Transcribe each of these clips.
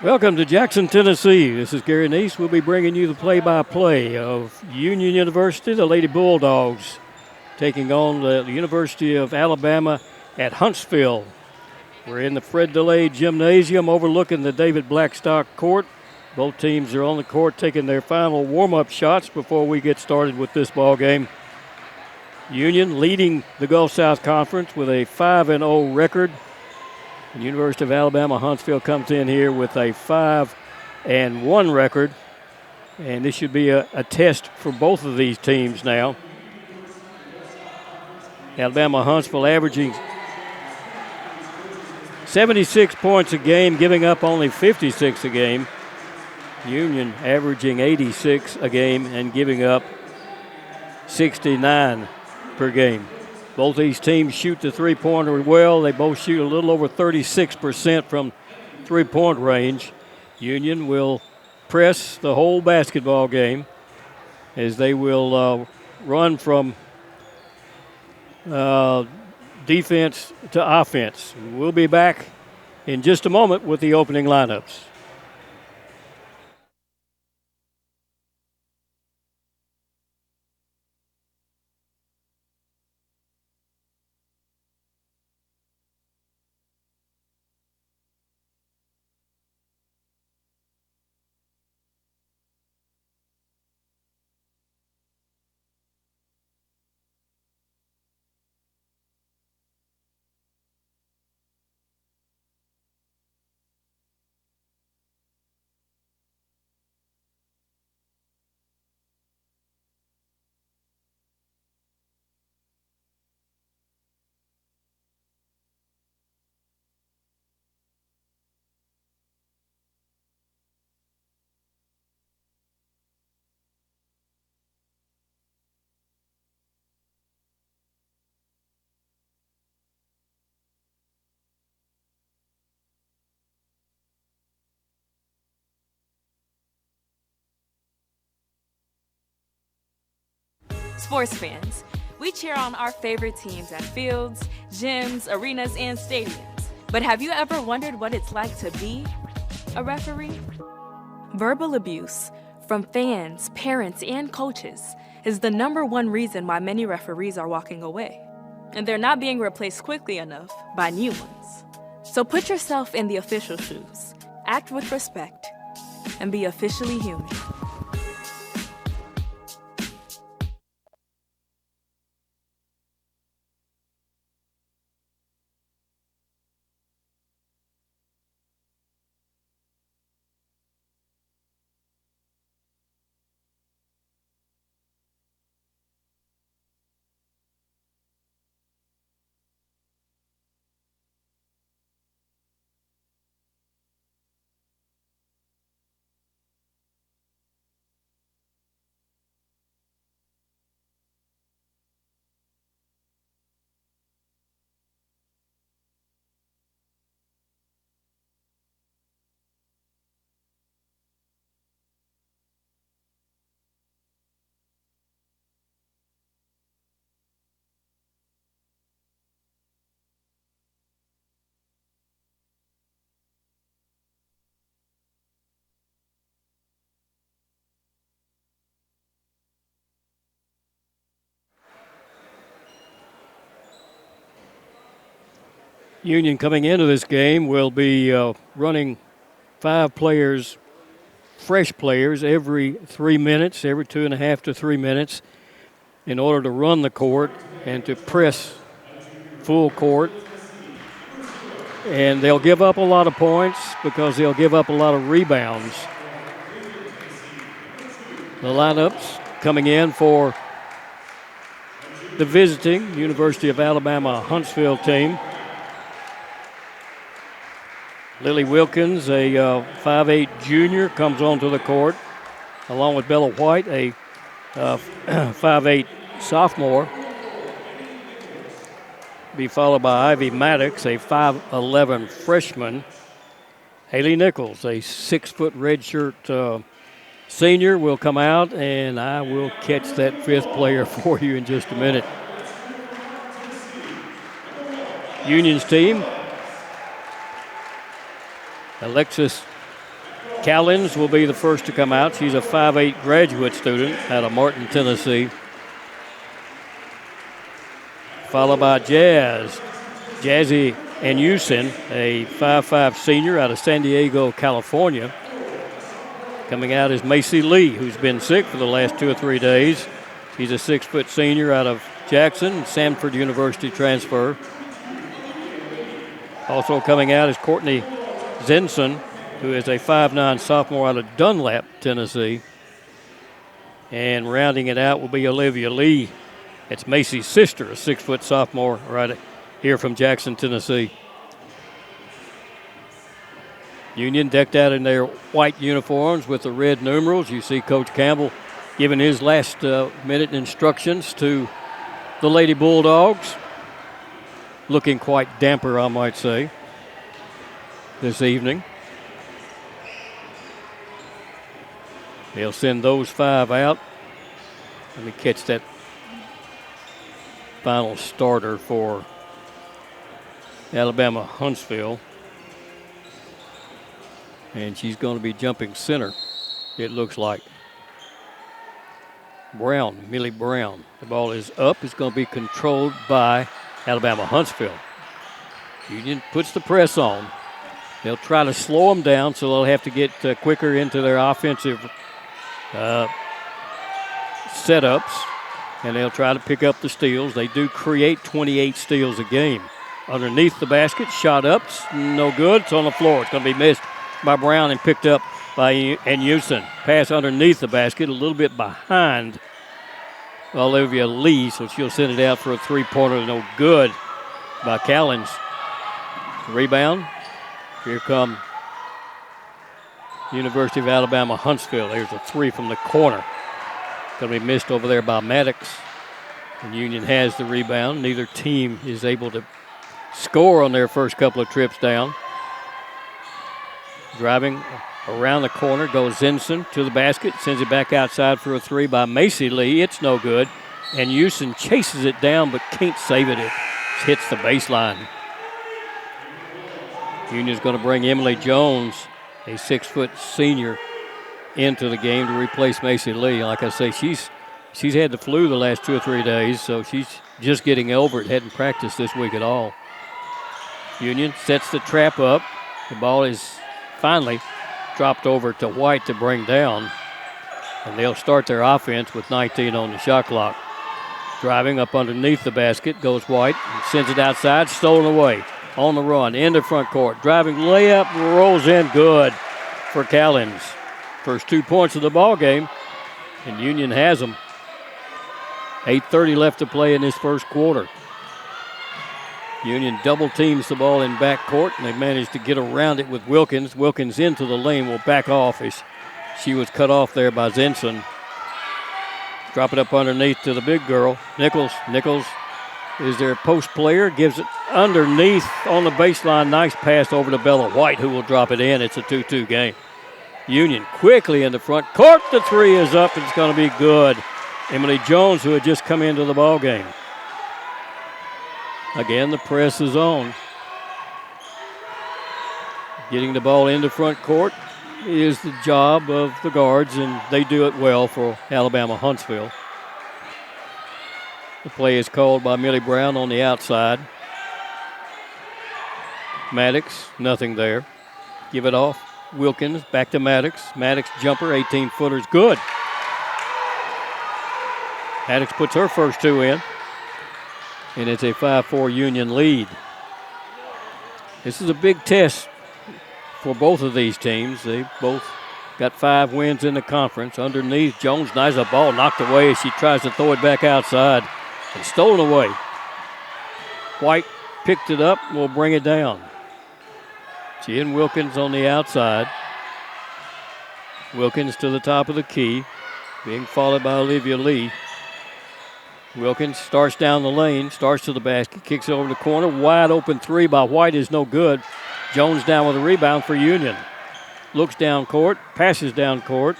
Welcome to Jackson, Tennessee. This is Gary Neese. We'll be bringing you the play-by-play of Union University, the Lady Bulldogs, taking on the University of Alabama at Huntsville. We're in the Fred DeLay Gymnasium overlooking the David Blackstock Court. Both teams are on the court taking their final warm-up shots before we get started with this ball game. Union leading the Gulf South Conference with a 5-0 record. The University of Alabama-Huntsville comes in here with a 5-1 record. And this should be a test for both of these teams now. Alabama-Huntsville averaging 76 points a game, giving up only 56 a game. Union averaging 86 a game and giving up 69 per game. Both these teams shoot the three-pointer well. They both shoot a little over 36% from three-point range. Union will press the whole basketball game as they will run from defense to offense. We'll be back in just a moment with the opening lineups. Sports fans, we cheer on our favorite teams at fields, gyms, arenas, and stadiums. But have you ever wondered what it's like to be a referee? Verbal abuse from fans, parents, and coaches is the #1 reason why many referees are walking away. And they're not being replaced quickly enough by new ones. So put yourself in the official shoes, act with respect, and be officially human. Union coming into this game will be running 5 players, fresh players, every 3 minutes, every 2.5 to 3 minutes, in order to run the court and to press full court. And they'll give up a lot of points because they'll give up a lot of rebounds. The lineups coming in for the visiting University of Alabama-Huntsville team. Lily Wilkins, a 5'8 junior, comes onto the court, along with Bella White, a 5'8 sophomore. Be followed by Ivy Maddox, a 5'11 freshman. Haley Nichols, a 6-foot redshirt senior, will come out, and I will catch that 5th player for you in just a minute. Union's team: Alexis Callens will be the first to come out. She's a 5'8 graduate student out of Martin, Tennessee. Followed by Jazzy and Houston, a 5'5 senior out of San Diego, California. Coming out is Macy Lee, who's been sick for the last 2 or 3 days. She's a 6-foot senior out of Jackson, Samford University transfer. Also coming out is Courtney Zinson, who is a 5'9 sophomore out of Dunlap, Tennessee. And rounding it out will be Olivia Lee. It's Macy's sister, a 6-foot sophomore right here from Jackson, Tennessee. Union decked out in their white uniforms with the red numerals. You see Coach Campbell giving his last minute instructions to the Lady Bulldogs. Looking quite damper, I might say, this evening. They'll send those 5 out. Let me catch that final starter for Alabama-Huntsville. And she's going to be jumping center, it looks like. Brown, Millie Brown. The ball is up. It's going to be controlled by Alabama-Huntsville. Union puts the press on. They'll try to slow them down, so they'll have to get quicker into their offensive setups, and they'll try to pick up the steals. They do create 28 steals a game. Underneath the basket, shot up, no good. It's on the floor. It's going to be missed by Brown and picked up by Houston. Pass underneath the basket, a little bit behind Olivia Lee, so she'll send it out for a 3-pointer. No good by Callens. Rebound. Here come University of Alabama-Huntsville. There's a 3 from the corner. Going to be missed over there by Maddox. And Union has the rebound. Neither team is able to score on their first couple of trips down. Driving around the corner goes Zinson to the basket, sends it back outside for a 3 by Macy Lee. It's no good. And Houston chases it down but can't save it. It hits the baseline. Union's going to bring Emily Jones, a 6-foot senior, into the game to replace Macy Lee. Like I say, she's had the flu the last 2 or 3 days, so she's just getting over it. Hadn't practiced this week at all. Union sets the trap up. The ball is finally dropped over to White to bring down, and they'll start their offense with 19 on the shot clock. Driving up underneath the basket goes White and sends it outside, stolen away. On the run, into front court. Driving layup, rolls in, good for Callens. First 2 points of the ball game, and Union has them. 8:30 left to play in this first quarter. Union double teams the ball in backcourt, and they managed to get around it with Wilkins. Wilkins into the lane will back off as she was cut off there by Zinson. Drop it up underneath to the big girl, Nichols. Nichols is their post player, gives it underneath on the baseline. Nice pass over to Bella White, who will drop it in. It's a 2-2 game. Union quickly in the front court. The 3 is up, and it's going to be good. Emily Jones, who had just come into the ball game. Again, the press is on. Getting the ball into front court is the job of the guards, and they do it well for Alabama-Huntsville. The play is called by Millie Brown on the outside. Maddox, nothing there. Give it off. Wilkins, back to Maddox. Maddox jumper, 18-footer's good. Maddox puts her first 2 in, and it's a 5-4 Union lead. This is a big test for both of these teams. They both got 5 wins in the conference. Underneath, Jones, nice a ball knocked away as she tries to throw it back outside. And stolen away. White picked it up, will bring it down. She and Wilkins on the outside. Wilkins to the top of the key, being followed by Olivia Lee. Wilkins starts down the lane, starts to the basket, kicks it over the corner. Wide open 3 by White is no good. Jones down with a rebound for Union. Looks down court, passes down court,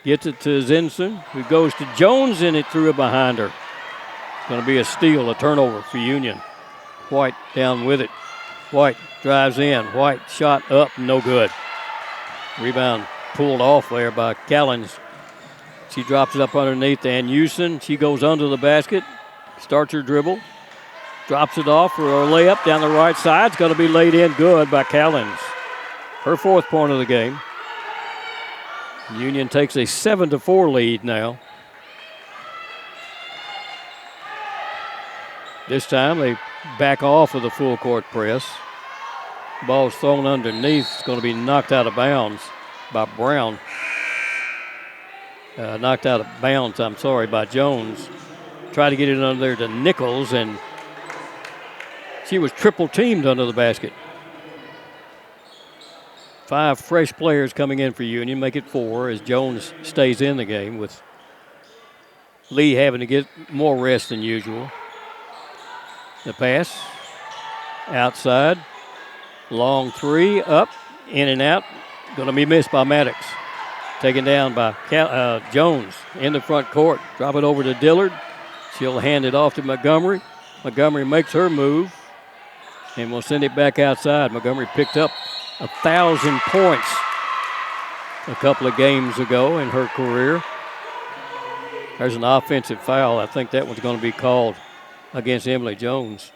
gets it to Zinson, who goes to Jones, and it threw it behind her. Going to be a steal, a turnover for Union. White down with it. White drives in. White shot up, no good. Rebound pulled off there by Callens. She drops it up underneath Ann Houston. She goes under the basket, starts her dribble, drops it off for a layup down the right side. It's going to be laid in good by Callens. Her 4th point of the game. Union takes a 7-4 lead now. This time they back off of the full court press. Ball's thrown underneath. It's going to be knocked out of bounds by Brown. Knocked out of bounds, by Jones. Tried to get it under there to Nichols, and she was triple teamed under the basket. 5 fresh players coming in for Union, make it 4 as Jones stays in the game, with Lee having to get more rest than usual. The pass outside, long 3, up, in and out, going to be missed by Maddox. Taken down by Jones in the front court. Drop it over to Dillard. She'll hand it off to Montgomery. Montgomery makes her move, and we'll send it back outside. Montgomery picked up 1,000 points a couple of games ago in her career. There's an offensive foul. I think that one's going to be called against Emily Jones.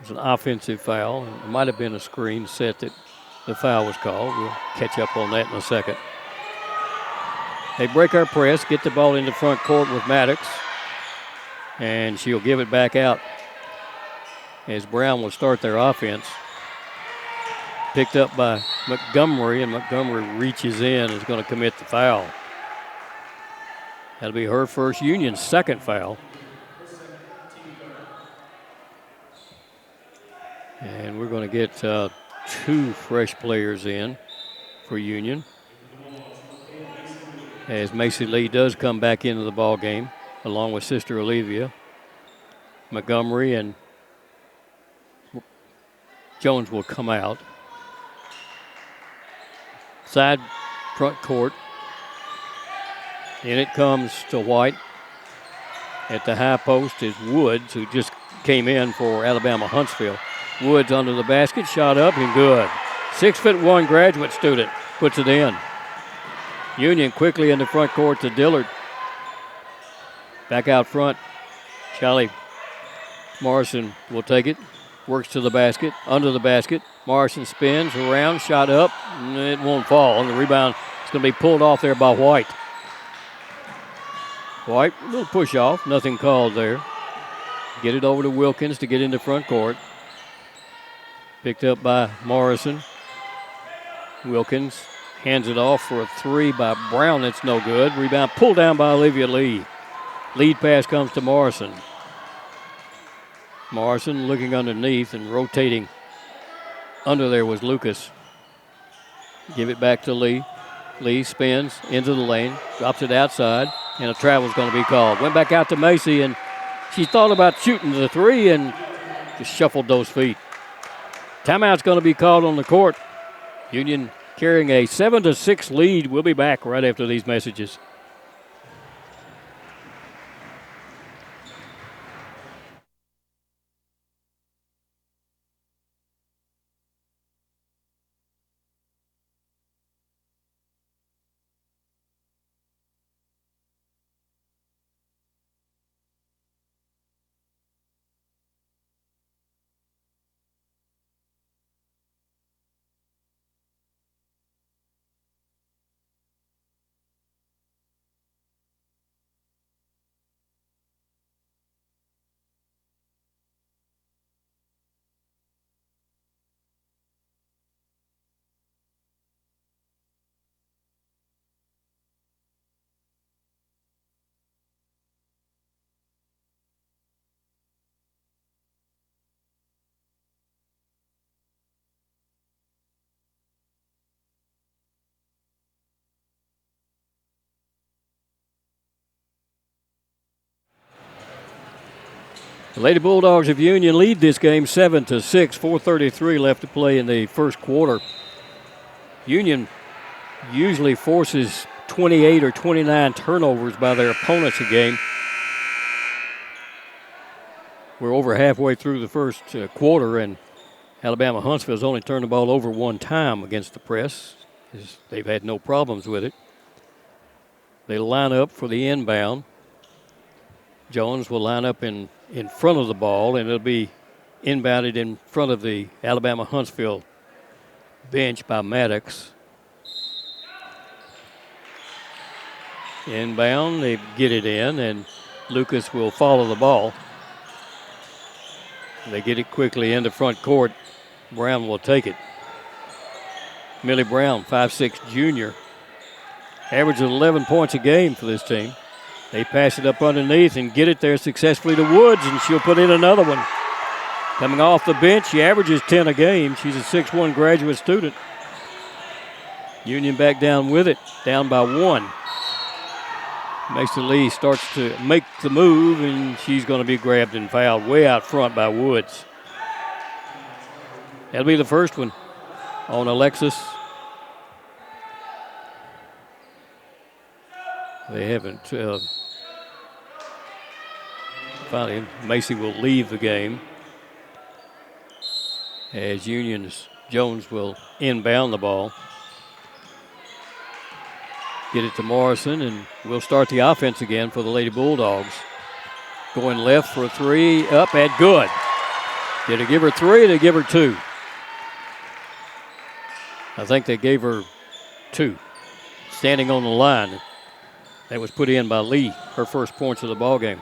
It's an offensive foul. It might have been a screen set that the foul was called. We'll catch up on that in a second. They break our press, get the ball in the front court with Maddox, and she'll give it back out as Brown will start their offense. Picked up by Montgomery, and Montgomery reaches in and is going to commit the foul. That'll be her first, Union's 2nd foul. And we're going to get 2 fresh players in for Union, as Macy Lee does come back into the ball game along with sister Olivia. Montgomery and Jones will come out. Side front court. In it comes to White. At the high post is Woods, who just came in for Alabama-Huntsville. Woods under the basket, shot up and good. 6'1" graduate student puts it in. Union quickly in the front court to Dillard. Back out front, Charlie Morrison will take it. Works to the basket, under the basket. Morrison spins around, shot up, and it won't fall. And the rebound is going to be pulled off there by White. White, a little push off, nothing called there. Get it over to Wilkins to get into front court. Picked up by Morrison. Wilkins hands it off for a 3 by Brown. That's no good. Rebound pulled down by Olivia Lee. Lead pass comes to Morrison. Morrison looking underneath and rotating. Under there was Lucas. Give it back to Lee. Lee spins into the lane, drops it outside, and a travel's going to be called. Went back out to Macy, and she thought about shooting the 3 and just shuffled those feet. Timeout's going to be called on the court. Union carrying a 7-6 lead. We'll be back right after these messages. The Lady Bulldogs of Union lead this game 7-6, 4:33 left to play in the first quarter. Union usually forces 28 or 29 turnovers by their opponents a game. We're over halfway through the first quarter, and Alabama-Huntsville has only turned the ball over one time against the press. They've had no problems with it. They line up for the inbound. Jones will line up in front of the ball, and it'll be inbounded in front of the Alabama-Huntsville bench by Maddox. Inbound, they get it in, and Lucas will follow the ball. They get it quickly into front court. Brown will take it. Millie Brown, 5'6" junior. Average of 11 points a game for this team. They pass it up underneath and get it there successfully to Woods, and she'll put in another one. Coming off the bench, she averages 10 a game. She's a 6'1" graduate student. Union back down with it, down by 1. Mason Lee starts to make the move, and she's going to be grabbed and fouled way out front by Woods. That'll be the first one on Alexis. They haven't. Finally, Macy will leave the game as Union's Jones will inbound the ball. Get it to Morrison, and we'll start the offense again for the Lady Bulldogs. Going left for a 3, up and good. Did it give her 3 or did it give her 2? I think they gave her 2. Standing on the line. That was put in by Lee, her first points of the ball game.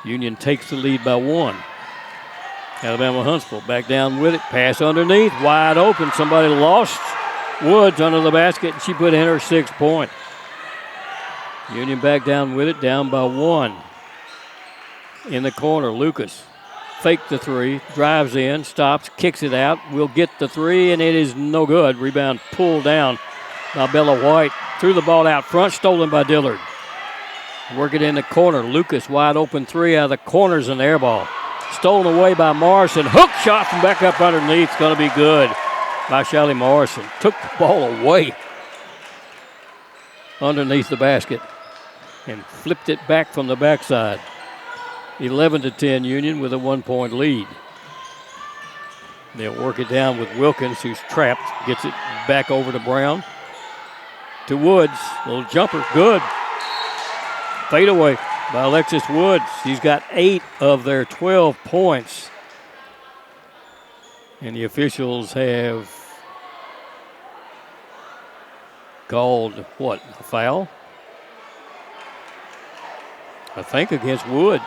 Union takes the lead by 1. Alabama-Huntsville back down with it. Pass underneath, wide open. Somebody lost Woods under the basket, and she put in her 6th point. Union back down with it, down by 1. In the corner, Lucas faked the 3, drives in, stops, kicks it out. Will get the 3, and it is no good. Rebound pulled down by Bella White. Threw the ball out front, stolen by Dillard. Work it in the corner. Lucas, wide open 3 out of the corners, an air ball. Stolen away by Morrison. Hook shot from back up underneath. Going to be good by Shelly Morrison. Took the ball away underneath the basket and flipped it back from the backside. 11-10 Union with a 1-point lead. They'll work it down with Wilkins, who's trapped. Gets it back over to Brown. To Woods. Little jumper. Good. Fade away by Alexis Woods. She's got 8 of their 12 points. And the officials have called, what, a foul? I think against Woods.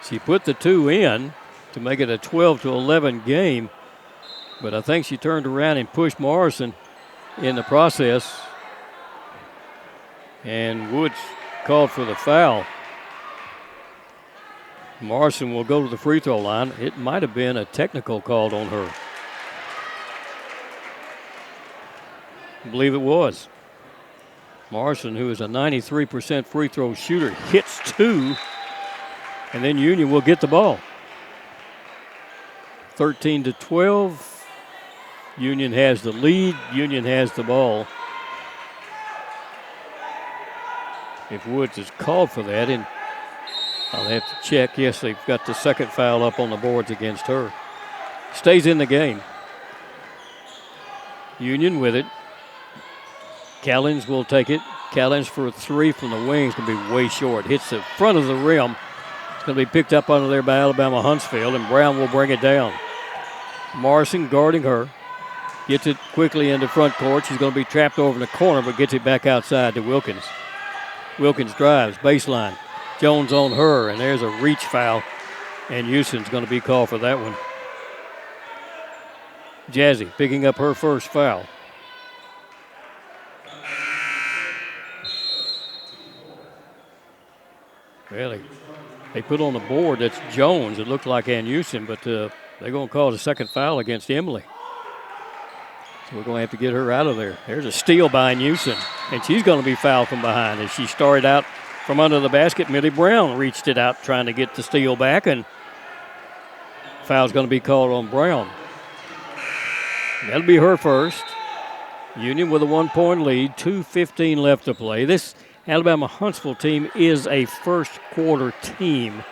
She put the 2 in to make it a 12-11 game, but I think she turned around and pushed Morrison in the process, and Woods called for the foul. Morrison will go to the free throw line. It might have been a technical called on her. I believe it was. Morrison, who is a 93% free throw shooter, hits 2, and then Union will get the ball. 13-12. Union has the lead. Union has the ball. If Woods is called for that, and I'll have to check. Yes, they've got the second foul up on the boards against her. Stays in the game. Union with it. Callens will take it. Callens for a 3 from the wing is going to be way short. Hits the front of the rim. It's going to be picked up under there by Alabama-Huntsville, and Brown will bring it down. Morrison guarding her. Gets it quickly into front court. She's going to be trapped over in the corner, but gets it back outside to Wilkins. Wilkins drives, baseline. Jones on her, and there's a reach foul, and Houston's going to be called for that one. Jazzy picking up her first foul. Well, they put on the board that's Jones. It looked like Ann Houston, but they're going to call the second foul against Emily. So we're going to have to get her out of there. There's a steal by Houston, and she's going to be fouled from behind. As she started out from under the basket, Millie Brown reached it out trying to get the steal back, and foul's going to be called on Brown. That'll be her first. Union with a 1-point lead, 2:15 left to play. This Alabama-Huntsville team is a first quarter team.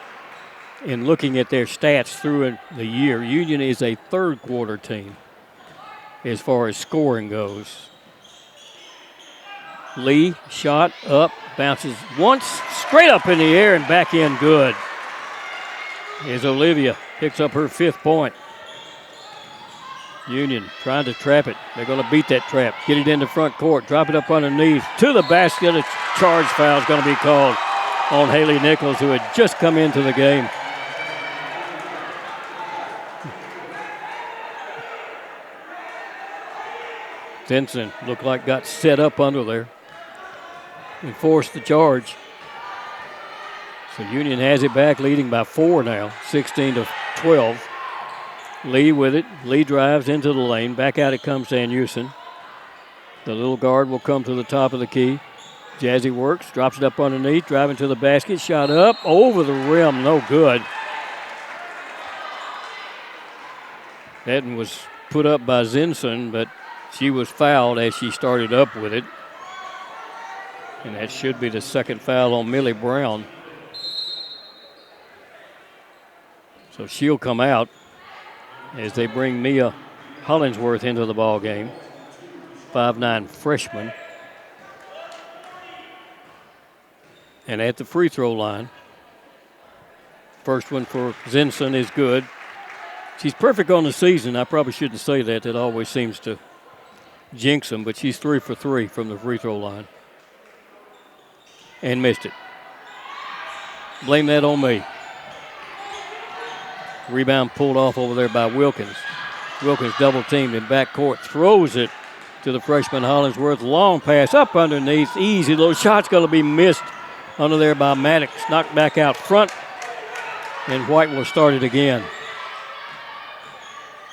in looking at their stats through the year, Union is a third quarter team as far as scoring goes. Lee, shot up, bounces once, straight up in the air and back in good. As Olivia picks up her 5th point. Union trying to trap it. They're going to beat that trap. Get it into front court. Drop it up underneath. To the basket. A charge foul is going to be called on Haley Nichols, who had just come into the game. Stinson looked like got set up under there and forced the charge. So Union has it back, leading by 4 now, 16-12. Lee with it. Lee drives into the lane. Back out it comes Van Houston. The little guard will come to the top of the key. Jazzy works, drops it up underneath, driving to the basket. Shot up, over the rim, no good. That one was put up by Zinson, but she was fouled as she started up with it. And that should be the second foul on Millie Brown. So she'll come out as they bring Mia Hollingsworth into the ball game. 5'9" freshman. And at the free throw line, first one for Zinson is good. She's perfect on the season. I probably shouldn't say that. That always seems to jinx them, but she's 3 for 3 from the free throw line. And missed it. Blame that on me. Rebound pulled off over there by Wilkins. Wilkins double teamed in backcourt, throws it to the freshman Hollingsworth. Long pass up underneath, easy. Little shot's going to be missed under there by Maddox. Knocked back out front, and White will start it again.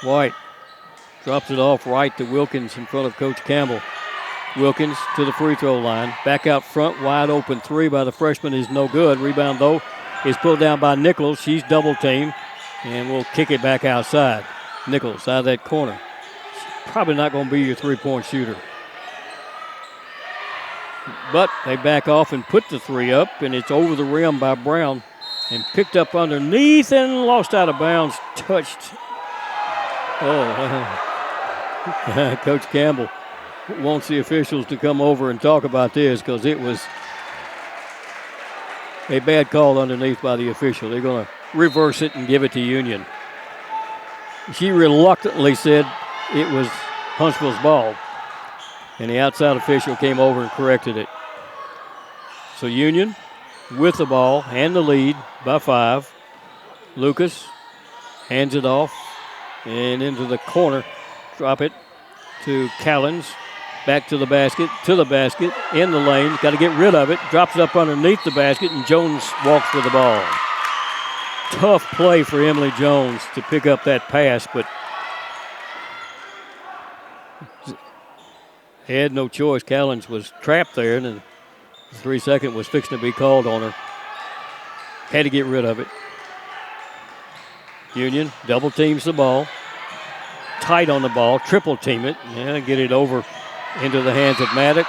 White drops it off right to Wilkins in front of Coach Campbell. Wilkins to the free throw line. Back out front, wide open 3 by the freshman is no good. Rebound, though, is pulled down by Nichols. She's double teamed. And we'll kick it back outside. Nichols out of that corner. She's probably not going to be your three-point shooter. But they back off and put the 3 up, and it's over the rim by Brown and picked up underneath and lost out of bounds. Touched. Oh, Coach Campbell wants the officials to come over and talk about this because it was a bad call underneath by the official. They're going to reverse it and give it to Union. She reluctantly said it was Huntsville's ball, and the outside official came over and corrected it. So Union with the ball and the lead by 5. Lucas hands it off and into the corner. Drop it to Callens. Back to the basket, in the lane. Got to get rid of it. Drops it up underneath the basket, and Jones walks with the ball. Tough play for Emily Jones to pick up that pass, but had no choice. Callens was trapped there, and the 3-second was fixing to be called on her. Had to get rid of it. Union double teams the ball. Tight on the ball, triple team it, and get it over into the hands of Maddox.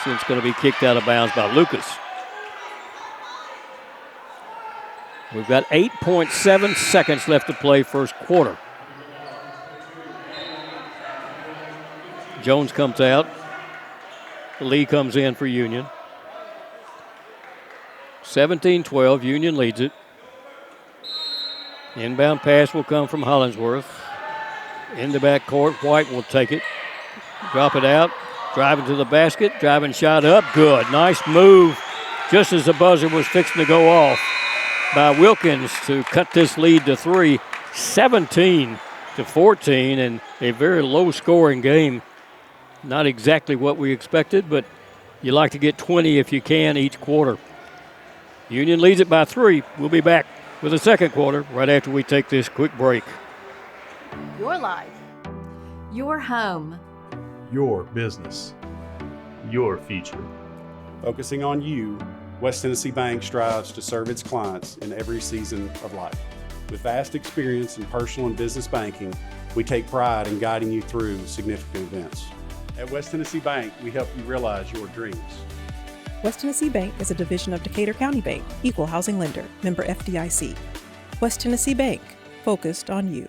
It's going to be kicked out of bounds by Lucas. We've got 8.7 seconds left to play first quarter. Jones comes out. Lee comes in for Union. 17-12, Union leads it. Inbound pass will come from Hollingsworth. In the backcourt, White will take it. Drop it out. Driving to the basket. Driving shot up. Good. Nice move. Just as the buzzer was fixing to go off by Wilkins to cut this lead to 3. 17-14, and a very low-scoring game. Not exactly what we expected, but you like to get 20 if you can each quarter. Union leads it by 3. We'll be back with the second quarter right after we take this quick break. Your life. Your home. Your business. Your future. Focusing on you, West Tennessee Bank strives to serve its clients in every season of life. With vast experience in personal and business banking, we take pride in guiding you through significant events. At West Tennessee Bank, we help you realize your dreams. West Tennessee Bank is a division of Decatur County Bank, equal housing lender, member FDIC. West Tennessee Bank, focused on you.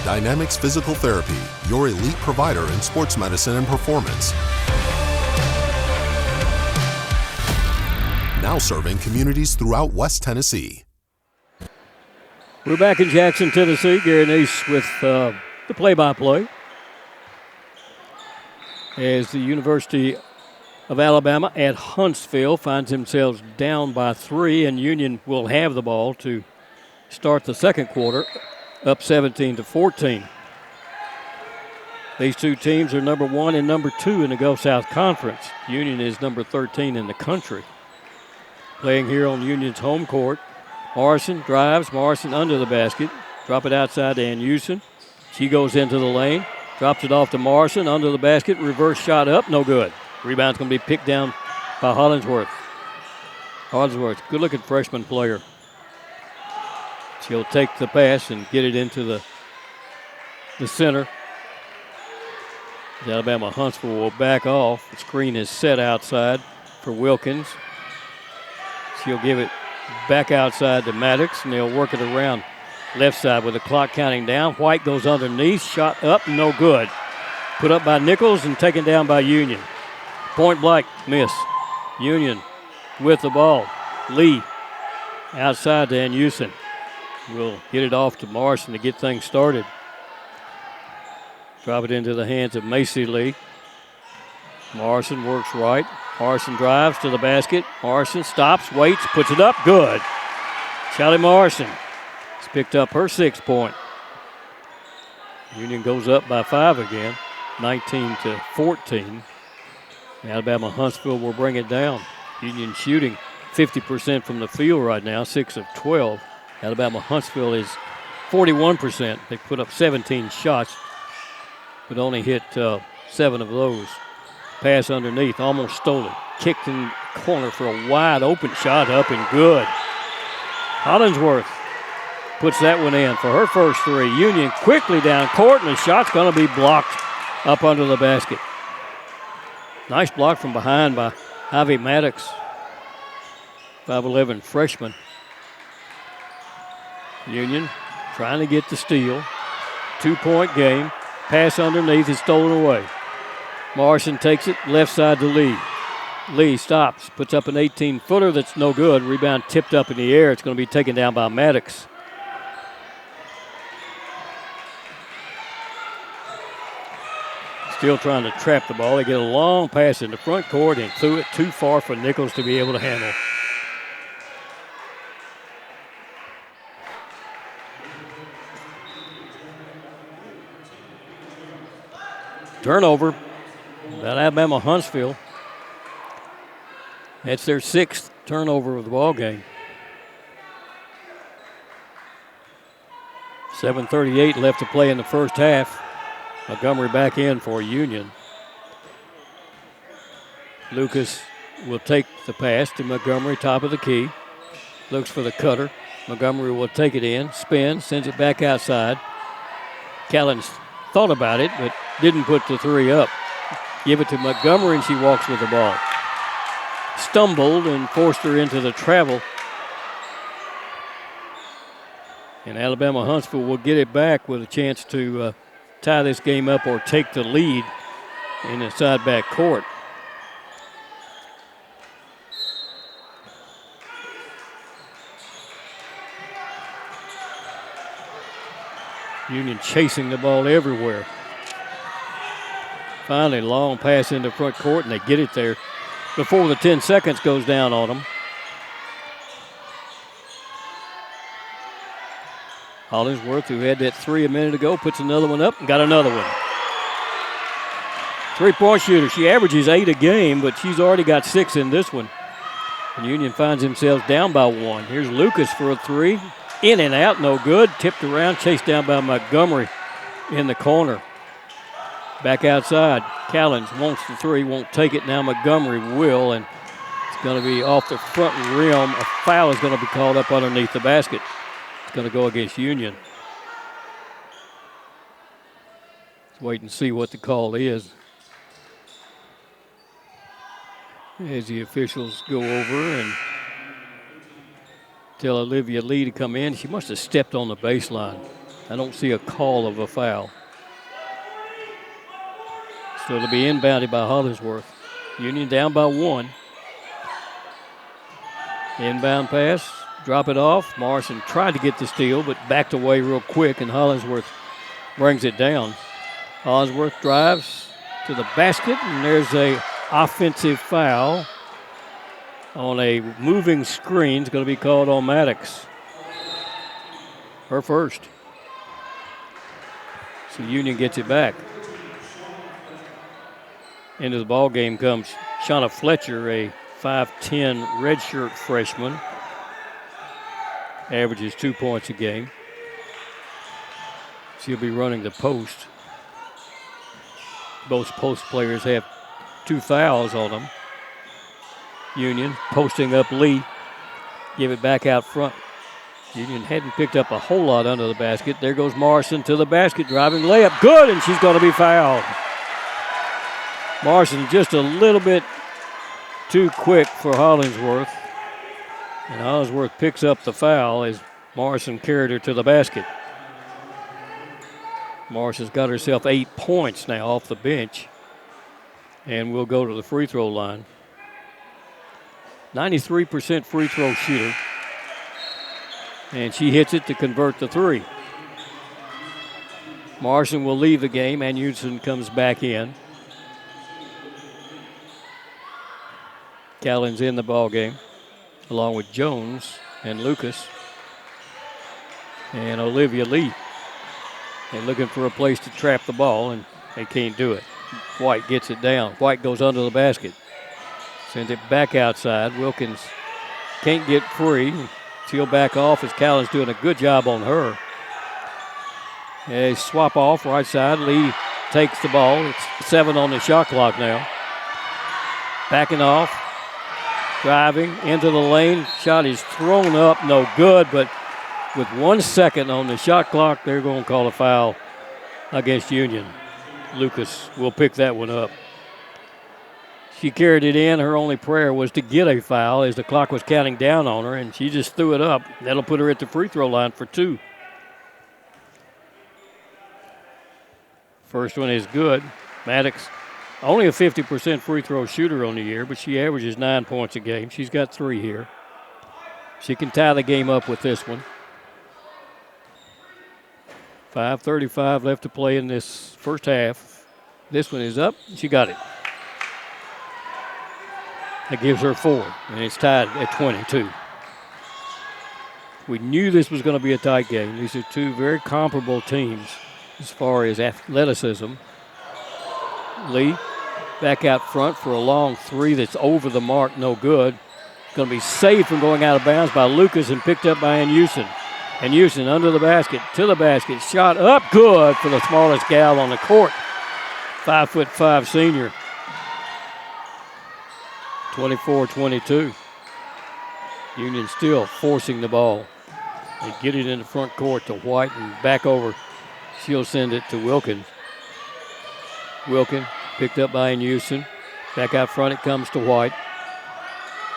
Dynamics Physical Therapy, your elite provider in sports medicine and performance. Now serving communities throughout West Tennessee. We're back in Jackson, Tennessee. Gary Neese with the play-by-play. As the University of Alabama at Huntsville finds themselves down by 3, and Union will have the ball to start the second quarter, up 17-14. These two teams are number 1 and number 2 in the Gulf South Conference. Union is number 13 in the country. Playing here on Union's home court. Morrison drives. Morrison under the basket. Drop it outside to Ann Houston. She goes into the lane. Drops it off to Morrison under the basket. Reverse shot up. No good. Rebound's going to be picked down by Hollingsworth. Hollingsworth, good-looking freshman player. She'll take the pass and get it into the center. The Alabama-Huntsville will back off. The screen is set outside for Wilkins. She'll give it back outside to Maddox, and they'll work it around left side with the clock counting down. White goes underneath. Shot up, no good. Put up by Nichols and taken down by Union. Point blank, miss. Union with the ball. Lee outside to Ann Houston. We'll get it off to Morrison to get things started. Drop it into the hands of Macy Lee. Morrison works right. Morrison drives to the basket. Morrison stops, waits, puts it up. Good. Charlie Morrison has picked up her 6th point. Union goes up by 5 again, 19-14. Alabama-Huntsville will bring it down. Union shooting 50% from the field right now, 6 of 12. Alabama-Huntsville is 41%. They put up 17 shots, but only hit 7 of those. Pass underneath, almost stolen. Kicked in the corner for a wide open shot, up and good. Hollingsworth puts that one in for her first 3. Union quickly down court, and the shot's going to be blocked up under the basket. Nice block from behind by Ivy Maddox, 5'11" freshman. Union trying to get the steal. 2-point game. Pass underneath is stolen away. Morrison takes it left side to Lee. Lee stops, puts up an 18-footer that's no good. Rebound tipped up in the air. It's going to be taken down by Maddox. Still trying to trap the ball. They get a long pass in the front court and threw it too far for Nichols to be able to handle. Turnover at Alabama-Huntsville. That's their 6th turnover of the ball game. 7:38 left to play in the first half. Montgomery back in for Union. Lucas will take the pass to Montgomery, top of the key. Looks for the cutter. Montgomery will take it in, spin, sends it back outside. Callens thought about it, but didn't put the 3 up. Give it to Montgomery, and she walks with the ball. Stumbled and forced her into the travel. And Alabama-Huntsville will get it back with a chance to tie this game up or take the lead in the side back court. Union chasing the ball everywhere. Finally, long pass into front court, and they get it there before the 10 seconds goes down on them. Hollingsworth, who had that 3 a minute ago, puts another one up and got another one. 3-point shooter. She averages 8 a game, but she's already got 6 in this one. And Union finds themselves down by 1. Here's Lucas for a 3. In and out, no good. Tipped around, chased down by Montgomery in the corner. Back outside. Callens wants the 3, won't take it. Now Montgomery will, and it's going to be off the front rim. A foul is going to be called up underneath the basket. It's going to go against Union. Let's wait and see what the call is. As the officials go over and tell Olivia Lee to come in. She must have stepped on the baseline. I don't see a call of a foul. So it'll be inbounded by Hollingsworth. Union down by 1. Inbound pass, drop it off. Morrison tried to get the steal, but backed away real quick, and Hollingsworth brings it down. Hollingsworth drives to the basket, and there's a offensive foul on a moving screen. It's going to be called on Maddox. Her first. So Union gets it back. Into the ball game comes Shauna Fletcher, a 5'10 redshirt freshman. Averages 2 points a game. She'll be running the post. Both post players have 2 fouls on them. Union posting up Lee. Give it back out front. Union hadn't picked up a whole lot under the basket. There goes Morrison to the basket, driving layup. Good, and she's going to be fouled. Morrison just a little bit too quick for Hollingsworth. And Hollingsworth picks up the foul as Morrison carried her to the basket. Morrison's got herself 8 points now off the bench. And we'll go to the free throw line. 93% free throw shooter. And she hits it to convert the 3. Morrison will leave the game, and Houston comes back in. Callan's in the ball game, along with Jones and Lucas and Olivia Lee. They're looking for a place to trap the ball, and they can't do it. White gets it down. White goes under the basket. Sends it back outside. Wilkins can't get free. She'll back off as Callan's doing a good job on her. They swap off right side. Lee takes the ball. It's 7 on the shot clock now. Backing off. Driving into the lane. Shot is thrown up. No good, but with 1 second on the shot clock, they're going to call a foul against Union. Lucas will pick that one up. She carried it in. Her only prayer was to get a foul as the clock was counting down on her, and she just threw it up. That'll put her at the free throw line for 2. First one is good. Maddox, only a 50% free throw shooter on the year, but she averages 9 points a game. She's got 3 here. She can tie the game up with this one. 5:35 left to play in this first half. This one is up. She got it. That gives her 4, and it's tied at 22. We knew this was going to be a tight game. These are 2 very comparable teams as far as athleticism. Lee back out front for a long 3 that's over the mark, no good. Going to be saved from going out of bounds by Lucas and picked up by Ann Houston. And Houston under the basket, to the basket, shot up, good for the smallest gal on the court. 5'5" senior. 24-22. Union still forcing the ball. They get it in the front court to White and back over. She'll send it to Wilkin. Wilkin picked up by Ann Houston. Back out front it comes to White.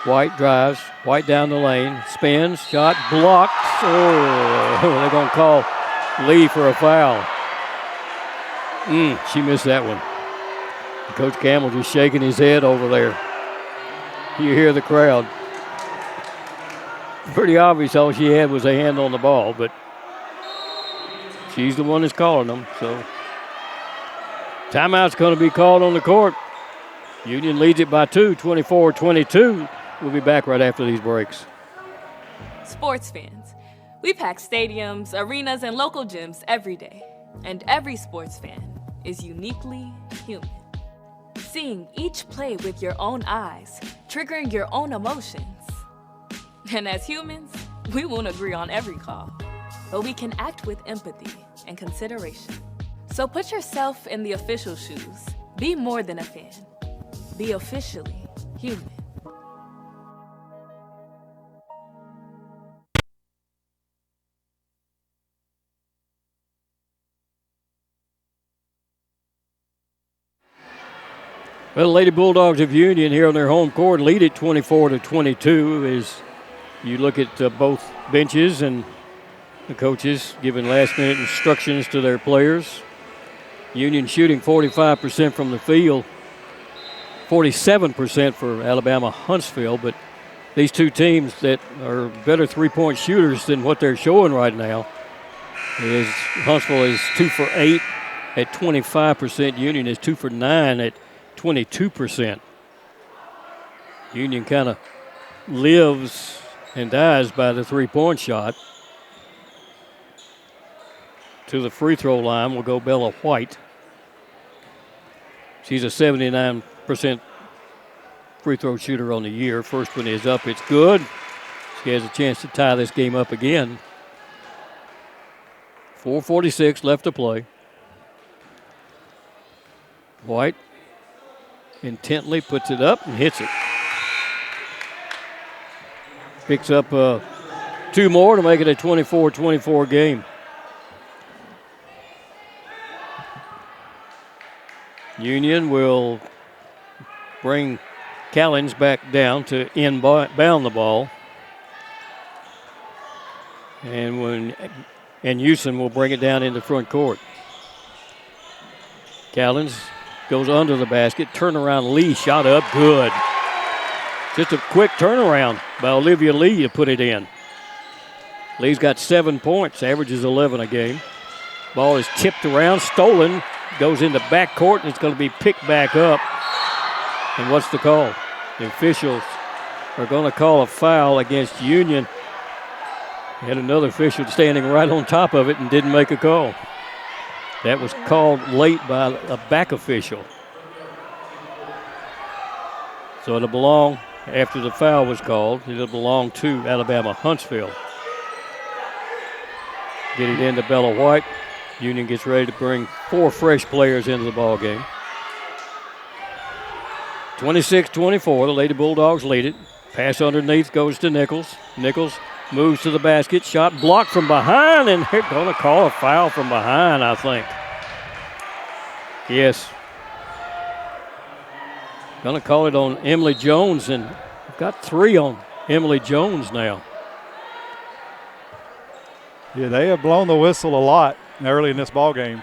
White drives. White down the lane. Spins. Shot blocked. Oh, they're going to call Lee for a foul. She missed that one. Coach Campbell just shaking his head over there. You hear the crowd. Pretty obvious all she had was a hand on the ball, but she's the one that's calling them. So timeout's going to be called on the court. Union leads it by 2, 24-22. We'll be back right after these breaks. Sports fans, we pack stadiums, arenas, and local gyms every day. And every sports fan is uniquely human. Seeing each play with your own eyes, triggering your own emotions. And as humans, we won't agree on every call, but we can act with empathy and consideration. So put yourself in the official shoes. Be more than a fan. Be officially human. Well, the Lady Bulldogs of Union here on their home court lead it 24-22 as you look at both benches and the coaches giving last-minute instructions to their players. Union shooting 45% from the field, 47% for Alabama-Huntsville, but these two teams that are better three-point shooters than what they're showing right now is Huntsville is 2 for 8 at 25%. Union is 2 for 9 at 22%. Union kind of lives and dies by the three-point shot. To the free throw line will go Bella White. She's a 79% free throw shooter on the year. First one is up, it's good. She has a chance to tie this game up again. 4:46 left to play. White intently puts it up and hits it. Picks up 2 more to make it a 24-24 game. Union will bring Callens back down to inbound the ball. And Houston will bring it down into front court. Callens goes under the basket. Turnaround Lee shot up good. Just a quick turnaround by Olivia Lee to put it in. Lee's got 7 points, averages 11 a game. Ball is tipped around, stolen, goes into backcourt, and it's going to be picked back up. And what's the call? The officials are going to call a foul against Union. Had another official standing right on top of it and didn't make a call. That was called late by a back official. So it'll belong, after the foul was called, it'll belong to Alabama-Huntsville. Get it into Bella White. Union gets ready to bring 4 fresh players into the ball game. 26-24, the Lady Bulldogs lead it. Pass underneath goes to Nichols. Nichols moves to the basket. Shot blocked from behind, and they're going to call a foul from behind, I think. Yes. Going to call it on Emily Jones, and we've got 3 on Emily Jones now. Yeah, they have blown the whistle a lot early in this ball game.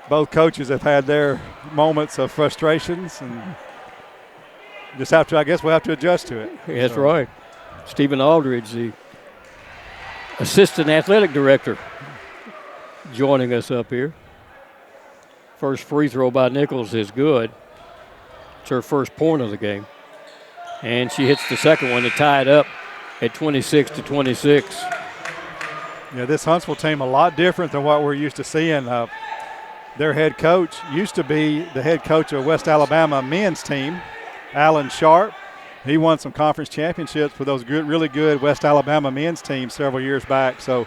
Both coaches have had their moments of frustrations, and just have to, I guess we'll have to adjust to it. That's right. Stephen Aldridge, the assistant athletic director, joining us up here. First free throw by Nichols is good. It's her first point of the game. And she hits the second one to tie it up at 26-26. Yeah, this Huntsville team a lot different than what we're used to seeing. Their head coach used to be the head coach of West Alabama men's team, Alan Sharp. He won some conference championships with those really good West Alabama men's teams several years back. So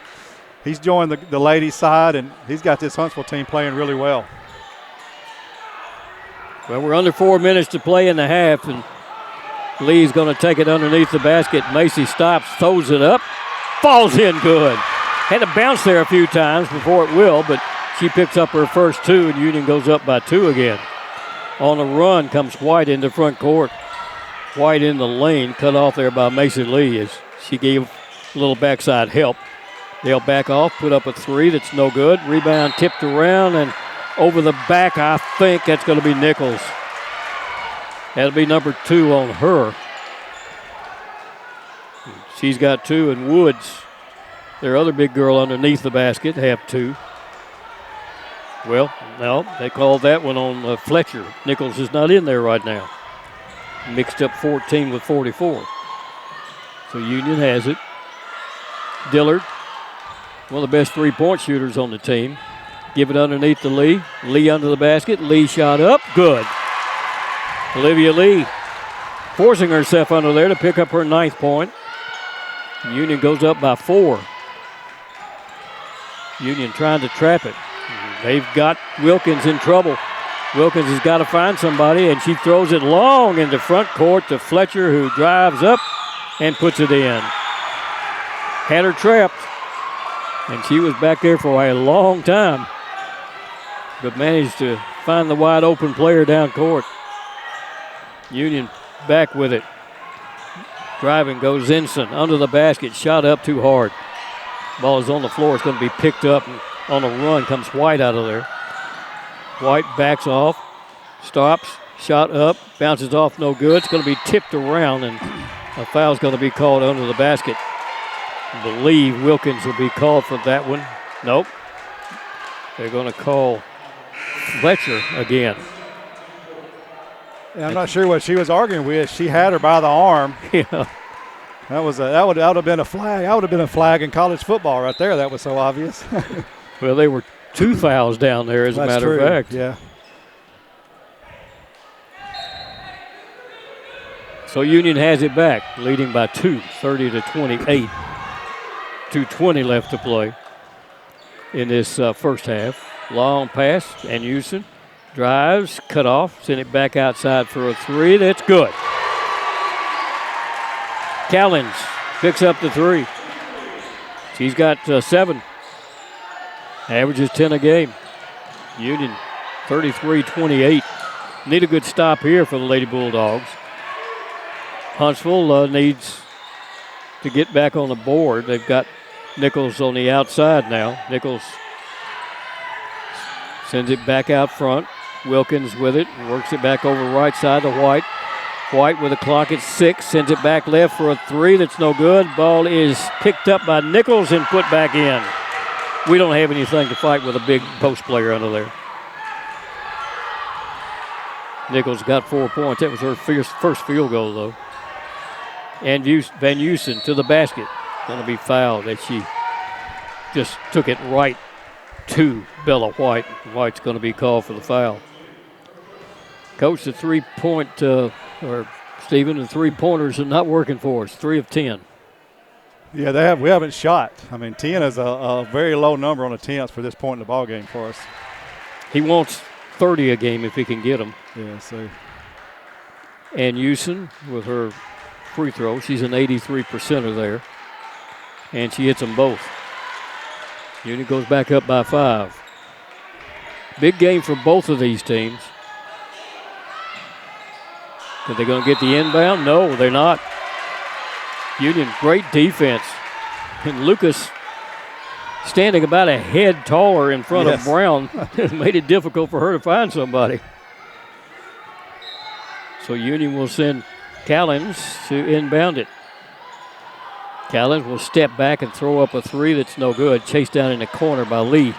he's joined the ladies' side, and he's got this Huntsville team playing really well. Well, we're under 4 minutes to play in the half, and Lee's going to take it underneath the basket. Macy stops, throws it up, falls in good. Had to bounce there a few times before it will, but she picks up her first 2, and Union goes up by 2 again. On the run comes White into front court. White in the lane, cut off there by Mason Lee as she gave a little backside help. They'll back off, put up a 3 that's no good. Rebound tipped around and over the back. I think that's going to be Nichols. That'll be number 2 on her. She's got 2, and Woods, their other big girl underneath the basket, have 2. Well, no, they called that one on Fletcher. Nichols is not in there right now. Mixed up 14 with 44. So Union has it. Dillard, one of the best three-point shooters on the team. Give it underneath to Lee. Lee under the basket. Lee shot up. Good. Olivia Lee forcing herself under there to pick up her 9th point. Union goes up by 4. Union trying to trap it. They've got Wilkins in trouble. Wilkins has got to find somebody, and she throws it long into front court to Fletcher, who drives up and puts it in. Had her trapped, and she was back there for a long time, but managed to find the wide open player down court. Union back with it. Driving goes Ensign under the basket. Shot up too hard. Ball is on the floor. It's going to be picked up. On a run comes White out of there. White backs off. Stops. Shot up. Bounces off. No good. It's going to be tipped around, and a foul's going to be called under the basket. I believe Wilkins will be called for that one. Nope. They're going to call Fletcher again. Yeah, I'm not sure what she was arguing with. She had her by the arm. Yeah. That would have been a flag. That would have been a flag in college football right there. That was so obvious. Well, they were 2 fouls down there, as a matter of fact. Yeah. So Union has it back, leading by 2, 30-28. 2:20 left to play in this first half. Long pass, and Houston drives, cut off, send it back outside for a 3. That's good. Callens picks up the 3. She's got 7. Averages 10 a game. Union 33-28. Need a good stop here for the Lady Bulldogs. Huntsville needs to get back on the board. They've got Nichols on the outside now. Nichols sends it back out front. Wilkins with it, works it back over right side to White. White with a clock at 6, sends it back left for a 3. That's no good. Ball is picked up by Nichols and put back in. We don't have anything to fight with a big post player under there. Nichols got 4 points. That was her first field goal, though. And Van Houston to the basket. Going to be fouled as she just took it right to Bella White. White's going to be called for the foul. Coach, the 3-point, or Stephen, the 3-pointers are not working for us. 3 of 10. Yeah, we haven't shot. I mean, 10 is a very low number on attempts for this point in the ball game for us. He wants 30 a game if he can get them. Yeah, so. And Houston with her free throw. She's an 83%er there. And she hits them both. Union goes back up by 5. Big game for both of these teams. Are they going to get the inbound? No, they're not. Union, great defense. And Lucas standing about a head taller in front of Brown made it difficult for her to find somebody. So Union will send Callens to inbound it. Callens will step back and throw up a 3 that's no good. Chased down in the corner by Lee.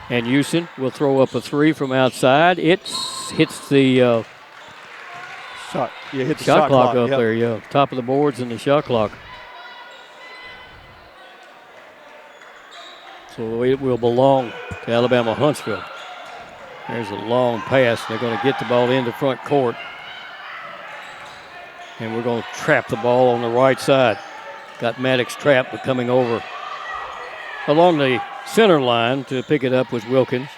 And Houston will throw up a 3 from outside. It hits the shot clock up there, yeah. Top of the boards and the shot clock. So it will belong to Alabama-Huntsville. There's a long pass. They're going to get the ball into front court. And we're going to trap the ball on the right side. Got Maddox trapped, but coming over along the center line to pick it up was Wilkins.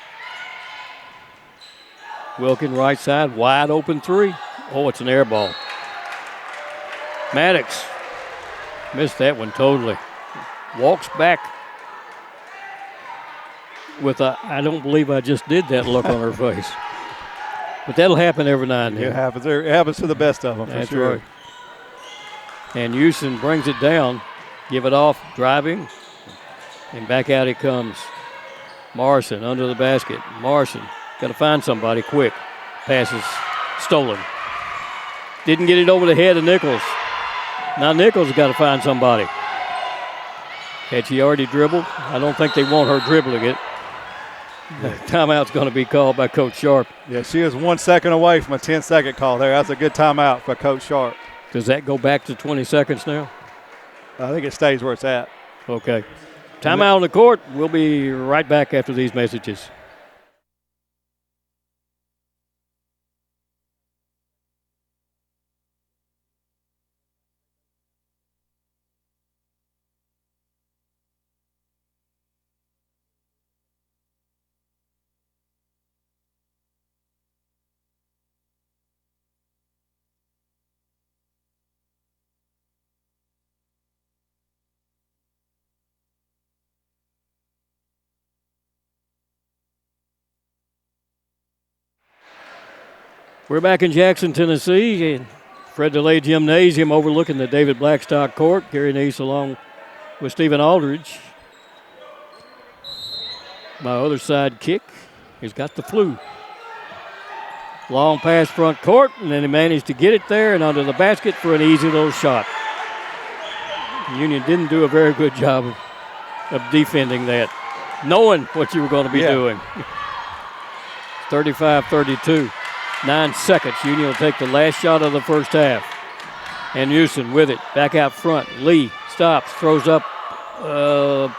Wilkins right side, wide open 3. Oh, it's an air ball. Maddox missed that one totally. Walks back with a, I don't believe I just did that look on her face. But that'll happen every now and then. It happens. It happens to the best of them, That's for sure. right. And Houston brings it down, give it off, driving, and back out it comes. Morrison under the basket. Morrison got to find somebody quick. Pass is stolen. Didn't get it over the head of Nichols. Now Nichols got to find somebody. Had she already dribbled? I don't think they want her dribbling it. Timeout's going to be called by Coach Sharp. Yeah, she is 1 second away from a 10-second call there. That's a good timeout for Coach Sharp. Does that go back to 20 seconds now? I think it stays where it's at. Okay. Timeout on the court. We'll be right back after these messages. We're back in Jackson, Tennessee, and Fred DeLay Gymnasium overlooking the David Blackstock Court. Gary Neese along with Stephen Aldridge. My other side kick has got the flu. Long pass front court, and then he managed to get it there and under the basket for an easy little shot. Union didn't do a very good job of defending that, knowing what you were going to be doing. 35-32. 9 seconds. Union will take the last shot of the first half. And Houston with it. Back out front. Lee stops, throws up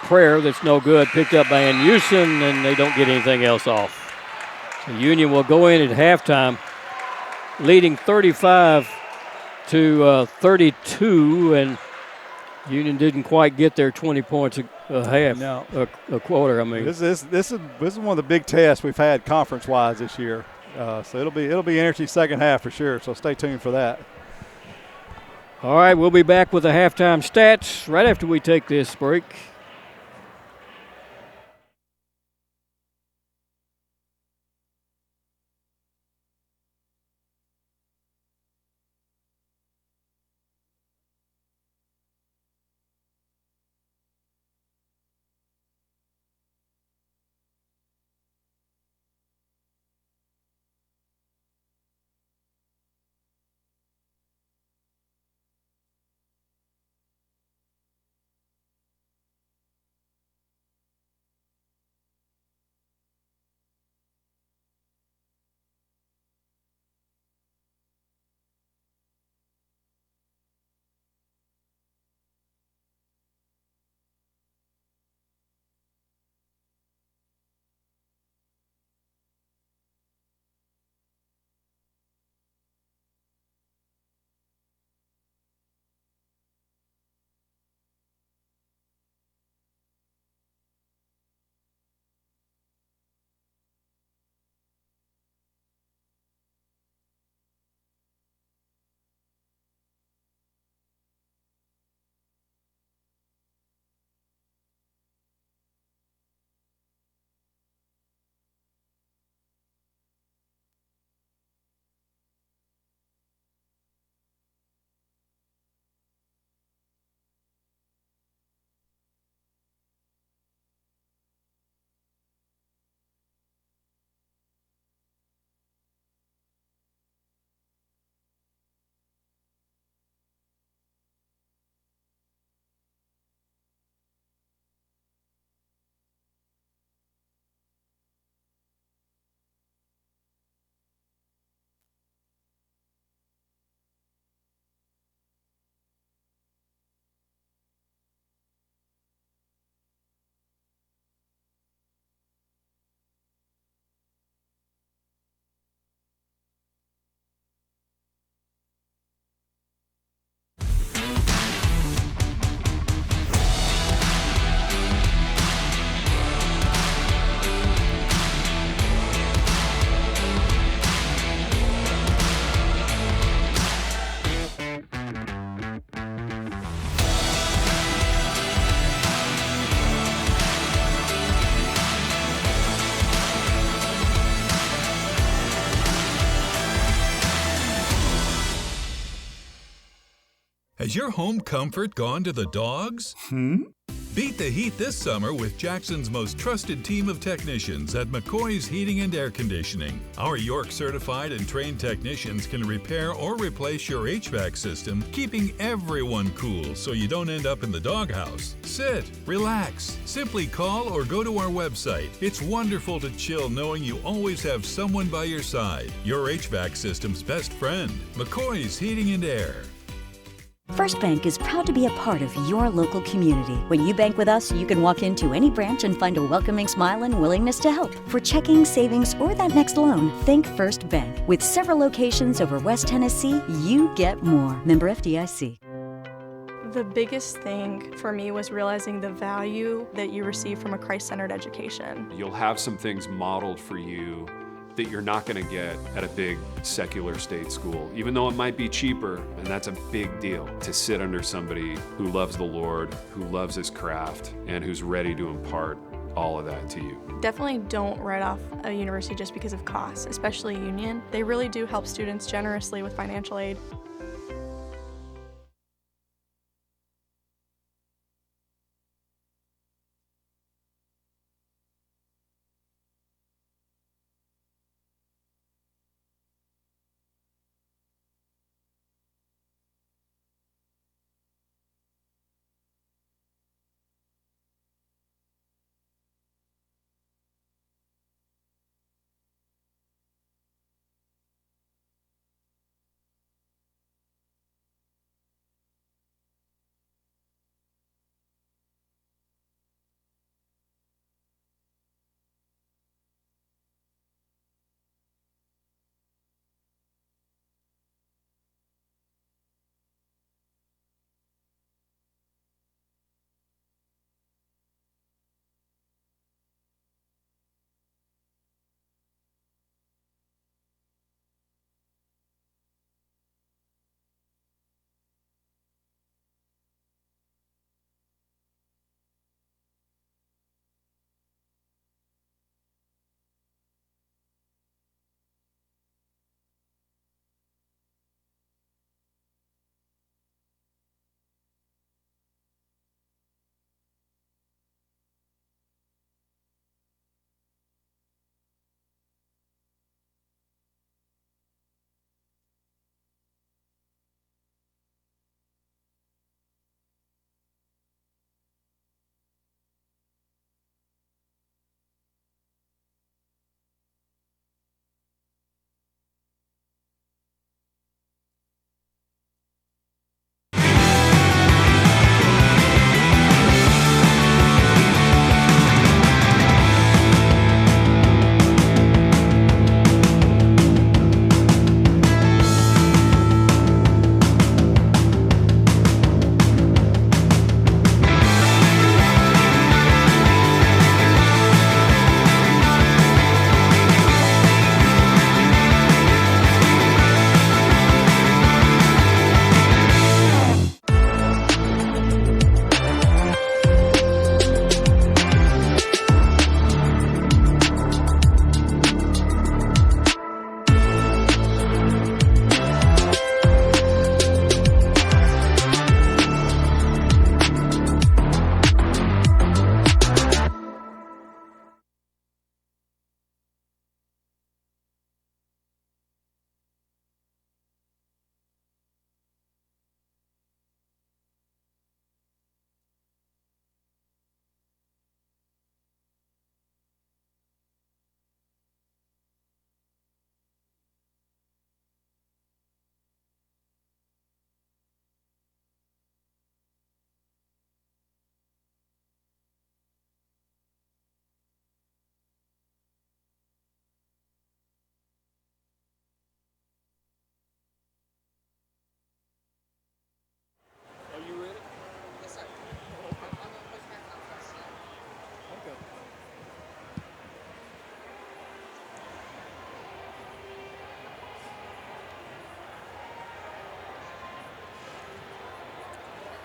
prayer that's no good. Picked up by Houston, and they don't get anything else off. So Union will go in at halftime leading 35-32, and Union didn't quite get their 20 points a half, a quarter. I mean, this is one of the big tests we've had conference-wise this year. So it'll be an interesting second half for sure. So stay tuned for that. All right, we'll be back with the halftime stats right after we take this break. Has your home comfort gone to the dogs? Beat the heat this summer with Jackson's most trusted team of technicians at McCoy's Heating and Air Conditioning. Our York certified and trained technicians can repair or replace your HVAC system, keeping everyone cool so you don't end up in the doghouse. Sit, relax, simply call or go to our website. It's wonderful to chill knowing you always have someone by your side. Your HVAC system's best friend, McCoy's Heating and Air. First Bank is proud to be a part of your local community. When you bank with us, you can walk into any branch and find a welcoming smile and willingness to help. For checking, savings, or that next loan, think First Bank. With several locations over West Tennessee, you get more. Member FDIC. The biggest thing for me was realizing the value that you receive from a Christ-centered education. You'll have some things modeled for you that you're not going to get at a big secular state school, even though it might be cheaper, and that's a big deal to sit under somebody who loves the Lord, who loves his craft, and who's ready to impart all of that to you? Definitely don't write off a university just because of costs, especially Union. They really do help students generously with financial aid.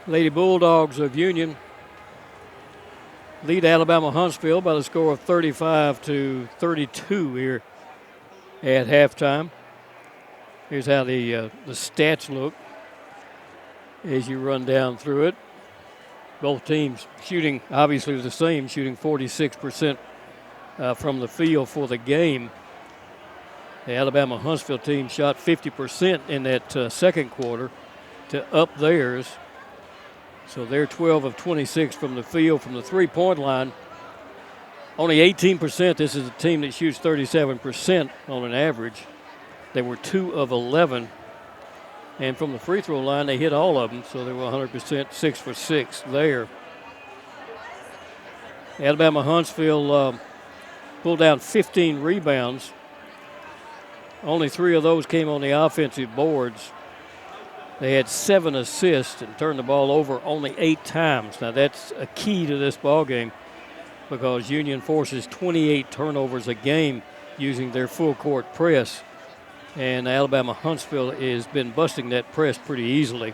Lady Bulldogs of Union lead Alabama-Huntsville by the score of 35-32 here at halftime. Here's how the stats look as you run down through it. Both teams shooting obviously the same, shooting 46% from the field for the game. The Alabama-Huntsville team shot 50% in that second quarter to up theirs. So they're 12 of 26 from the field. From the three-point line, only 18%. This is a team that shoots 37% on an average. They were 2 of 11. And from the free throw line, they hit all of them, so they were 100%, 6 for 6 there. Alabama-Huntsville pulled down 15 rebounds. Only 3 of those came on the offensive boards. They had 7 assists and turned the ball over only 8 times. Now that's a key to this ballgame because Union forces 28 turnovers a game using their full court press. And Alabama-Huntsville has been busting that press pretty easily.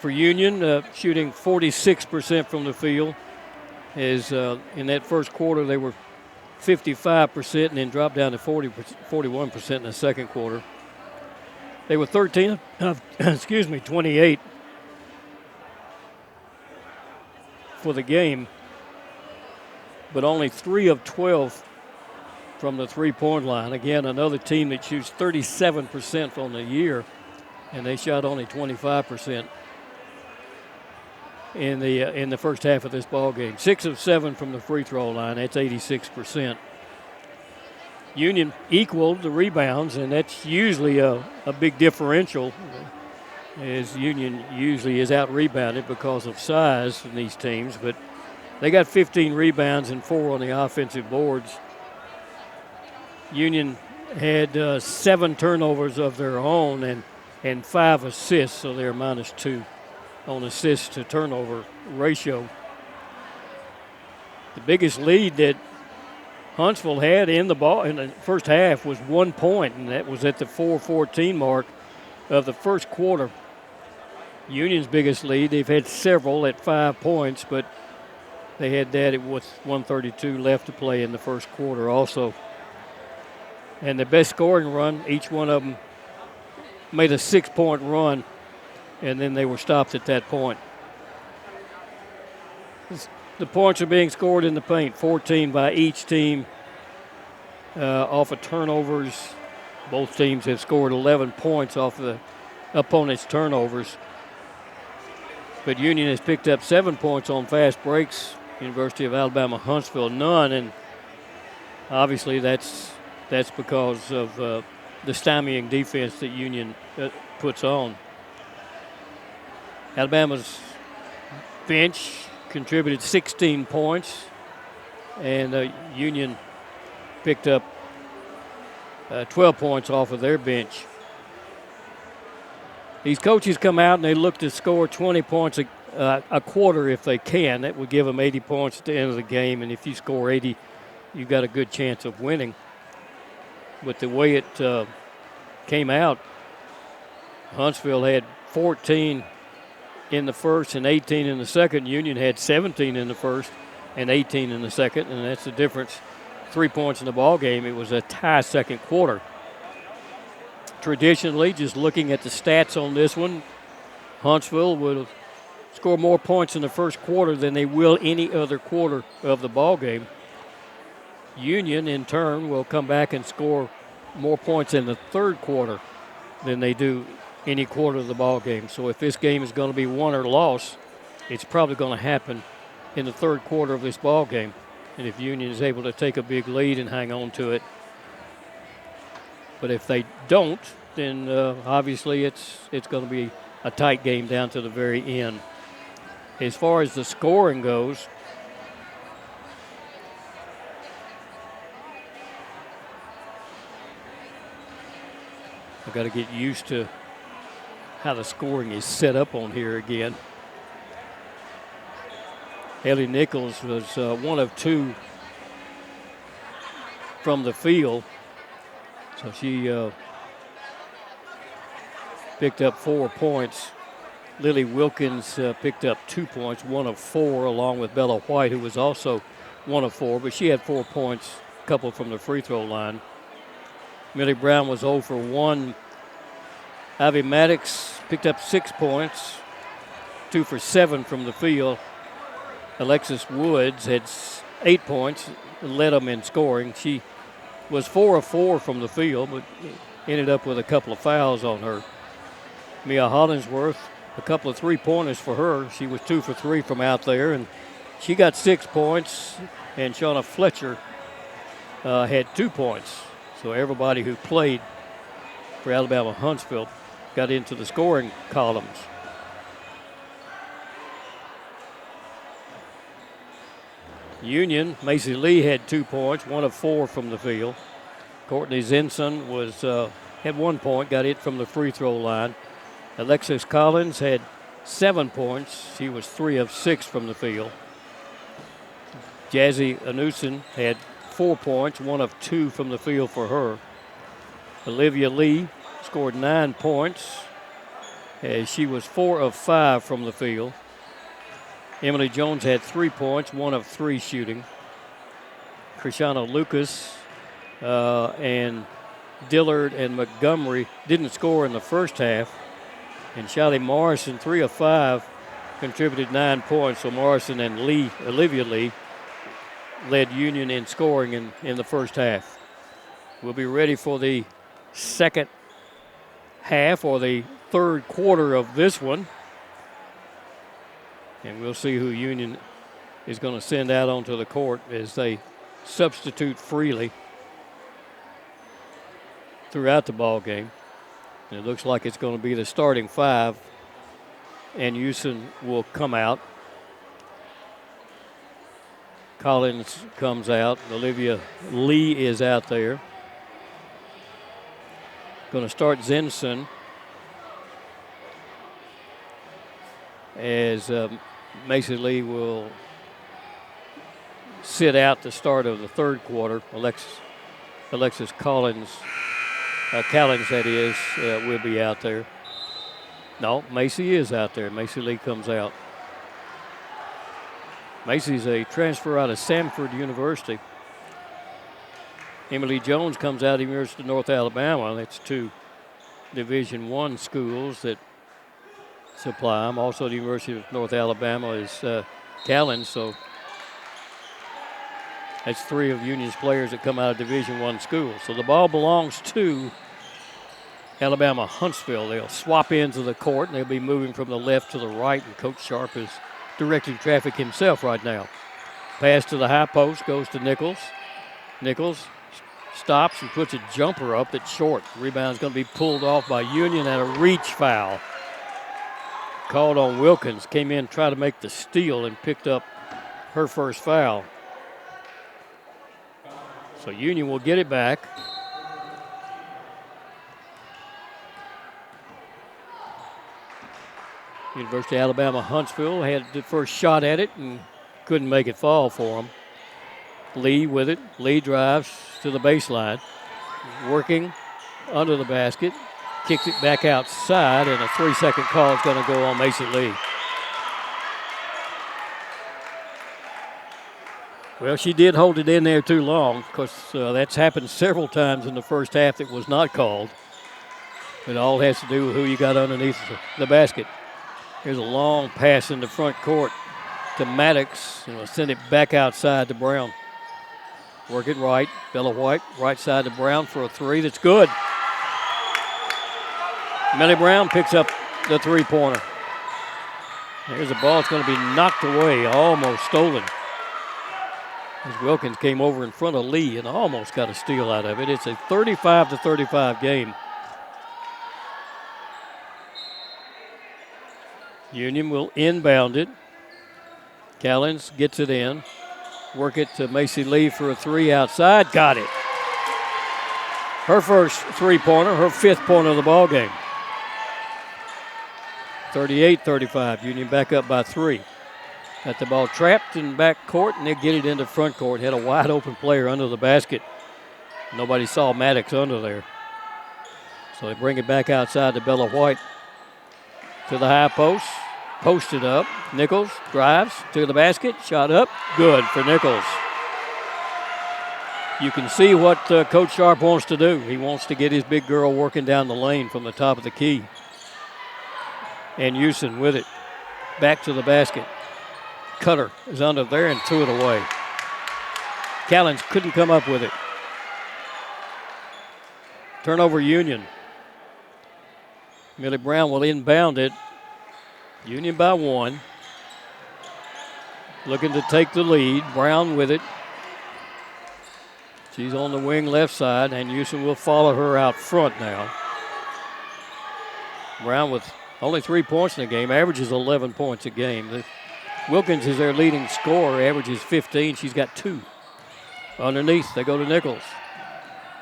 For Union, shooting 46% from the field, As in that first quarter, they were 55% and then dropped down to 41% in the second quarter. They were 13 of 28 for the game, but only 3 of 12 from the three-point line. Again, another team that shoots 37% on the year, and they shot only 25% in the first half of this ball game. 6 of 7 from the free throw line. That's 86%. Union equaled the rebounds, and that's usually a big differential, as Union usually is out-rebounded because of size in these teams. But they got 15 rebounds and 4 on the offensive boards. Union had 7 turnovers of their own and 5 assists, so they're -2 on assist to turnover ratio. The biggest lead that Huntsville had in the first half was 1 point, and that was at the 4:14 mark of the first quarter. Union's biggest lead, they've had several at 5 points, but they had that with 1:32 left to play in the first quarter also. And the best scoring run, each one of them made a 6-point run, and then they were stopped at that point. The points are being scored in the paint, 14 by each team off of turnovers. Both teams have scored 11 points off of the opponent's turnovers. But Union has picked up 7 points on fast breaks. University of Alabama-Huntsville, none, and obviously that's because of the stymieing defense that Union puts on. Alabama's bench contributed 16 points, and Union picked up 12 points off of their bench. These coaches come out and they look to score 20 points a quarter if they can. That would give them 80 points at the end of the game, and if you score 80, you've got a good chance of winning. But the way it came out, Huntsville had 14 in the first and 18 in the second. Union had 17 in the first and 18 in the second, and that's the difference. 3 points in the ball game. It was a tie second quarter. Traditionally, just looking at the stats on this one, Huntsville will score more points in the first quarter than they will any other quarter of the ball game. Union, in turn, will come back and score more points in the third quarter than they do any quarter of the ball game. So if this game is going to be won or lost, it's probably going to happen in the third quarter of this ball game. And if Union is able to take a big lead and hang on to it. But if they don't, then obviously it's going to be a tight game down to the very end. As far as the scoring goes, I've got to get used to how the scoring is set up on here again. Ellie Nichols was 1 of 2 from the field. So she picked up 4 points. Lily Wilkins picked up 2 points, 1 of 4, along with Bella White, who was also 1 of 4, but she had 4 points, a couple from the free throw line. Millie Brown was 0 for 1. Ivy Maddox picked up 6 points, 2 for 7 from the field. Alexis Woods had 8 points, led them in scoring. She was 4 of 4 from the field, but ended up with a couple of fouls on her. Mia Hollingsworth, a couple of three-pointers for her. She was 2 for 3 from out there, and she got 6 points, and Shauna Fletcher had 2 points. So everybody who played for Alabama-Huntsville got into the scoring columns. Union, Macy Lee had 2 points, 1 of 4 from the field. Courtney Zinson had 1 point, got it from the free throw line. Alexis Collins had 7 points. She was 3 of 6 from the field. Jazzy Anusin had 4 points, 1 of 2 from the field for her. Olivia Lee scored 9 points as she was 4 of 5 from the field. Emily Jones had 3 points, 1 of 3 shooting. Krishana Lucas and Dillard and Montgomery didn't score in the first half. And Shiley Morrison, 3 of 5, contributed 9 points. So Morrison and Olivia Lee led Union in scoring in the first half. We'll be ready for the second half or the third quarter of this one. And we'll see who Union is going to send out onto the court as they substitute freely throughout the ball game. And it looks like it's going to be the starting 5, and Houston will come out. Collins comes out. Olivia Lee is out there. Going to start Zenson as Macy Lee will sit out the start of the third quarter. Alexis Callins that is, will be out there. No, Macy is out there. Macy Lee comes out. Macy's a transfer out of Samford University. Emily Jones comes out of the University of North Alabama. That's 2 Division I schools that supply them. Also, the University of North Alabama is Callins, so that's 3 of Union's players that come out of Division I schools. So the ball belongs to Alabama-Huntsville. They'll swap ends of the court, and they'll be moving from the left to the right, and Coach Sharp is directing traffic himself right now. Pass to the high post goes to Nichols. Nichols stops and puts a jumper up that's short. Rebound's going to be pulled off by Union and a reach foul. Called on Wilkins. Came in, tried to make the steal, and picked up her first foul. So Union will get it back. University of Alabama-Huntsville had the first shot at it and couldn't make it fall for them. Lee with it. Lee drives to the baseline. Working under the basket. Kicks it back outside, and a 3-second call is going to go on Macy Lee. Well, she did hold it in there too long, because that's happened several times in the first half that was not called. It all has to do with who you got underneath the basket. Here's a long pass in the front court to Maddox, and we'll send it back outside to Brown. Work it right. Bella White, right side to Brown for a 3 that's good. Millie Brown picks up the 3-pointer. Here's a ball that's going to be knocked away, almost stolen. As Wilkins came over in front of Lee and almost got a steal out of it. It's a 35-35 game. Union will inbound it. Callens gets it in. Work it to Macy Lee for a 3 outside. Got it. Her first 3-pointer, her 5th point of the ball game. 38-35. Union back up by 3. Got the ball trapped in back court, and they get it into front court. Had a wide open player under the basket. Nobody saw Maddox under there. So they bring it back outside to Bella White. To the high post. Posted up. Nichols drives to the basket. Shot up. Good for Nichols. You can see what Coach Sharp wants to do. He wants to get his big girl working down the lane from the top of the key. And Houston with it. Back to the basket. Cutter is under there and threw it away. Callens couldn't come up with it. Turnover Union. Millie Brown will inbound it. Union by 1. Looking to take the lead. Brown with it. She's on the wing left side, and Houston will follow her out front now. Brown with only 3 points in the game, averages 11 points a game. Wilkins is their leading scorer, averages 15. She's got 2. Underneath, they go to Nichols.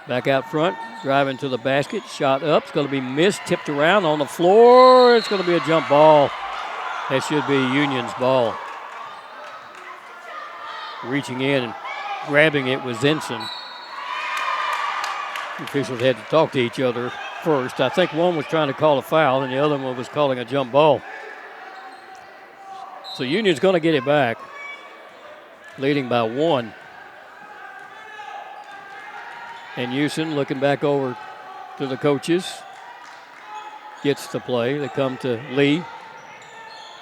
Back out front, driving to the basket. Shot up, it's going to be missed, tipped around on the floor. It's going to be a jump ball. That should be Union's ball. Reaching in and grabbing it was Zenson. The officials had to talk to each other first. I think one was trying to call a foul and the other one was calling a jump ball. So Union's going to get it back, leading by 1. And Houston looking back over to the coaches. Gets the play. They come to Lee.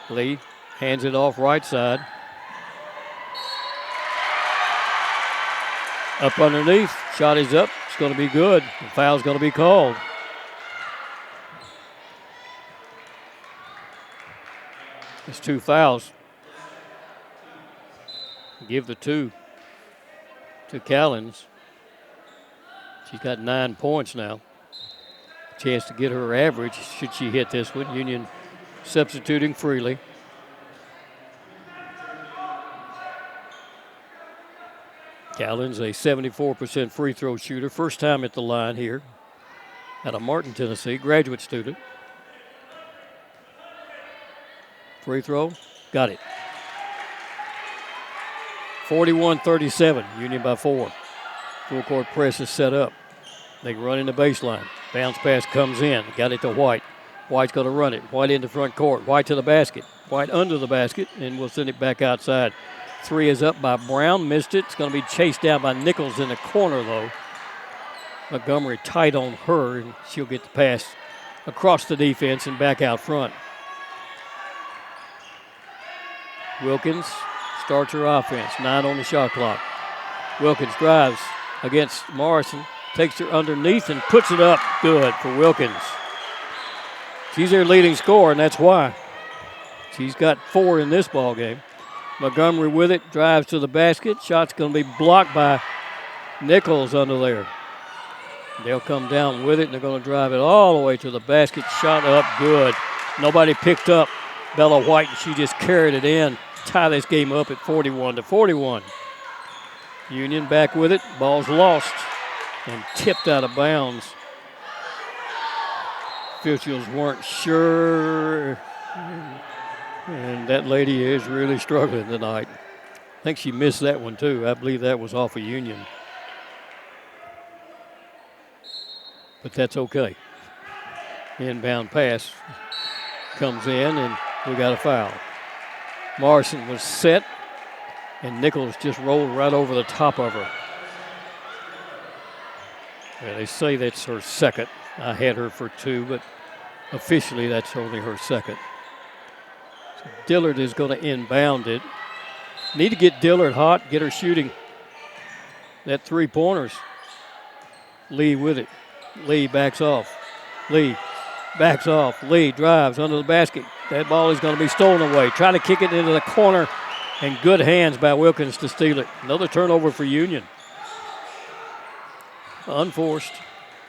Lee hands it off right side. Up underneath. Shot is up. It's going to be good. The foul's going to be called. It's 2 fouls. Give the 2 to Callens. She's got 9 points now. Chance to get her average should she hit this one. Union substituting freely. Callens, a 74% free throw shooter. First time at the line here out of Martin, Tennessee. Graduate student. Free throw. Got it. 41-37. Union by 4. Full court press is set up. They run in the baseline. Bounce pass comes in. Got it to White. White's going to run it. White into front court. White to the basket. White under the basket, and we'll send it back outside. 3 is up by Brown. Missed it. It's going to be chased down by Nichols in the corner, though. Montgomery tight on her, and she'll get the pass across the defense and back out front. Wilkins starts her offense. 9 on the shot clock. Wilkins drives against Morrison. Takes her underneath and puts it up. Good for Wilkins. She's their leading scorer, and that's why. She's got 4 in this ball game. Montgomery with it, drives to the basket. Shot's going to be blocked by Nichols under there. They'll come down with it, and they're going to drive it all the way to the basket. Shot up, good. Nobody picked up Bella White, and she just carried it in. Tie this game up at 41-41. Union back with it. Ball's lost and tipped out of bounds. Officials weren't sure. And that lady is really struggling tonight. I think she missed that one too. I believe that was off of Union. But that's okay. Inbound pass comes in, and we got a foul. Morrison was set, and Nichols just rolled right over the top of her. Yeah, they say that's her second. I had her for 2, but officially that's only her second. So Dillard is going to inbound it. Need to get Dillard hot, get her shooting that 3-pointers. Lee with it. Lee backs off. Lee backs off. Lee drives under the basket. That ball is going to be stolen away. Trying to kick it into the corner, and good hands by Wilkins to steal it. Another turnover for Union. Unforced.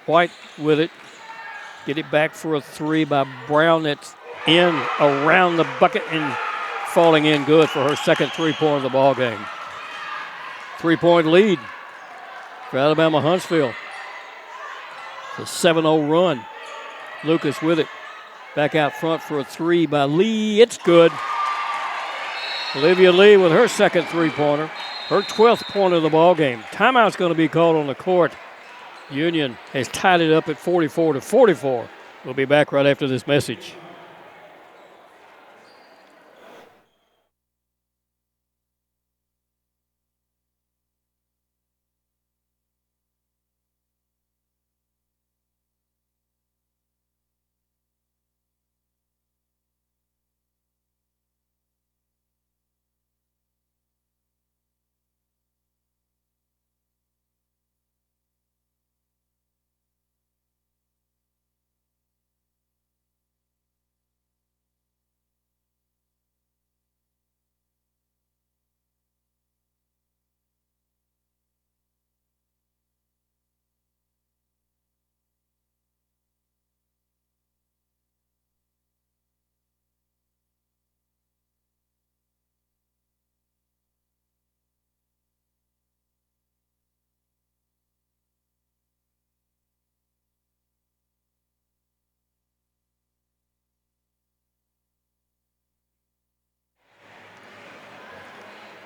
White with it. Get it back for a 3 by Brown. That's in around the bucket and falling in good for her second 3-pointer of the ball game. 3-point lead for Alabama-Huntsville. It's a 7-0 run. Lucas with it. Back out front for a 3 by Lee. It's good. Olivia Lee with her second 3-pointer. Her 12th point of the ball game. Timeout's going to be called on the court. Union has tied it up at 44-44. We'll be back right after this message.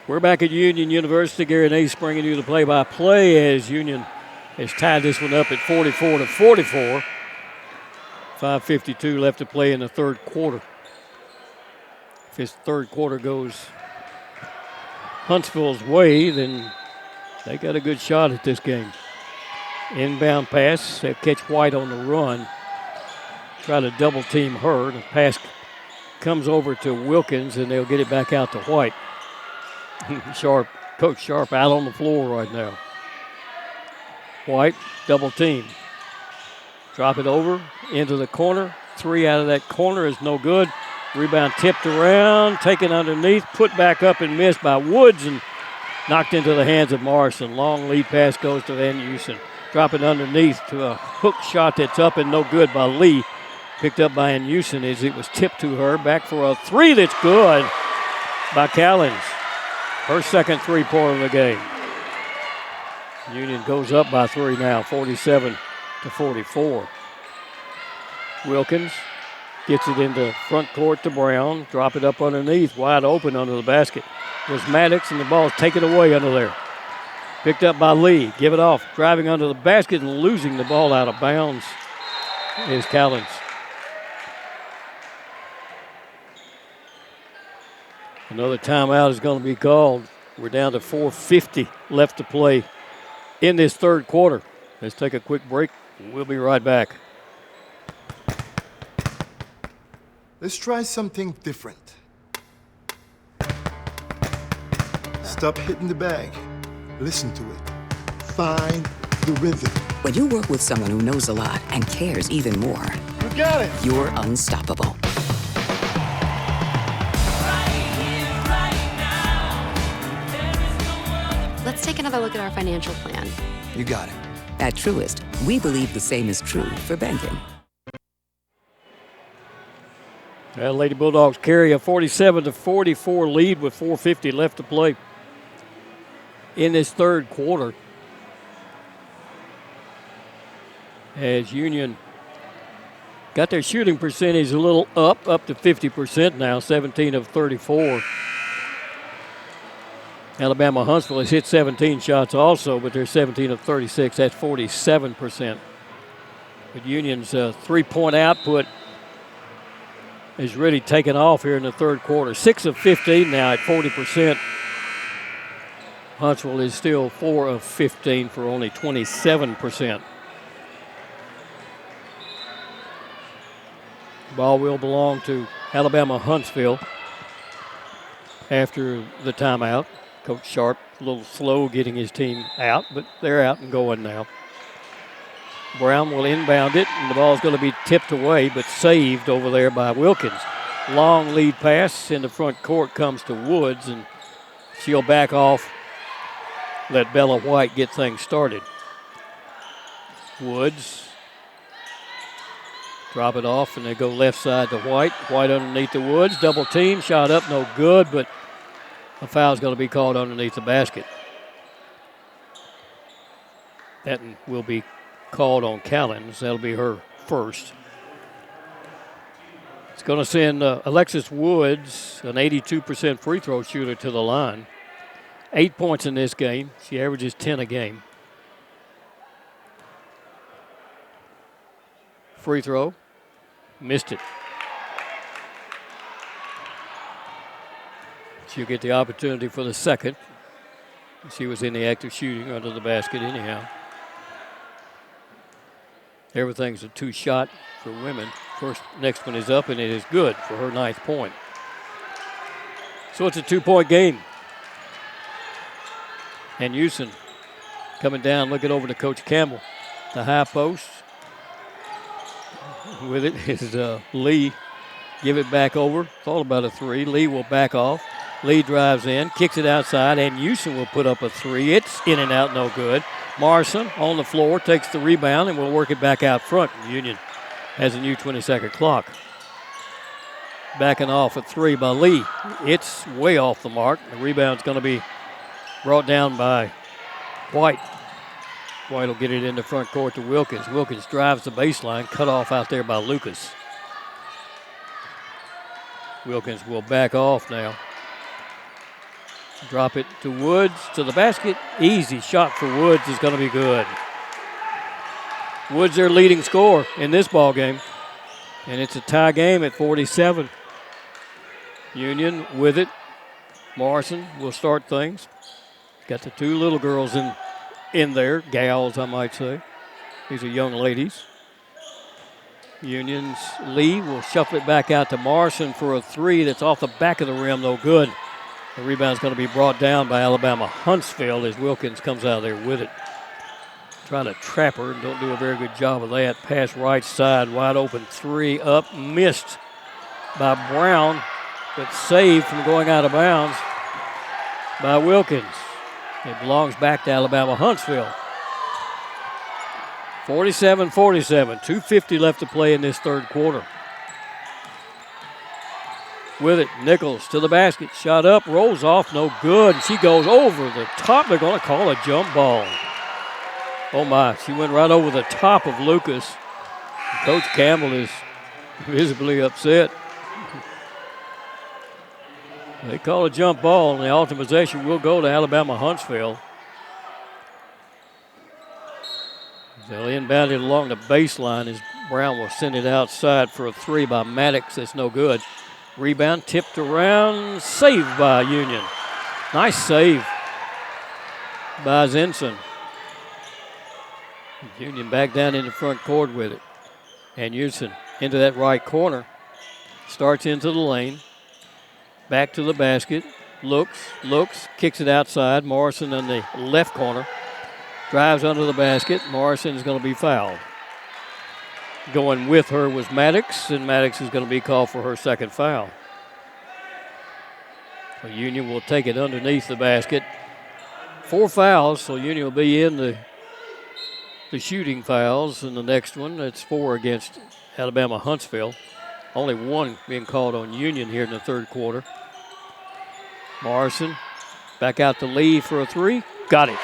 We're back at Union University. Gary Nace bringing you the play-by-play as Union has tied this one up at 44-44. 5:52 left to play in the third quarter. If this third quarter goes Huntsville's way, then they got a good shot at this game. Inbound pass. They catch White on the run. Try to double team her. The pass comes over to Wilkins, and they'll get it back out to White. Coach Sharp out on the floor right now. White, double team. Drop it over into the corner. 3 out of that corner is no good. Rebound tipped around, taken underneath, put back up and missed by Woods and knocked into the hands of Morrison. Long lead pass goes to Van Houston. Drop it underneath to a hook shot that's up and no good by Lee. Picked up by Van Houston as it was tipped to her. Back for a 3 that's good by Callens. Her second 3-pointer of the game. Union goes up by 3 now, 47-44. Wilkins gets it into front court to Brown. Drop it up underneath, wide open under the basket. Was Maddox, and the ball's taken away under there. Picked up by Lee. Give it off. Driving under the basket and losing the ball out of bounds is Callens. Another timeout is going to be called. We're down to 4:50 left to play in this third quarter. Let's take a quick break. We'll be right back. Let's try something different. Stop hitting the bag. Listen to it. Find the rhythm. When you work with someone who knows a lot and cares even more, You got it. you're unstoppable. Let's take another look at our financial plan. You got it. At Truist, we believe the same is true for banking. Well, Lady Bulldogs carry a 47-44 lead with 4:50 left to play in this third quarter. As Union got their shooting percentage a little up to 50% now, 17 of 34. Alabama-Huntsville has hit 17 shots also, but they're 17 of 36. That's 47%. But Union's three-point output is really taken off here in the third quarter. 6 of 15 now at 40%. Huntsville is still 4 of 15 for only 27%. Ball will belong to Alabama-Huntsville after the timeout. Coach Sharp a little slow getting his team out, but they're out and going now. Brown will inbound it, and the ball's going to be tipped away, but saved over there by Wilkins. Long lead pass in the front court comes to Woods, and she'll back off, let Bella White get things started. Woods, drop it off, and they go left side to White. White underneath the Woods, double team, shot up, no good, but a foul's going to be called underneath the basket. That will be called on Callens. That'll be her first. It's going to send Alexis Woods, an 82% free throw shooter, to the line. 8 points in this game. She averages 10 a game. Free throw. Missed it. She'll get the opportunity for the second. She was in the act of shooting under the basket anyhow. Everything's a two-shot for women. Next one is up, and it is good for her 9th point. So it's a 2-point game. And Houston coming down, looking over to Coach Campbell. The high post. With it is Lee. Give it back over. Thought about a 3. Lee will back off. Lee drives in, kicks it outside, and Houston will put up a 3. It's in and out, no good. Morrison on the floor, takes the rebound, and will work it back out front. Union has a new 20-second clock. Backing off a 3 by Lee. It's way off the mark. The rebound's going to be brought down by White. White will get it in the front court to Wilkins. Wilkins drives the baseline, cut off out there by Lucas. Wilkins will back off now. Drop it to Woods, to the basket. Easy shot for Woods is going to be good. Woods their leading scorer in this ball game. And it's a tie game at 47. Union with it. Morrison will start things. Got the two little girls in there, gals, I might say. These are young ladies. Union's Lee will shuffle it back out to Morrison for a three that's off the back of the rim, though good. The rebound's going to be brought down by Alabama-Huntsville as Wilkins comes out of there with it. Trying to trap her and don't do a very good job of that. Pass right side, wide open three up, missed by Brown, but saved from going out of bounds by Wilkins. It belongs back to Alabama-Huntsville. 47-47, 2:50 left to play in this third quarter. With it, Nichols to the basket, shot up, rolls off, no good. She goes over the top. They're going to call a jump ball. Oh my, she went right over the top of Lucas. Coach Campbell is visibly upset. They call a jump ball, and the ultimate possession will go to Alabama-Huntsville. They'll inbound it along the baseline as Brown will send it outside for a three by Maddox. That's no good. Rebound tipped around, saved by Union. Nice save by Zinson. Union back down in the front court with it. And Houston into that right corner. Starts into the lane. Back to the basket. Looks, kicks it outside. Morrison in the left corner. Drives under the basket. Morrison is going to be fouled. Going with her was Maddox, and Maddox is going to be called for her second foul. So Union will take it underneath the basket. 4 fouls, so Union will be in the shooting fouls. And the next one, that's 4 against Alabama-Huntsville. Only 1 being called on Union here in the third quarter. Morrison back out to Lee for a three. Got it.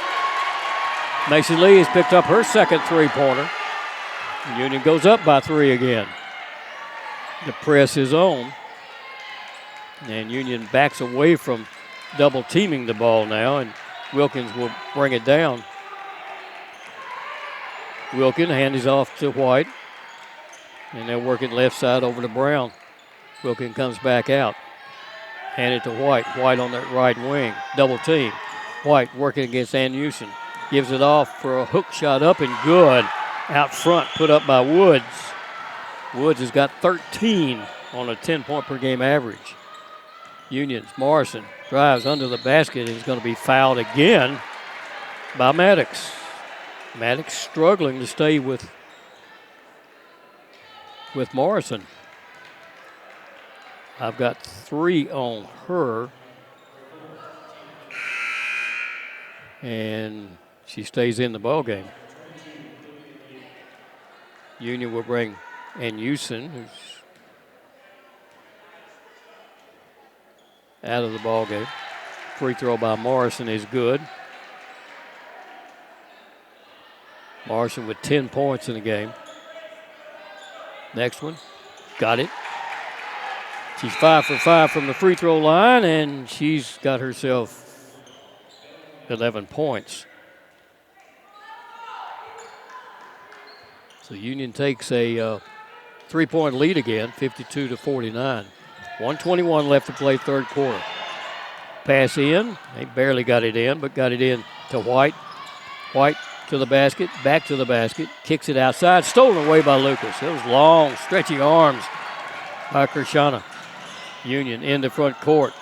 Macy Lee has picked up her second three-pointer. Union goes up by 3 again. The press is on. And Union backs away from double teaming the ball now, and Wilkins will bring it down. Wilkins hands off to White. And they'll work it left side over to Brown. Wilkins comes back out. Hand it to White. White on that right wing. Double team. White working against Ann Houston. Gives it off for a hook shot up and good. Out front, put up by Woods. Woods has got 13 on a 10-point per game average. Union's Morrison drives under the basket and is going to be fouled again by Maddox. Maddox struggling to stay with Morrison. I've got 3 on her. And she stays in the ball game. Union will bring Ann Houston, who's out of the ball game. Free throw by Morrison is good. Morrison with 10 points in the game. Next one, got it. She's 5 for 5 from the free throw line, and she's got herself 11 points. So Union takes a 3-point lead again, 52-49. 1:21 left to play third quarter. Pass in. They barely got it in, but got it in to White. White to the basket, back to the basket, kicks it outside, stolen away by Lucas. Those long, stretchy arms by Kershana. Union in the front court.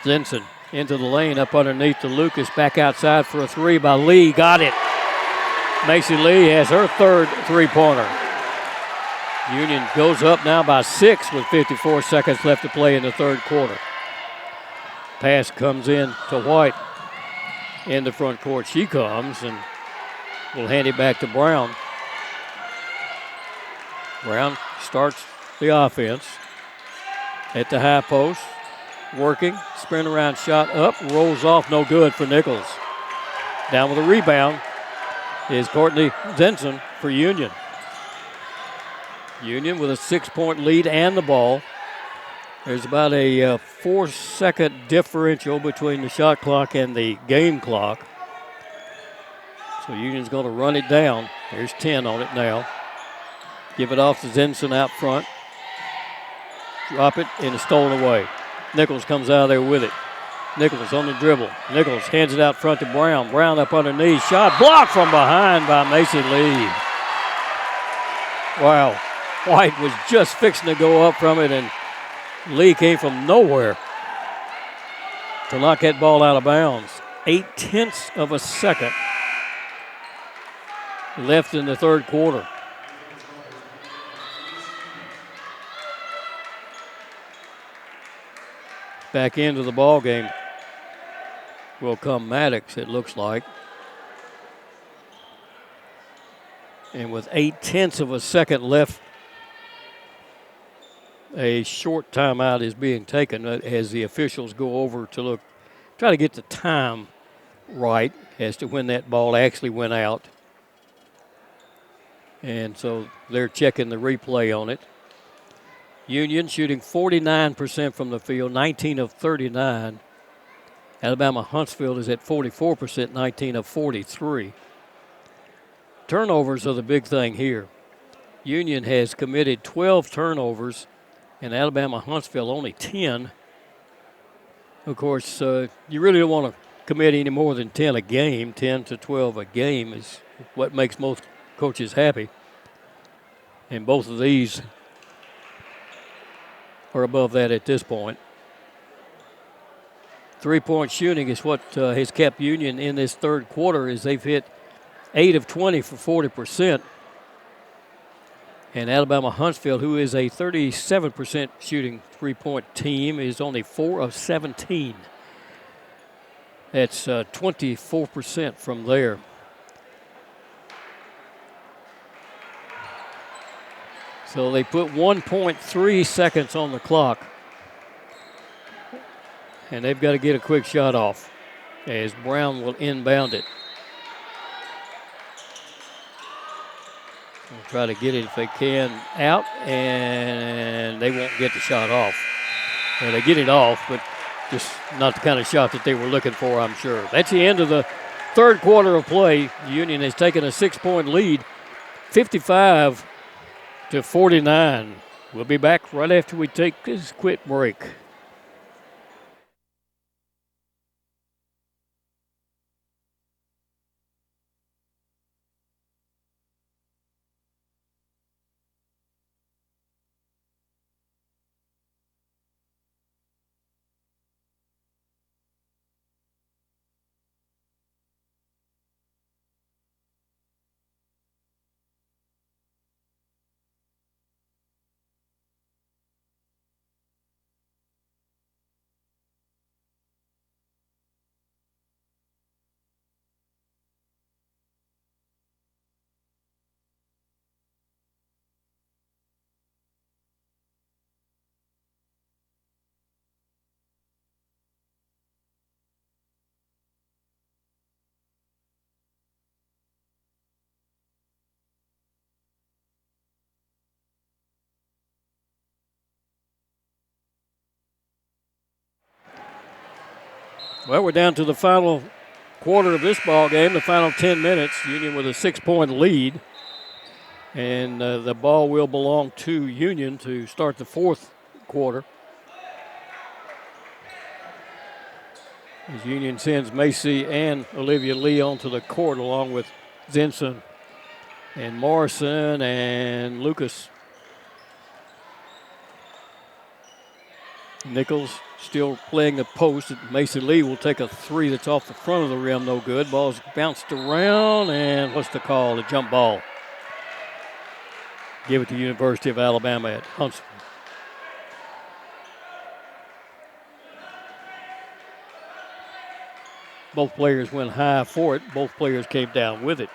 Zinson into the lane, up underneath to Lucas, back outside for a three by Lee. Got it. Macy Lee has her third three-pointer. Union goes up now by 6 with 54 seconds left to play in the third quarter. Pass comes in to White in the front court. She comes and will hand it back to Brown. Brown starts the offense at the high post. Working, sprint around shot up, rolls off, no good for Nichols. Down with a rebound is Courtney Zinson for Union. Union with a 6-point lead and the ball. There's about a 4-second differential between the shot clock and the game clock. So Union's going to run it down. There's 10 on it now. Give it off to Zinson out front. drop it, and it's stolen away. Nichols comes out of there with it. Nichols on the dribble. Nichols hands it out front to Brown. Brown up underneath. Shot blocked from behind by Macy Lee. Wow. White was just fixing to go up from it, and Lee came from nowhere to knock that ball out of bounds. 0.8 of a second left in the third quarter. Back into the ball game will come Maddox, it looks like. And with 0.8 of a second left, a short timeout is being taken as the officials go over to try to get the time right as to when that ball actually went out. And so they're checking the replay on it. Union shooting 49% from the field, 19 of 39. Alabama-Huntsville is at 44%, 19 of 43. Turnovers are the big thing here. Union has committed 12 turnovers, and Alabama-Huntsville only 10. Of course, you really don't want to commit any more than 10 a game. 10 to 12 a game is what makes most coaches happy. And both of these are above that at this point. Three-point shooting is what has kept Union in this third quarter, as they've hit 8 of 20 for 40%. And Alabama-Huntsville, who is a 37% shooting three-point team, is only 4 of 17. That's 24% from there. So they put 1.3 seconds on the clock. And they've got to get a quick shot off as Brown will inbound it. They'll try to get it if they can out, and they won't get the shot off. Well, they get it off, but just not the kind of shot that they were looking for, I'm sure. That's the end of the third quarter of play. Union has taken a 6-point lead, 55 to 49. We'll be back right after we take this quick break. Well, we're down to the final quarter of this ball game, the final 10 minutes. Union with a 6-point lead. And the ball will belong to Union to start the fourth quarter. As Union sends Macy and Olivia Lee onto the court along with Zinson and Morrison and Lucas. Nichols still playing the post. Macy Lee will take a three that's off the front of the rim, no good. Ball's bounced around, and what's the call? A jump ball. Give it to University of Alabama at Huntsville. Both players went high for it. Both players came down with it.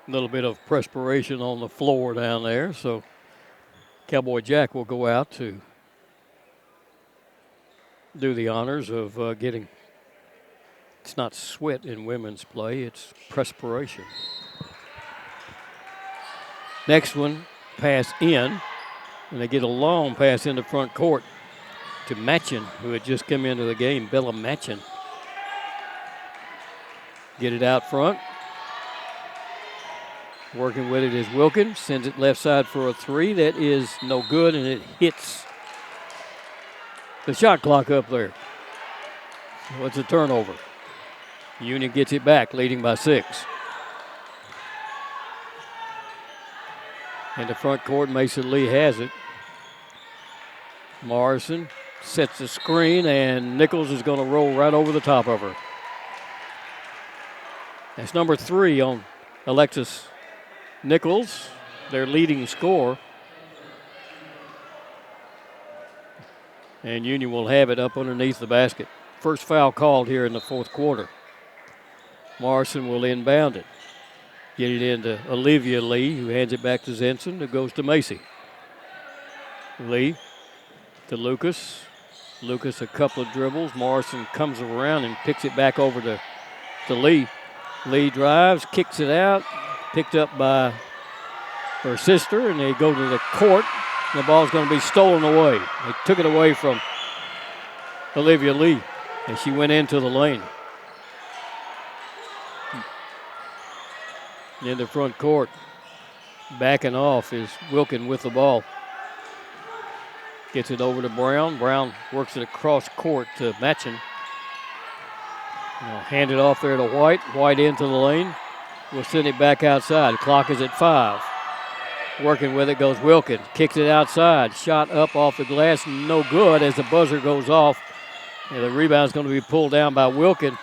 A little bit of perspiration on the floor down there, so Cowboy Jack will go out to do the honors of getting, it's not sweat in women's play, it's perspiration. Next one, pass in, and they get a long pass into front court to Matchin, who had just come into the game, Bella Matchin. Get it out front. Working with it is Wilkins. Sends it left side for a three. That is no good, and it hits the shot clock up there. So it's a turnover. Union gets it back, leading by 6. In the front court, Mason Lee has it. Morrison sets the screen, and Nichols is going to roll right over the top of her. That's number 3 on Alexis Nichols, their leading scorer. And Union will have it up underneath the basket. First foul called here in the fourth quarter. Morrison will inbound it. Get it into Olivia Lee, who hands it back to Zenson, who goes to Macy. Lee to Lucas. Lucas a couple of dribbles. Morrison comes around and picks it back over to Lee. Lee drives, kicks it out, picked up by her sister, and they go to the court. The ball's going to be stolen away. They took it away from Olivia Lee, and she went into the lane. In the front court, backing off is Wilkin with the ball. Gets it over to Brown. Brown works it across court to Matchin. Hand it off there to White. White into the lane. We'll send it back outside. The clock is at 5. Working with it goes Wilkin. Kicks it outside. Shot up off the glass. No good as the buzzer goes off. And the rebound's going to be pulled down by Wilkin.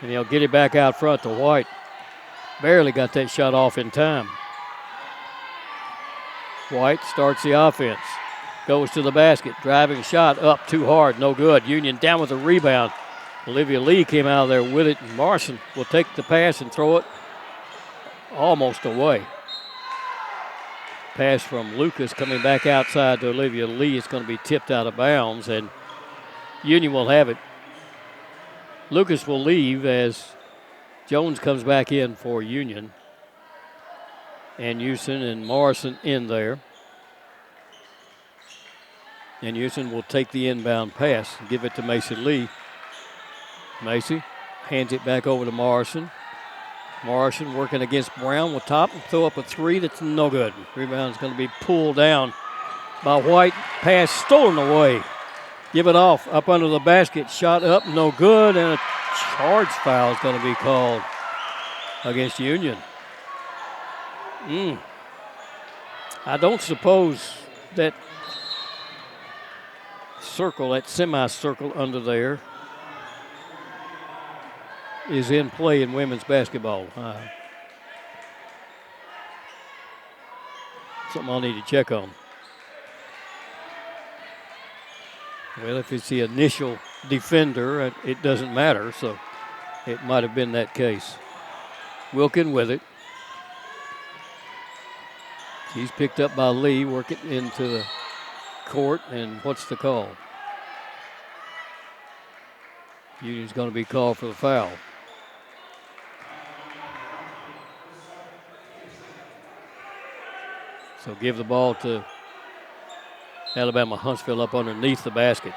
And he'll get it back out front to White. Barely got that shot off in time. White starts the offense. Goes to the basket. Driving shot up too hard. No good. Union down with the rebound. Olivia Lee came out of there with it. And Morrison will take the pass and throw it almost away. Pass from Lucas coming back outside to Olivia Lee. It's going to be tipped out of bounds, and Union will have it. Lucas will leave as Jones comes back in for Union. And Houston and Morrison in there. And Houston will take the inbound pass and give it to Macy Lee. Macy hands it back over to Morrison. Morrison working against Brown will top and throw up a three that's no good. Rebound is going to be pulled down by White. Pass stolen away. Give it off up under the basket. Shot up, no good, and a charge foul is going to be called against Union. I don't suppose that circle, that semicircle under there, is in play in women's basketball. Something I'll need to check on. Well, if it's the initial defender, it doesn't matter, so it might have been that case. Wilkin with it. He's picked up by Lee, working into the court, and what's the call? Union's going to be called for the foul. So give the ball to Alabama-Huntsville up underneath the basket.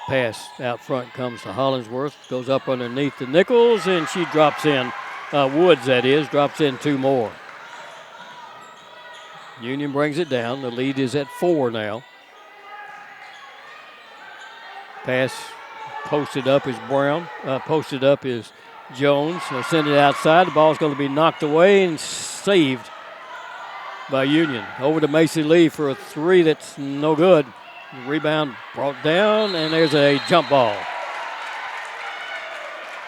Pass out front comes to Hollingsworth. Goes up underneath to Nichols, and she drops in. Woods, that is, drops in 2 more. Union brings it down. The lead is at 4 now. Pass posted up is Brown. Posted up is Jones. They'll send it outside. The ball's going to be knocked away and saved by Union. Over to Macy Lee for a three that's no good. The rebound brought down, and there's a jump ball.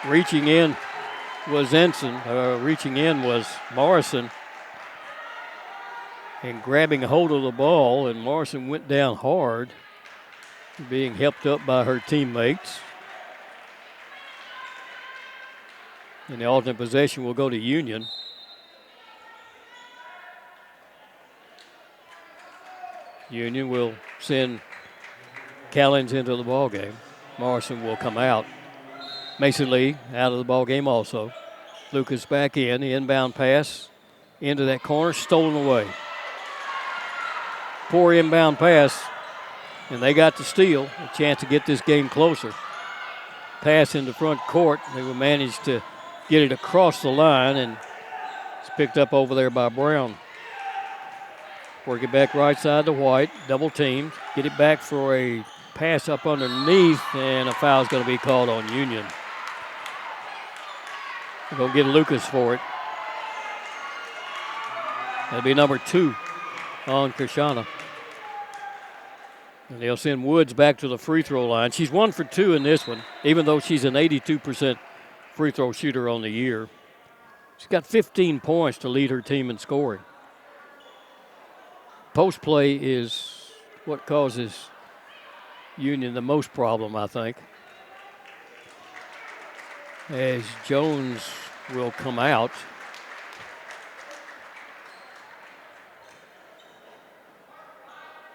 Reaching in was Ensign. Reaching in was Morrison. And grabbing a hold of the ball, and Morrison went down hard, being helped up by her teammates. And the alternate possession will go to Union. Union will send Callens into the ball game. Morrison will come out. Mason Lee out of the ball game also. Lucas back in. The inbound pass into that corner, stolen away. Poor inbound pass, and they got the steal, a chance to get this game closer. Pass in the front court. They will manage to get it across the line, and picked up over there by Brown. Work it back right side to White. Double teamed. Get it back for a pass up underneath, and a foul's going to be called on Union. They're going to get Lucas for it. That'll be number 2 on Krishana. And they'll send Woods back to the free throw line. She's 1 for 2 in this one, even though she's an 82% free throw shooter on the year. She's got 15 points to lead her team in scoring. Post play is what causes Union the most problem, I think. As Jones will come out.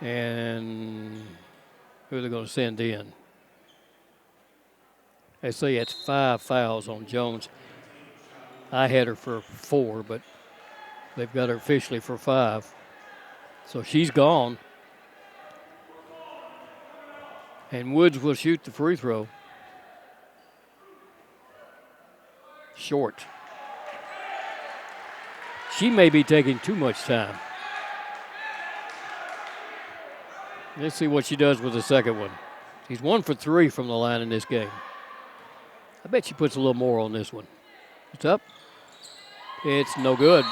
And who are they going to send in? They say it's 5 fouls on Jones. I had her for 4, but they've got her officially for 5. So she's gone. And Woods will shoot the free throw. Short. She may be taking too much time. Let's see what she does with the second one. She's 1 for 3 from the line in this game. I bet she puts a little more on this one. It's up. It's no good.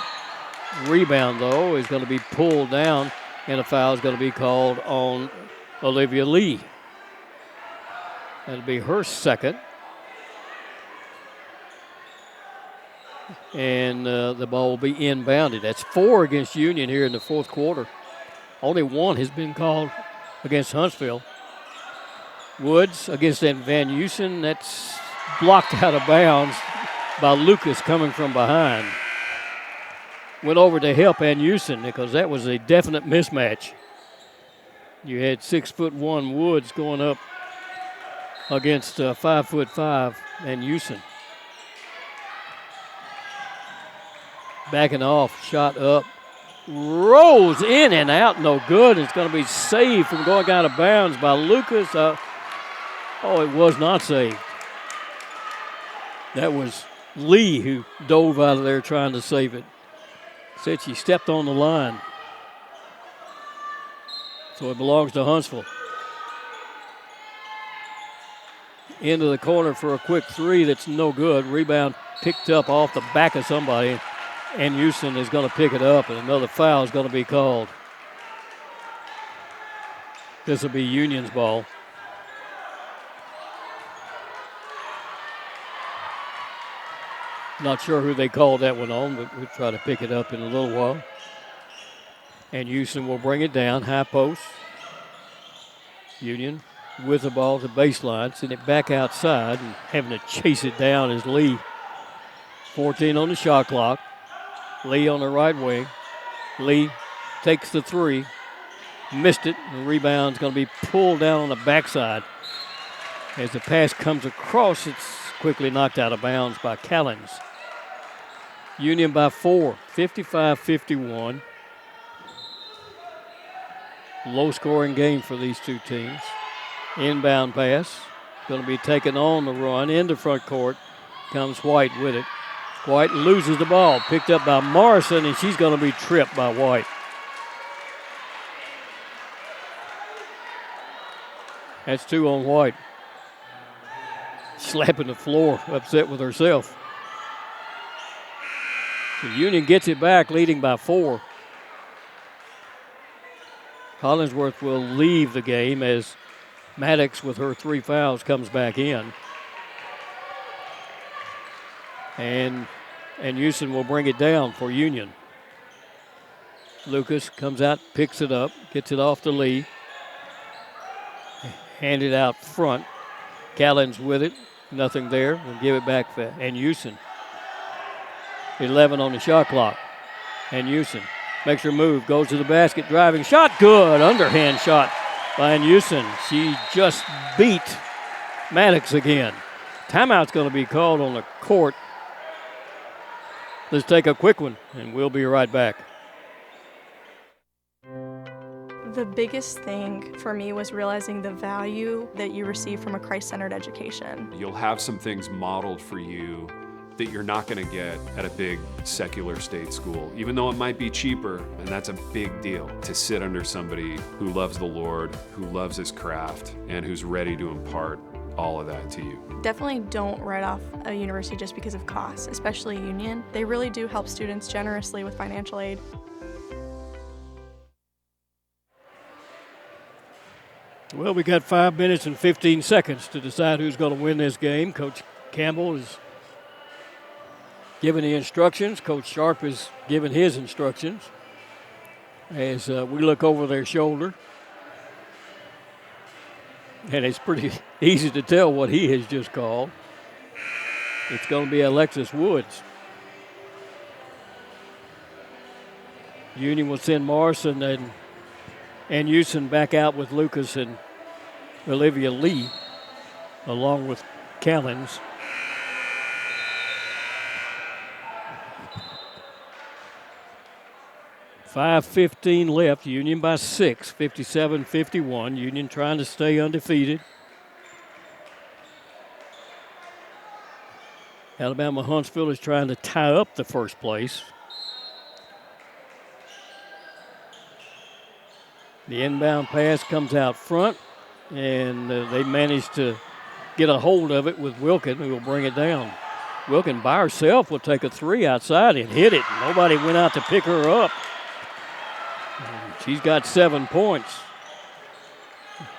Rebound, though, is going to be pulled down, and a foul is going to be called on Olivia Lee. That'll be her second. And the ball will be inbounded. That's 4 against Union here in the fourth quarter. Only 1 has been called against Huntsville. Woods against Van Heusen. That's blocked out of bounds by Lucas coming from behind. Went over to help Van Heusen because that was a definite mismatch. You had 6'1" Woods going up against 5'5" Van Heusen. Backing off, shot up. Rolls in and out, no good. It's going to be saved from going out of bounds by Lucas. It was not saved. That was Lee who dove out of there trying to save it. Said she stepped on the line. So it belongs to Huntsville. Into the corner for a quick 3 that's no good. Rebound picked up off the back of somebody. And Houston is going to pick it up, and another foul is going to be called. This will be Union's ball. Not sure who they called that one on, but we'll try to pick it up in a little while. And Houston will bring it down, high post. Union with the ball to baseline, send it back outside, and having to chase it down is Lee. 14 on the shot clock. Lee on the right wing. Lee takes the 3. Missed it. The rebound's going to be pulled down on the backside. As the pass comes across, it's quickly knocked out of bounds by Callens. Union by 4, 55-51. Low-scoring game for these two teams. Inbound pass. Going to be taken on the run into front court. Comes White with it. White loses the ball, picked up by Morrison, and she's going to be tripped by White. That's 2 on White. Slapping the floor, upset with herself. The Union gets it back, leading by 4. Hollingsworth will leave the game as Maddox, with her 3 fouls, comes back in. And Houston will bring it down for Union. Lucas comes out, picks it up, gets it off to Lee. Hand it out front. Callens with it. Nothing there. We'll give it back for Houston. 11 on the shot clock. And Houston makes her move, goes to the basket, driving shot, good. Underhand shot by Houston. She just beat Maddox again. Timeout's going to be called on the court. Let's take a quick one, and we'll be right back. The biggest thing for me was realizing the value that you receive from a Christ-centered education. You'll have some things modeled for you that you're not going to get at a big secular state school, even though it might be cheaper, and that's a big deal to sit under somebody who loves the Lord, who loves his craft, and who's ready to impart all of that to you. Definitely don't write off a university just because of costs, especially Union. They really do help students generously with financial aid. Well, we got 5 minutes and 15 seconds to decide who's going to win this game. Coach Campbell is giving the instructions. Coach Sharp is giving his instructions as we look over their shoulder. And it's pretty easy to tell what he has just called. It's going to be Alexis Woods. Union will send Morrison and Houston back out with Lucas and Olivia Lee, along with Callens. .5:15 left. Union by 6, 57-51. Union trying to stay undefeated. Alabama-Huntsville is trying to tie up the first place. The inbound pass comes out front, and they manage to get a hold of it with Wilkin, who will bring it down. Wilkin by herself will take a three outside and hit it. Nobody went out to pick her up. She's got 7 points.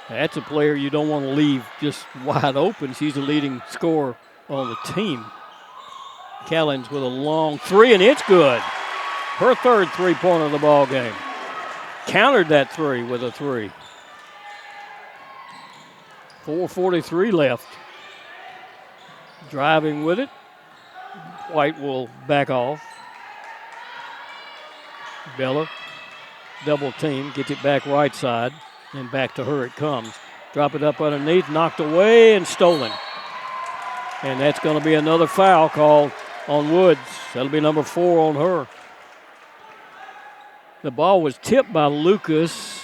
That's a player you don't want to leave just wide open. She's the leading scorer on the team. Callens with a long three, and it's good. Her third three-pointer of the ball game. Countered that three with a three. 4:43 left. Driving with it. White will back off. Bella, double team, gets it back right side, and back to her it comes. Drop it up underneath, knocked away and stolen. And that's going to be another foul called on Woods. That'll be number 4 on her. The ball was tipped by Lucas.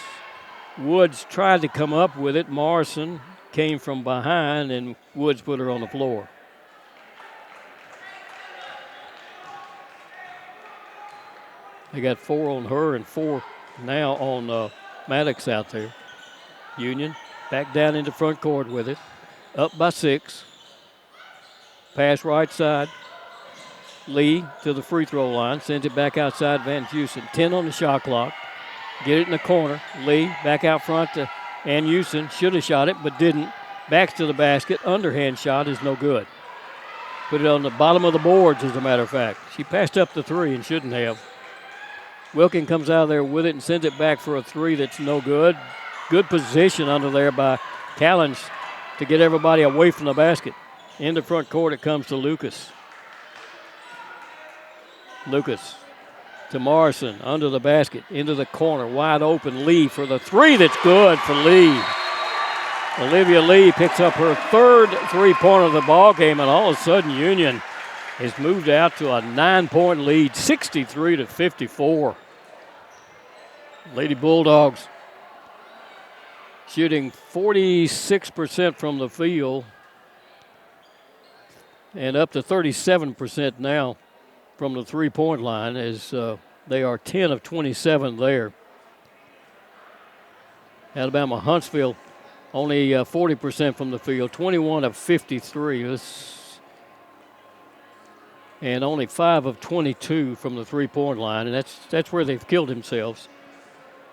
Woods tried to come up with it. Morrison came from behind, and Woods put her on the floor. They got 4 on her and 4 now on Maddox out there. Union back down into front court with it. Up by 6. Pass right side. Lee to the free throw line. Sends it back outside Van Houston. 10 on the shot clock. Get it in the corner. Lee back out front to Van Houston. Should have shot it but didn't. Backs to the basket. Underhand shot is no good. Put it on the bottom of the boards, as a matter of fact. She passed up the 3 and shouldn't have. Wilkin comes out of there with it and sends it back for a 3 that's no good. Good position under there by Callens to get everybody away from the basket. In the front court it comes to Lucas. Lucas to Morrison under the basket, into the corner, wide open. Lee for the 3 that's good for Lee. Olivia Lee picks up her third three-pointer of the ball game, and all of a sudden Union has moved out to a 9-point lead, 63-54. Lady Bulldogs shooting 46% from the field and up to 37% now from the three-point line, as they are 10 of 27 there. Alabama-Huntsville only 40% from the field, 21 of 53. And only 5 of 22 from the three-point line, and that's where they've killed themselves,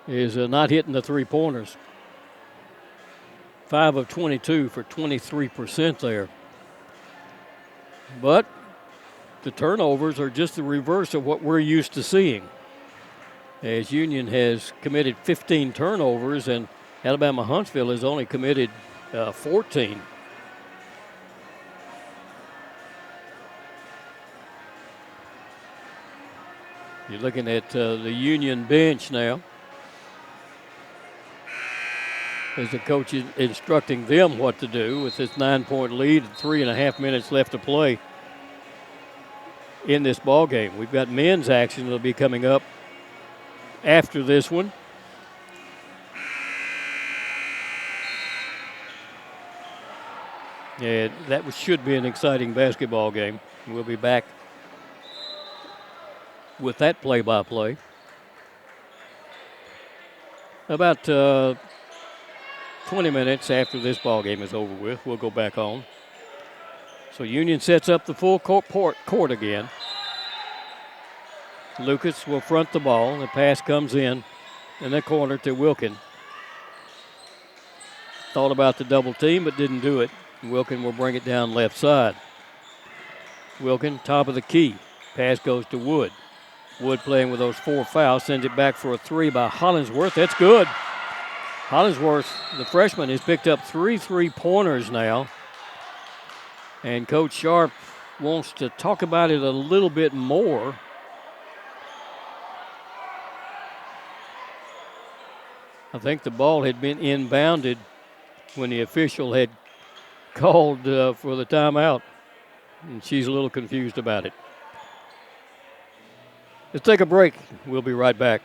is not hitting the three-pointers. 5 of 22 for 23% there. But the turnovers are just the reverse of what we're used to seeing, as Union has committed 15 turnovers and Alabama-Huntsville has only committed 14. You're looking at the Union bench now, as the coach is instructing them what to do with this 9-point lead and 3.5 minutes left to play in this ball game. We've got men's action that'll be coming up after this one. And that should be an exciting basketball game. We'll be back with that play-by-play. About 20 minutes after this ball game is over with, we'll go back on. So Union sets up the full court again. Lucas will front the ball. The pass comes in the corner to Wilkin. Thought about the double team, but didn't do it. Wilkin will bring it down left side. Wilkin, top of the key. Pass goes to Wood. Wood playing with those 4 fouls, sends it back for a 3 by Hollingsworth. That's good. Hollingsworth, the freshman, has picked up 3 3-pointers now. And Coach Sharp wants to talk about it a little bit more. I think the ball had been inbounded when the official had called for the timeout. And she's a little confused about it. Let's take a break. We'll be right back.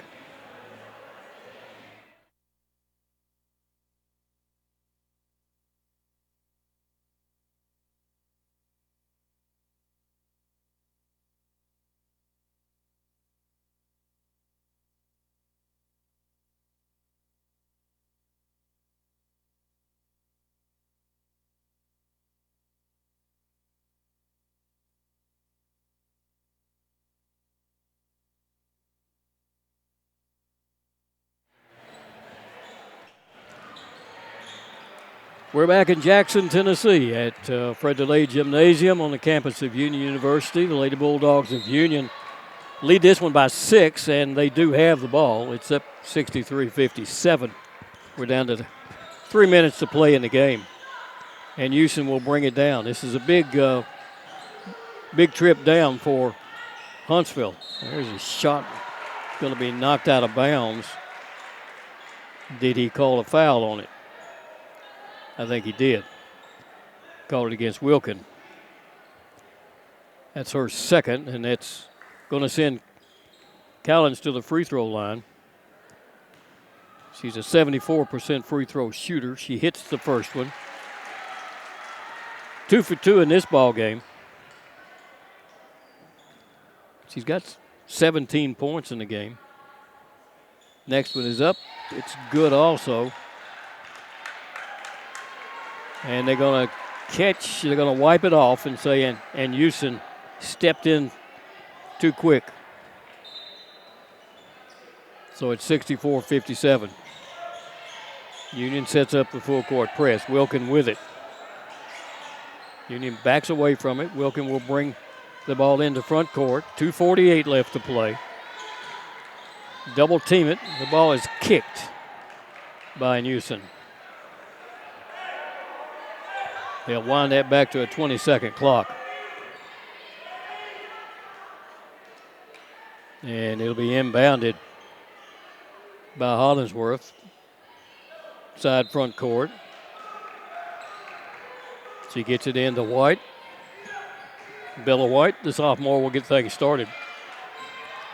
We're back in Jackson, Tennessee at Fred DeLay Gymnasium on the campus of Union University. The Lady Bulldogs of Union lead this one by 6, and they do have the ball. It's up 63-57. We're down to 3 minutes to play in the game. And Houston will bring it down. This is a big trip down for Huntsville. There's a shot going to be knocked out of bounds. Did he call a foul on it? I think he did. Called it against Wilkin. That's her second, and that's going to send Collins to the free throw line. She's a 74% free throw shooter. She hits the first one. 2 for 2 in this ball game. She's got 17 points in the game. Next one is up. It's good also. And they're going to catch, they're going to wipe it off and say, and Houston stepped in too quick. So it's 64-57. Union sets up the full court press. Wilkin with it. Union backs away from it. Wilkin will bring the ball into front court. 2:48 left to play. Double team it. The ball is kicked by Houston. They'll wind that back to a 20-second clock. And it'll be inbounded by Hollingsworth. Side front court. She gets it into White. Bella White, the sophomore, will get things started.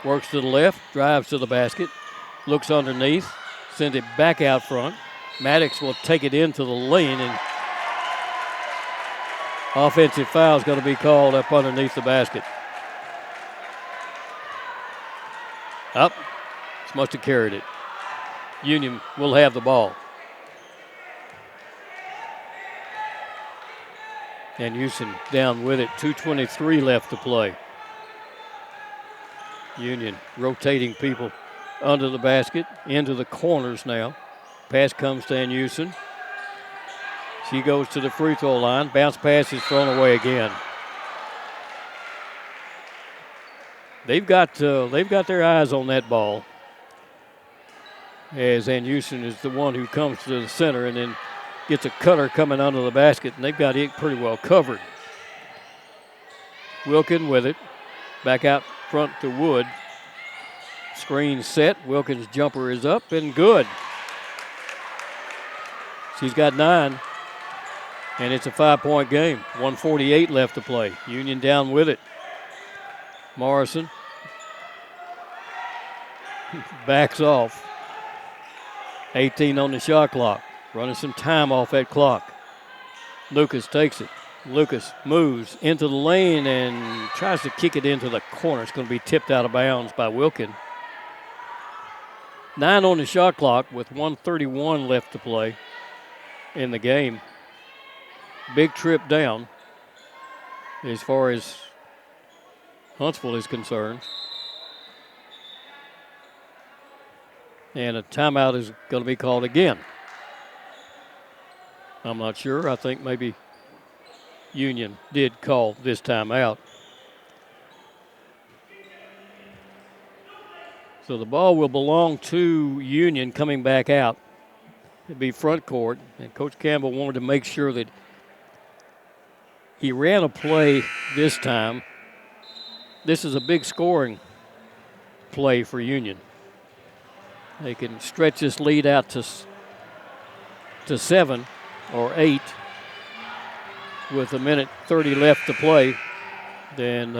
Works to the left, drives to the basket, looks underneath, sends it back out front. Maddox will take it into the lane, and offensive foul is going to be called up underneath the basket. Up. Must have carried it. Union will have the ball. And Houston down with it. 2:23 left to play. Union rotating people under the basket, into the corners now. Pass comes to Houston. She goes to the free throw line. Bounce pass is thrown away again. They've got their eyes on that ball, as Houston is the one who comes to the center and then gets a cutter coming under the basket, and they've got it pretty well covered. Wilkin with it. Back out front to Wood. Screen set. Wilkins' jumper is up and good. She's got 9, and it's a 5-point game. 1:48 left to play. Union down with it. Morrison backs off. 18 on the shot clock. Running some time off that clock. Lucas takes it. Lucas moves into the lane and tries to kick it into the corner. It's going to be tipped out of bounds by Wilkin. 9 on the shot clock with 1:31 left to play in the game. Big trip down as far as Huntsville is concerned. And a timeout is going to be called again. I'm not sure. I think maybe Union did call this timeout. So the ball will belong to Union coming back out. It'll be front court. And Coach Campbell wanted to make sure that he ran a play this time. This is a big scoring play for Union. They can stretch this lead out to 7 or 8 with 1:30 left to play. Then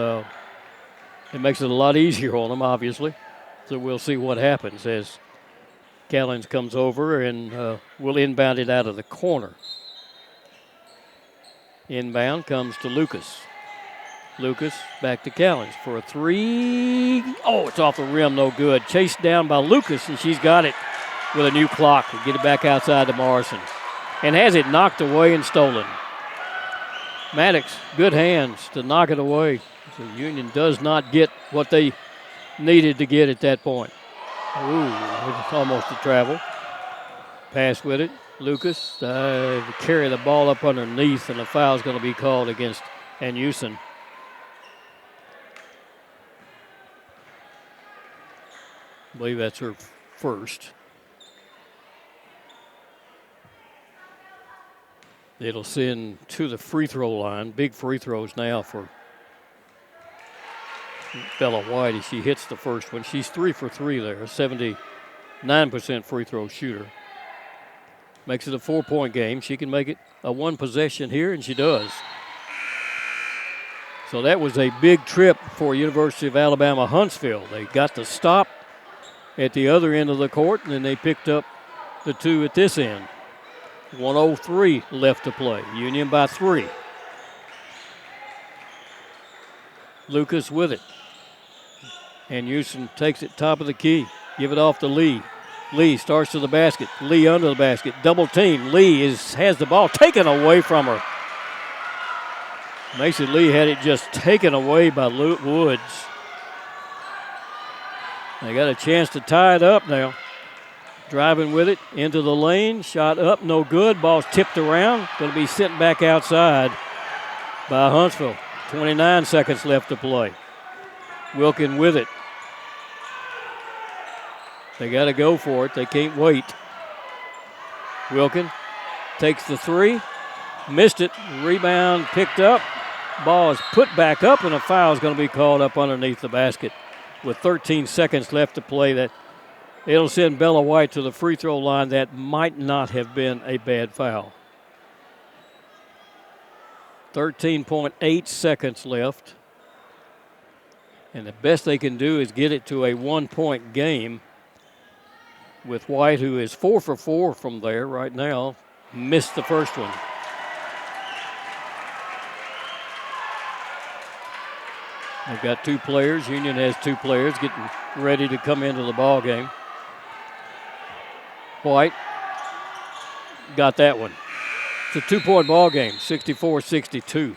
it makes it a lot easier on them, obviously. So we'll see what happens as Callens comes over and will inbound it out of the corner. Inbound comes to Lucas. Lucas back to Callens for a 3. Oh, it's off the rim, no good. Chased down by Lucas, and she's got it with a new clock to get it back outside to Morrison. And has it knocked away and stolen. Maddox, good hands to knock it away. So Union does not get what they needed to get at that point. Ooh, it's almost a travel. Pass with it. Lucas to carry the ball up underneath, and a foul is going to be called against Anusin. I believe that's her first. It'll send to the free throw line. Big free throws now for Bella White as she hits the first one. She's 3 for 3 there, 79% free throw shooter. Makes it a 4-point game. She can make it a 1 possession here, and she does. So that was a big trip for University of Alabama-Huntsville. They got the stop at the other end of the court, and then they picked up the 2 at this end. 1:03 left to play. Union by 3. Lucas with it. And Houston takes it top of the key. Give it off to Lee. Lee starts to the basket. Lee under the basket. Double team. Lee has the ball taken away from her. Macy Lee had it just taken away by Woods. They got a chance to tie it up now. Driving with it into the lane. Shot up, no good. Ball's tipped around. Going to be sent back outside by Huntsville. 29 seconds left to play. Wilkin with it. They got to go for it. They can't wait. Wilkin takes the 3. Missed it. Rebound picked up. Ball is put back up, and a foul is going to be called up underneath the basket with 13 seconds left to play. That it'll send Bella White to the free throw line. That might not have been a bad foul. 13.8 seconds left. And the best they can do is get it to a 1-point game with White, who is 4 for 4 from there right now. Missed the first one. They've got 2 players. Union has 2 players getting ready to come into the ball game. White got that one. It's a 2-point ball game, 64-62.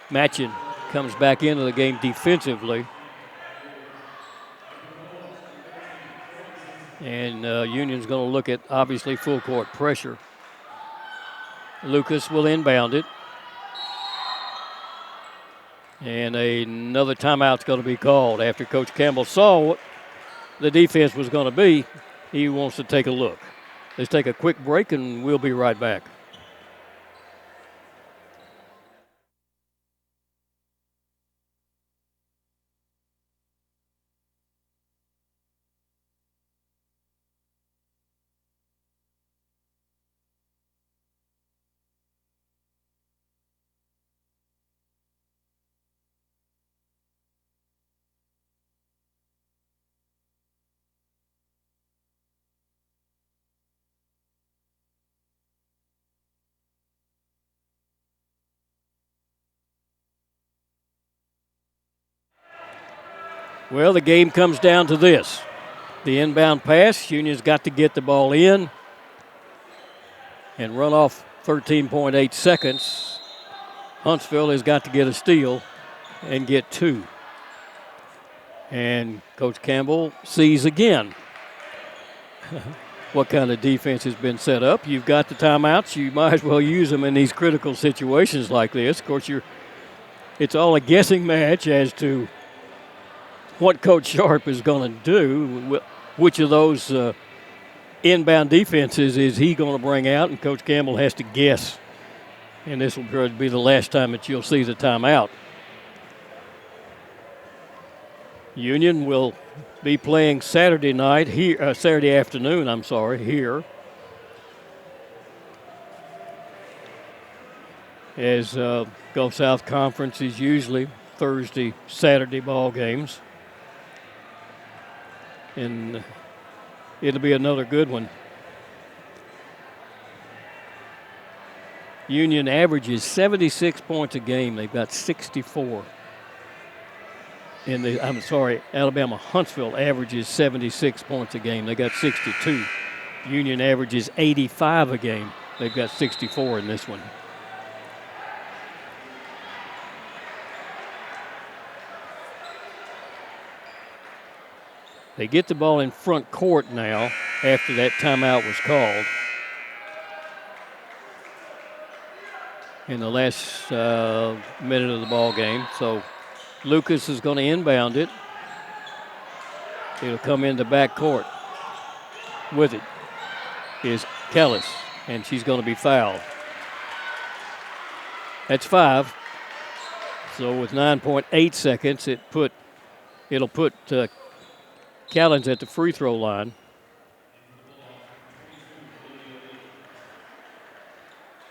Matchin comes back into the game defensively. And Union's going to look at, obviously, full court pressure. Lucas will inbound it. And another timeout's going to be called after Coach Campbell saw what the defense was going to be. He wants to take a look. Let's take a quick break, and we'll be right back. Well, the game comes down to this. The inbound pass, Union's got to get the ball in and run off 13.8 seconds. Huntsville has got to get a steal and get 2. And Coach Campbell sees again what kind of defense has been set up. You've got the timeouts. You might as well use them in these critical situations like this. Of course, it's all a guessing match as to what Coach Sharp is going to do. Which of those inbound defenses is he going to bring out? And Coach Campbell has to guess. And this will probably be the last time that you'll see the timeout. Union will be playing Saturday afternoon here. As Gulf South Conference is usually Thursday, Saturday ball games. And it'll be another good one. Union averages 76 points a game. They've got 64. Alabama-Huntsville averages 76 points a game. They got 62. Union averages 85 a game. They've got 64 in this one. They get the ball in front court now after that timeout was called. In the last minute of the ball game. So Lucas is going to inbound it. It'll come into back court. With it is Kellis, and she's going to be fouled. That's 5. So with 9.8 seconds, it'll put Callens at the free throw line.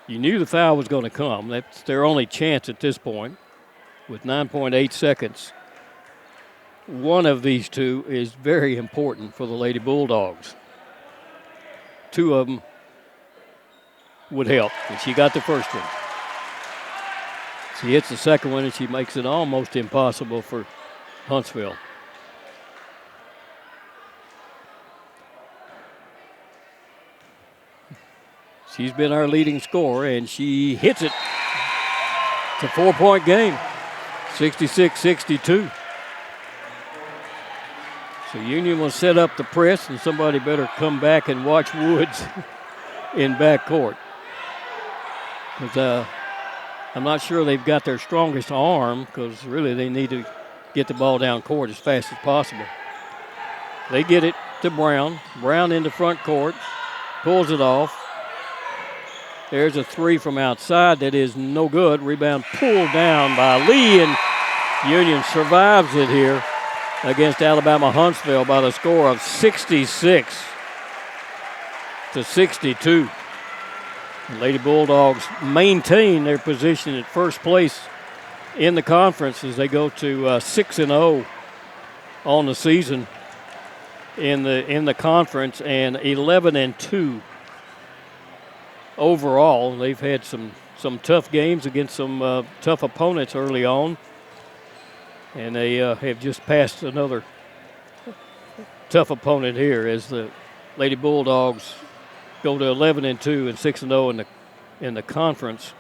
You knew the foul was going to come. That's their only chance at this point. With 9.8 seconds, one of these two is very important for the Lady Bulldogs. 2 of them would help. And she got the first one. She hits the second one, and she makes it almost impossible for Huntsville. She's been our leading scorer, and she hits it. It's a 4-point game, 66-62. So Union will set up the press, and somebody better come back and watch Woods in backcourt. Because I'm not sure they've got their strongest arm, because really they need to get the ball down court as fast as possible. They get it to Brown. Brown into front court, pulls it off. There's a 3 from outside that is no good. Rebound pulled down by Lee, and Union survives it here against Alabama-Huntsville by the score of 66-62. The Lady Bulldogs maintain their position at first place in the conference as they go to 6-0 on the season in the conference, and 11-2 overall. They've had some tough games against some tough opponents early on, and they have just passed another tough opponent here as the Lady Bulldogs go to 11-2 and 6-0 in the conference.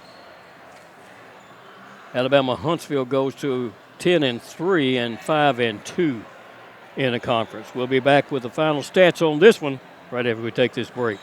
Alabama-Huntsville goes to 10-3 and 5-2 in the conference. We'll be back with the final stats on this one right after we take this break.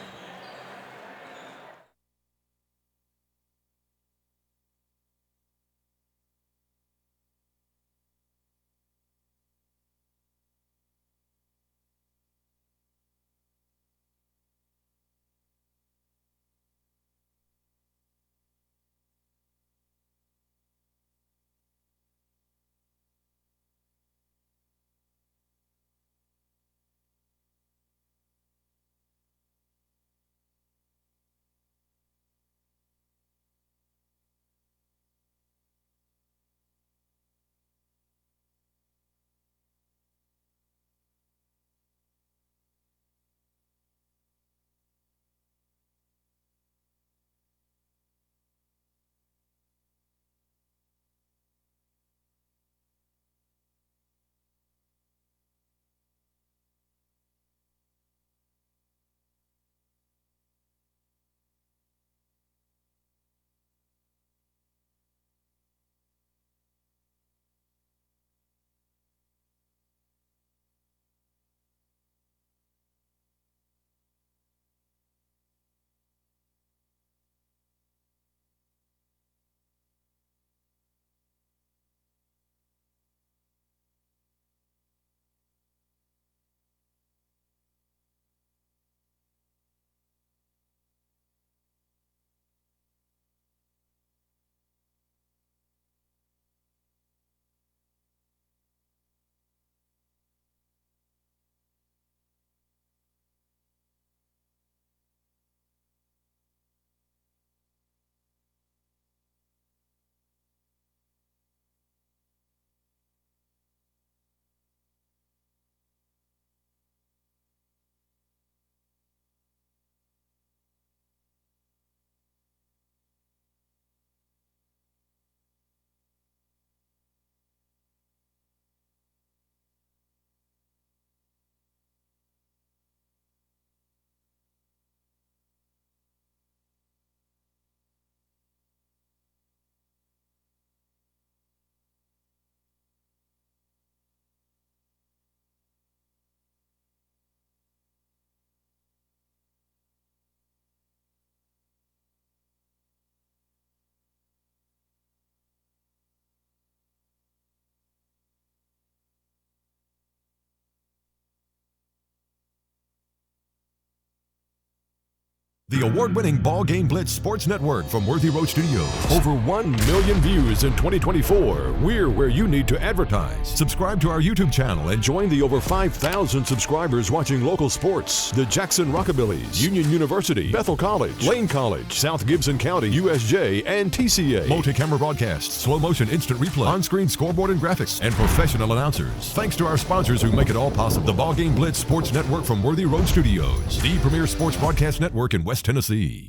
The award-winning BallGame Blitz Sports Network from Worthy Road Studios. Over 1 million views in 2024. We're where you need to advertise. Subscribe to our YouTube channel and join the over 5,000 subscribers watching local sports. The Jackson Rockabillys, Union University, Bethel College, Lane College, South Gibson County, USJ, and TCA. Multi-camera broadcasts, slow motion instant replay, on-screen scoreboard and graphics, and professional announcers. Thanks to our sponsors who make it all possible. The BallGame Blitz Sports Network from Worthy Road Studios. The premier sports broadcast network in West Tennessee.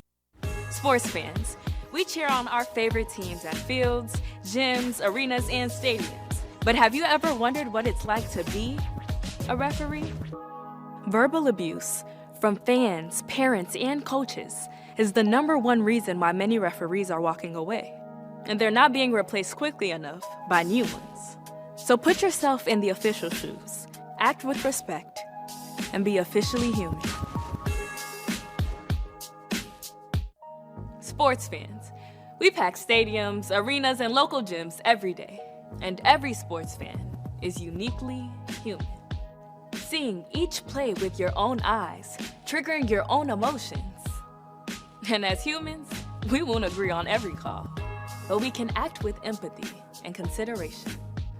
Sports fans, we cheer on our favorite teams at fields, gyms, arenas, and stadiums. But have you ever wondered what it's like to be a referee? Verbal abuse from fans, parents, and coaches is the #1 reason why many referees are walking away. And they're not being replaced quickly enough by new ones. So put yourself in the official shoes, act with respect, and be officially human. Sports fans, we pack stadiums, arenas, and local gyms every day. And every sports fan is uniquely human. Seeing each play with your own eyes, triggering your own emotions. And as humans, we won't agree on every call, but we can act with empathy and consideration.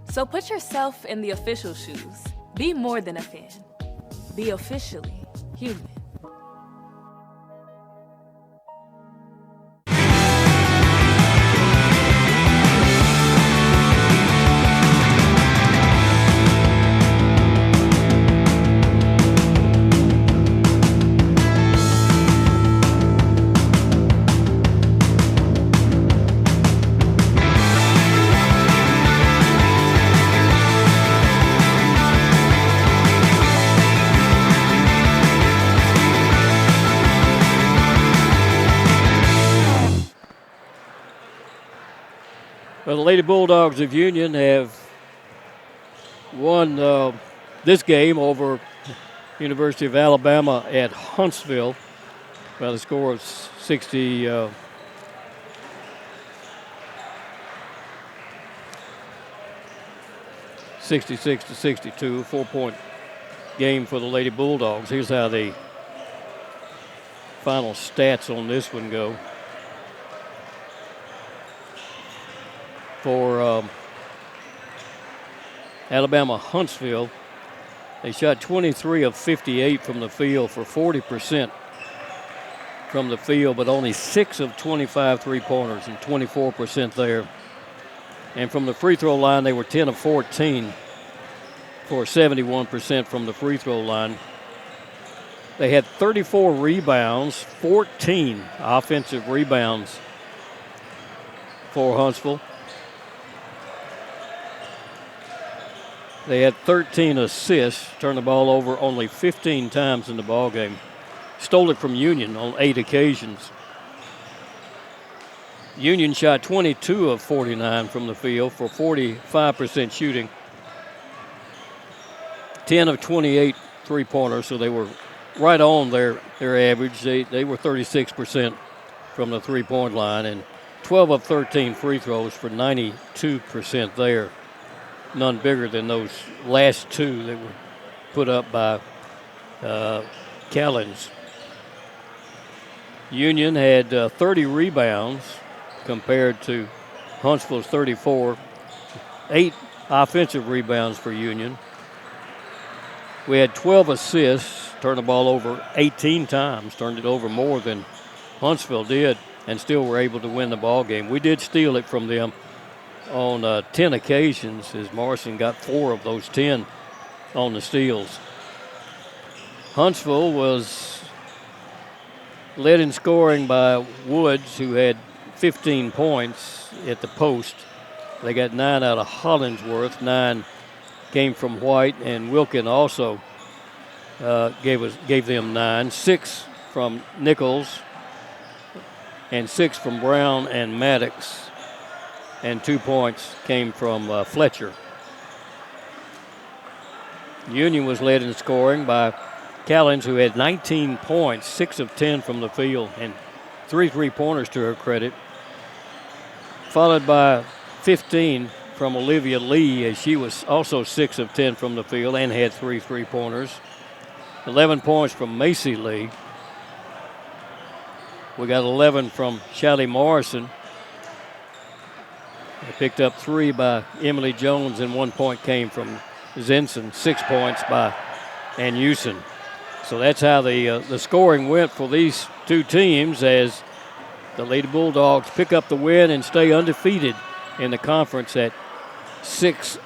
So put yourself in the official shoes. Be more than a fan. Be officially human. Well, the Lady Bulldogs of Union have won this game over University of Alabama at Huntsville by the score of 66-62, 4-point game for the Lady Bulldogs. Here's how the final stats on this one go. For Alabama-Huntsville, they shot 23 of 58 from the field for 40% from the field, but only 6 of 25 three-pointers and 24% there. And from the free throw line, they were 10 of 14 for 71% from the free throw line. They had 34 rebounds, 14 offensive rebounds for Huntsville. They had 13 assists, turned the ball over only 15 times in the ballgame. Stole it from Union on 8 occasions. Union shot 22 of 49 from the field for 45% shooting. 10 of 28 three-pointers, so they were right on their average. They were 36% from the three-point line, and 12 of 13 free throws for 92% there. None bigger than those last two that were put up by Callens. Union had 30 rebounds compared to Huntsville's 34. 8 offensive rebounds for Union. We had 12 assists, turned the ball over 18 times, turned it over more than Huntsville did, and still were able to win the ball game. We did steal it from them on 10 occasions, as Morrison got 4 of those 10 on the steals. Huntsville was led in scoring by Woods, who had 15 points at the post. They got 9 out of Hollingsworth, 9 came from White, and Wilkin also gave them 9. 6 from Nichols, and 6 from Brown and Maddox. And 2 points came from Fletcher. Union was led in scoring by Callens, who had 19 points, 6 of 10 from the field, and 3 three-pointers to her credit. Followed by 15 from Olivia Lee, as she was also 6 of 10 from the field and had 3 three-pointers. 11 points from Macy Lee. We got 11 from Shelly Morrison. They picked up 3 by Emily Jones, and 1 point came from Zinson. 6 points by Ann Houston. So that's how the scoring went for these two teams, as the Lady Bulldogs pick up the win and stay undefeated in the conference at 6-0.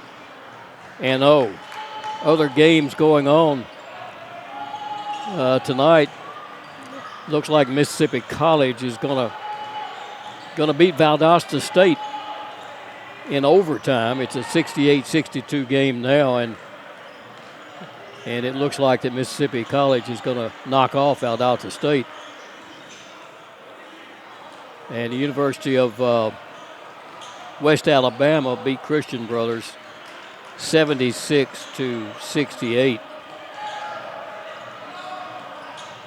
Other games going on tonight. Looks like Mississippi College is gonna beat Valdosta State in overtime. It's a 68-62 game now, and it looks like that Mississippi College is going to knock off Valdosta State. And the University of West Alabama beat Christian Brothers 76-68.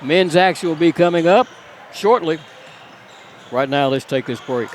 Men's action will be coming up shortly. Right now, let's take this break.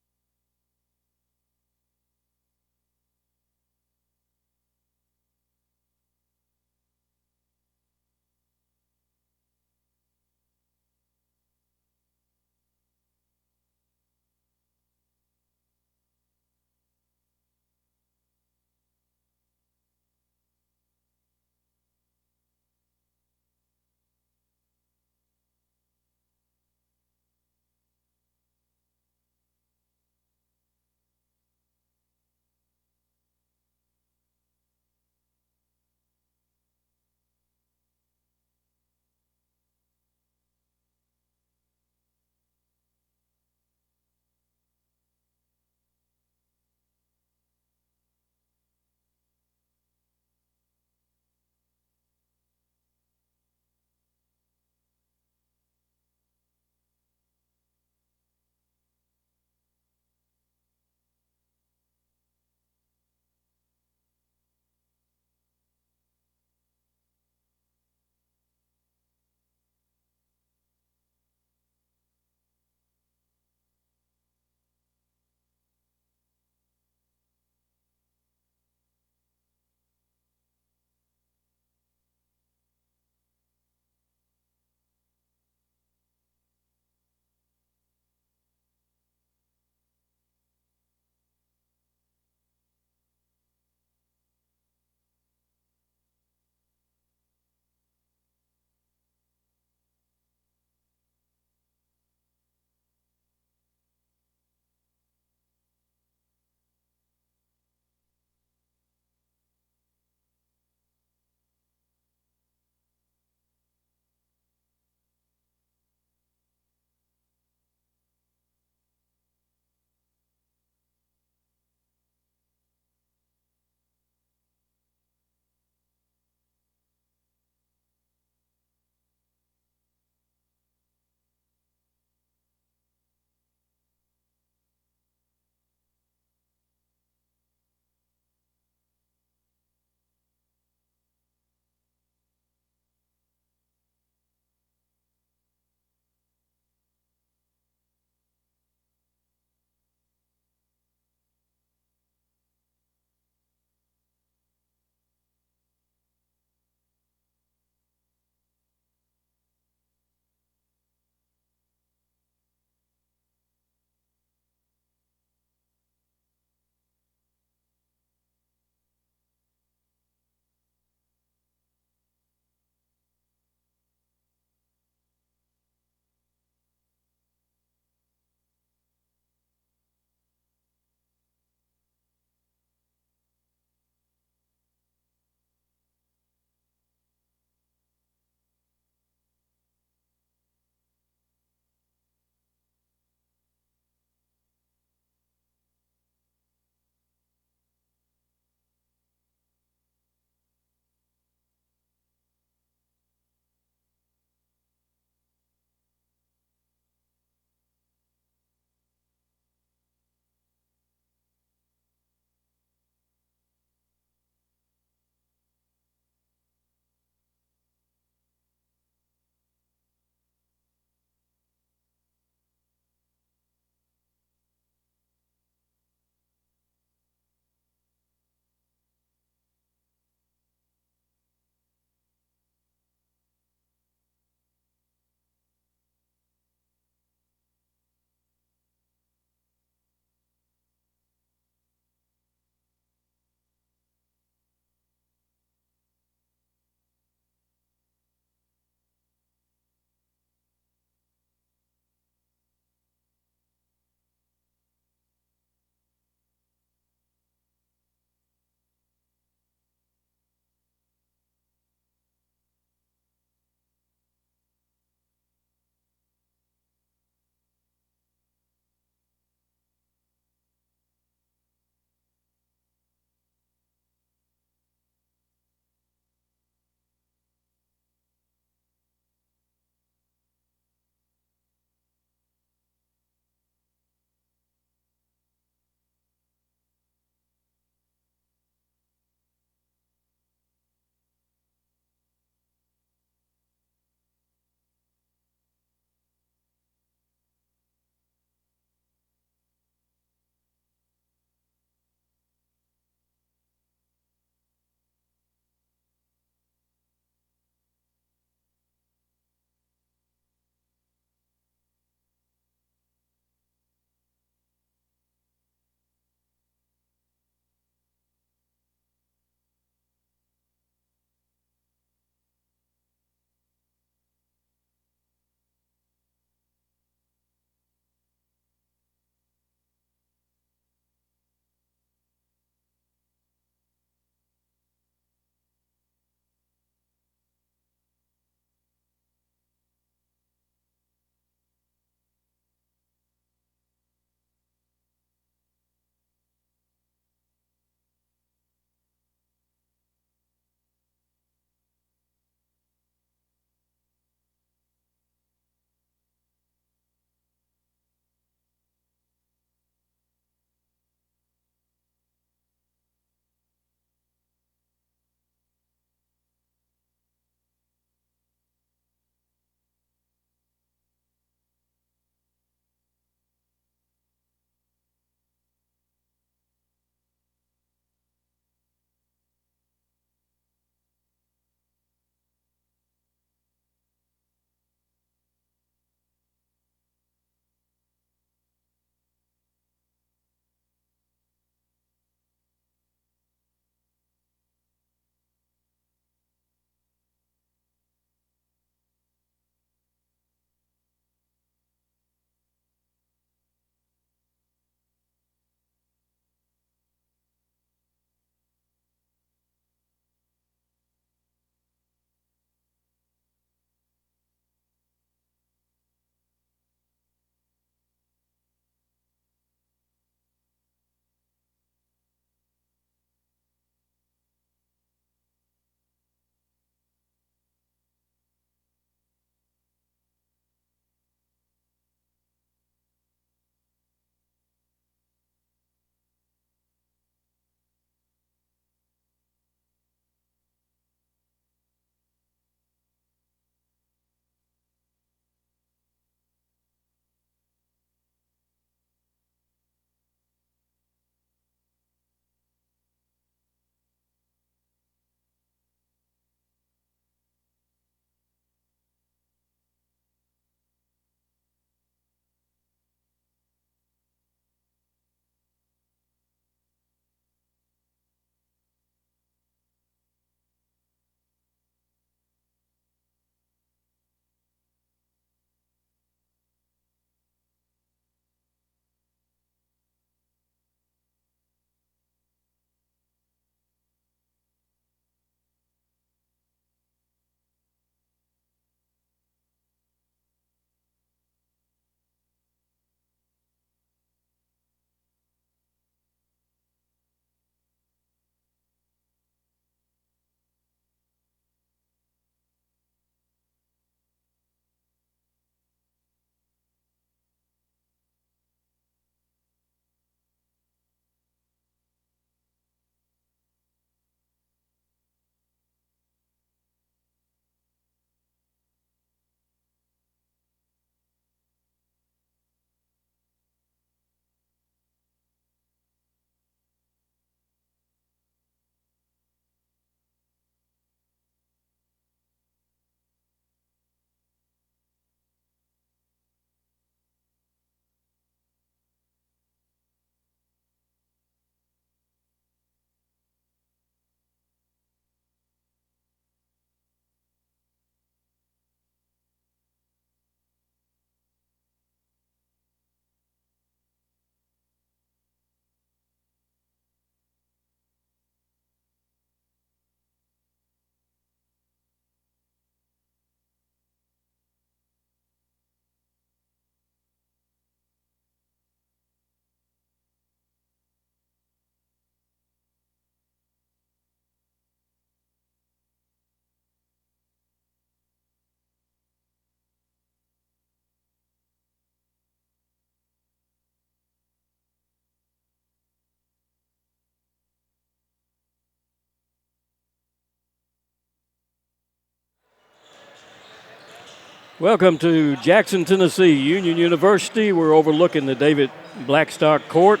Welcome to Jackson, Tennessee, Union University. We're overlooking the David Blackstock Court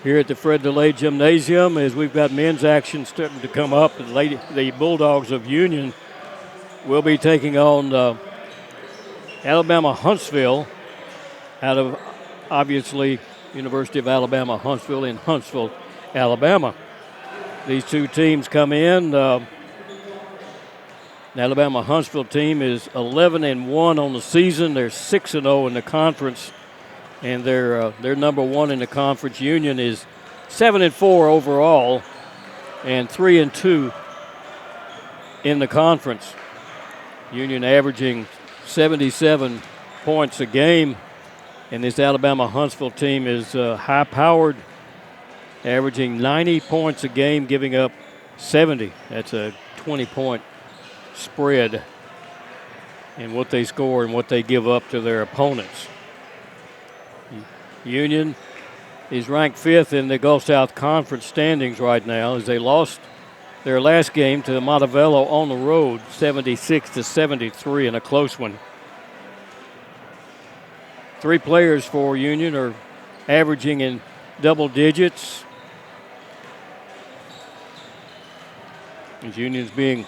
here at the Fred DeLay Gymnasium as we've got men's action starting to come up. The Bulldogs of Union will be taking on Alabama-Huntsville out of, obviously, University of Alabama-Huntsville in Huntsville, Alabama. These two teams come in. The Alabama-Huntsville team is 11-1 on the season. They're 6-0 in the conference, and they're number one in the conference. Union is 7-4 overall, and 3-2 in the conference. Union averaging 77 points a game, and this Alabama-Huntsville team is high-powered, averaging 90 points a game, giving up 70. That's a 20-point spread in what they score and what they give up to their opponents. Union is ranked 5th in the Gulf South Conference standings right now as they lost their last game to Montevallo on the road, 76-73 in a close one. 3 players for Union are averaging in double digits. As Union's being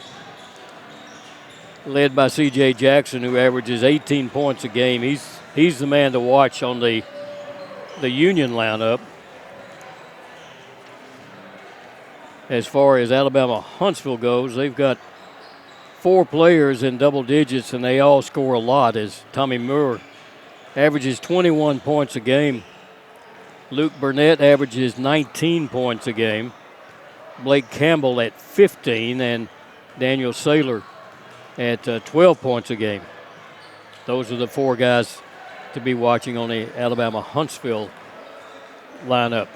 led by C.J. Jackson, who averages 18 points a game. He's the man to watch on the Union lineup. As far as Alabama-Huntsville goes, they've got 4 players in double digits, and they all score a lot, as Tommy Moore averages 21 points a game. Luke Burnett averages 19 points a game. Blake Campbell at 15, and Daniel Saylor at 12 points a game. Those are the 4 guys to be watching on the Alabama-Huntsville lineup.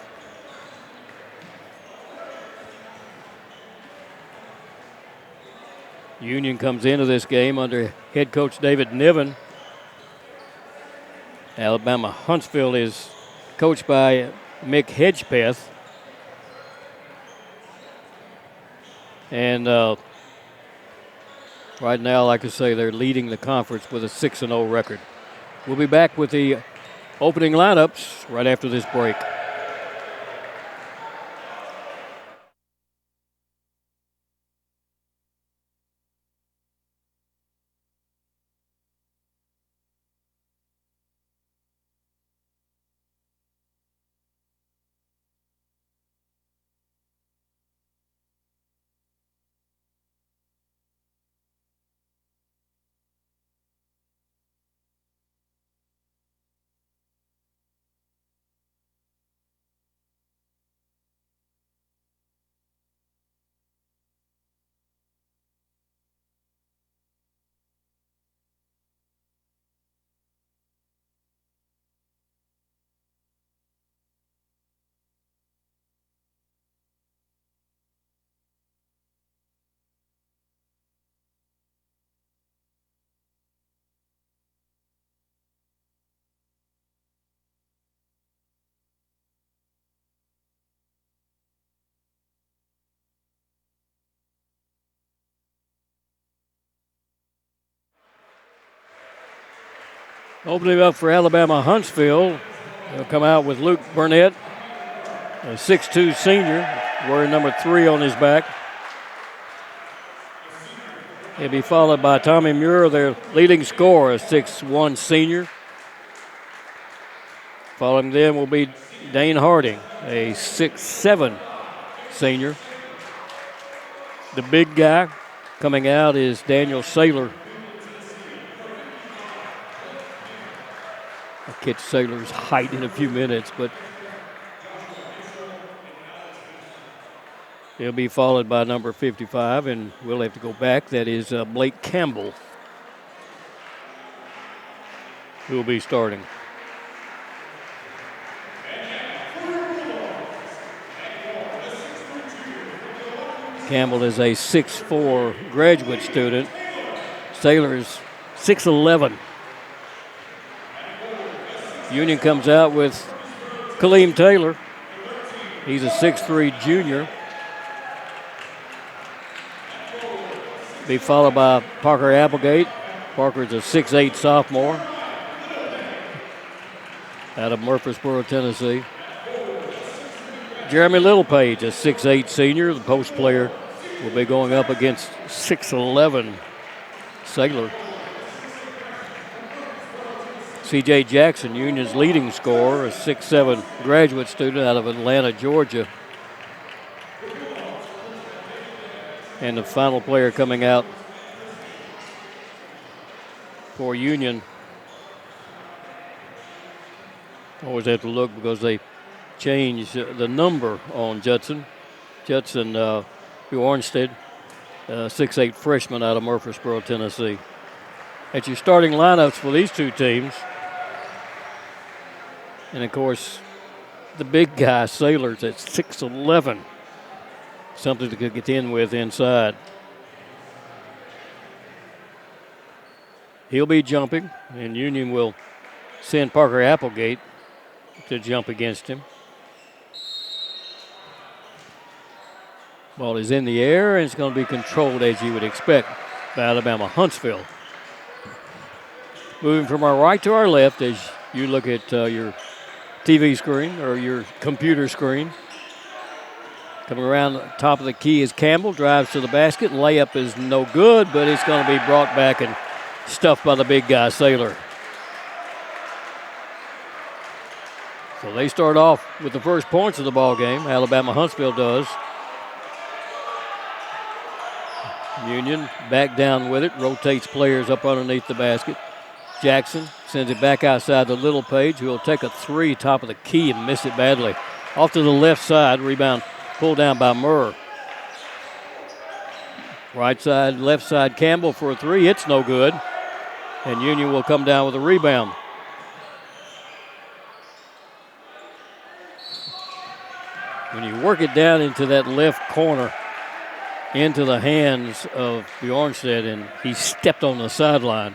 Union comes into this game under head coach David Niven. Alabama-Huntsville is coached by Mick Hedgepeth. And right now, like I say, they're leading the conference with a 6-0 record. We'll be back with the opening lineups right after this break. Opening up for Alabama-Huntsville, they'll come out with Luke Burnett, a 6'2 senior, wearing number 3 on his back. He'll be followed by Tommy Muir, their leading scorer, a 6'1 senior. Following them will be Dane Harding, a 6'7 senior. The big guy coming out is Daniel Saylor. I'll catch Saylor's height in a few minutes, but he'll be followed by number 55, and we'll have to go back. That is Blake Campbell, who will be starting. Campbell is a 6'4 graduate student. Saylor is 6'11. Union comes out with Kaleem Taylor. He's a 6'3 junior. Be followed by Parker Applegate, Parker's a 6'8 sophomore out of Murfreesboro, Tennessee. Jeremy Littlepage, a 6'8 senior, the post player, will be going up against 6'11 Saylor. C.J. Jackson, Union's leading scorer, a 6'7 graduate student out of Atlanta, Georgia. And the final player coming out for Union. Always have to look because they changed the number on Judson. Judson Bjornstead, 6'8 freshman out of Murfreesboro, Tennessee. At your starting lineups for these two teams. And, of course, the big guy, Saylor's at 6'11. Something to get in with inside. He'll be jumping, and Union will send Parker Applegate to jump against him. Ball is in the air, and it's going to be controlled as you would expect by Alabama-Huntsville. Moving from our right to our left as you look at your TV screen or your computer screen. Coming around the top of the key is Campbell, drives to the basket, and layup is no good, but it's going to be brought back and stuffed by the big guy, Saylor. So they start off with the first points of the ball game. Alabama-Huntsville does. Union back down with it, rotates players up underneath the basket. Jackson sends it back outside to Littlepage, who will take a three top of the key and miss it badly. Off to the left side, rebound pulled down by Murr. Right side, left side, Campbell for a three. It's no good. And Union will come down with a rebound. When you work it down into that left corner, into the hands of Bjornstead, and he stepped on the sideline.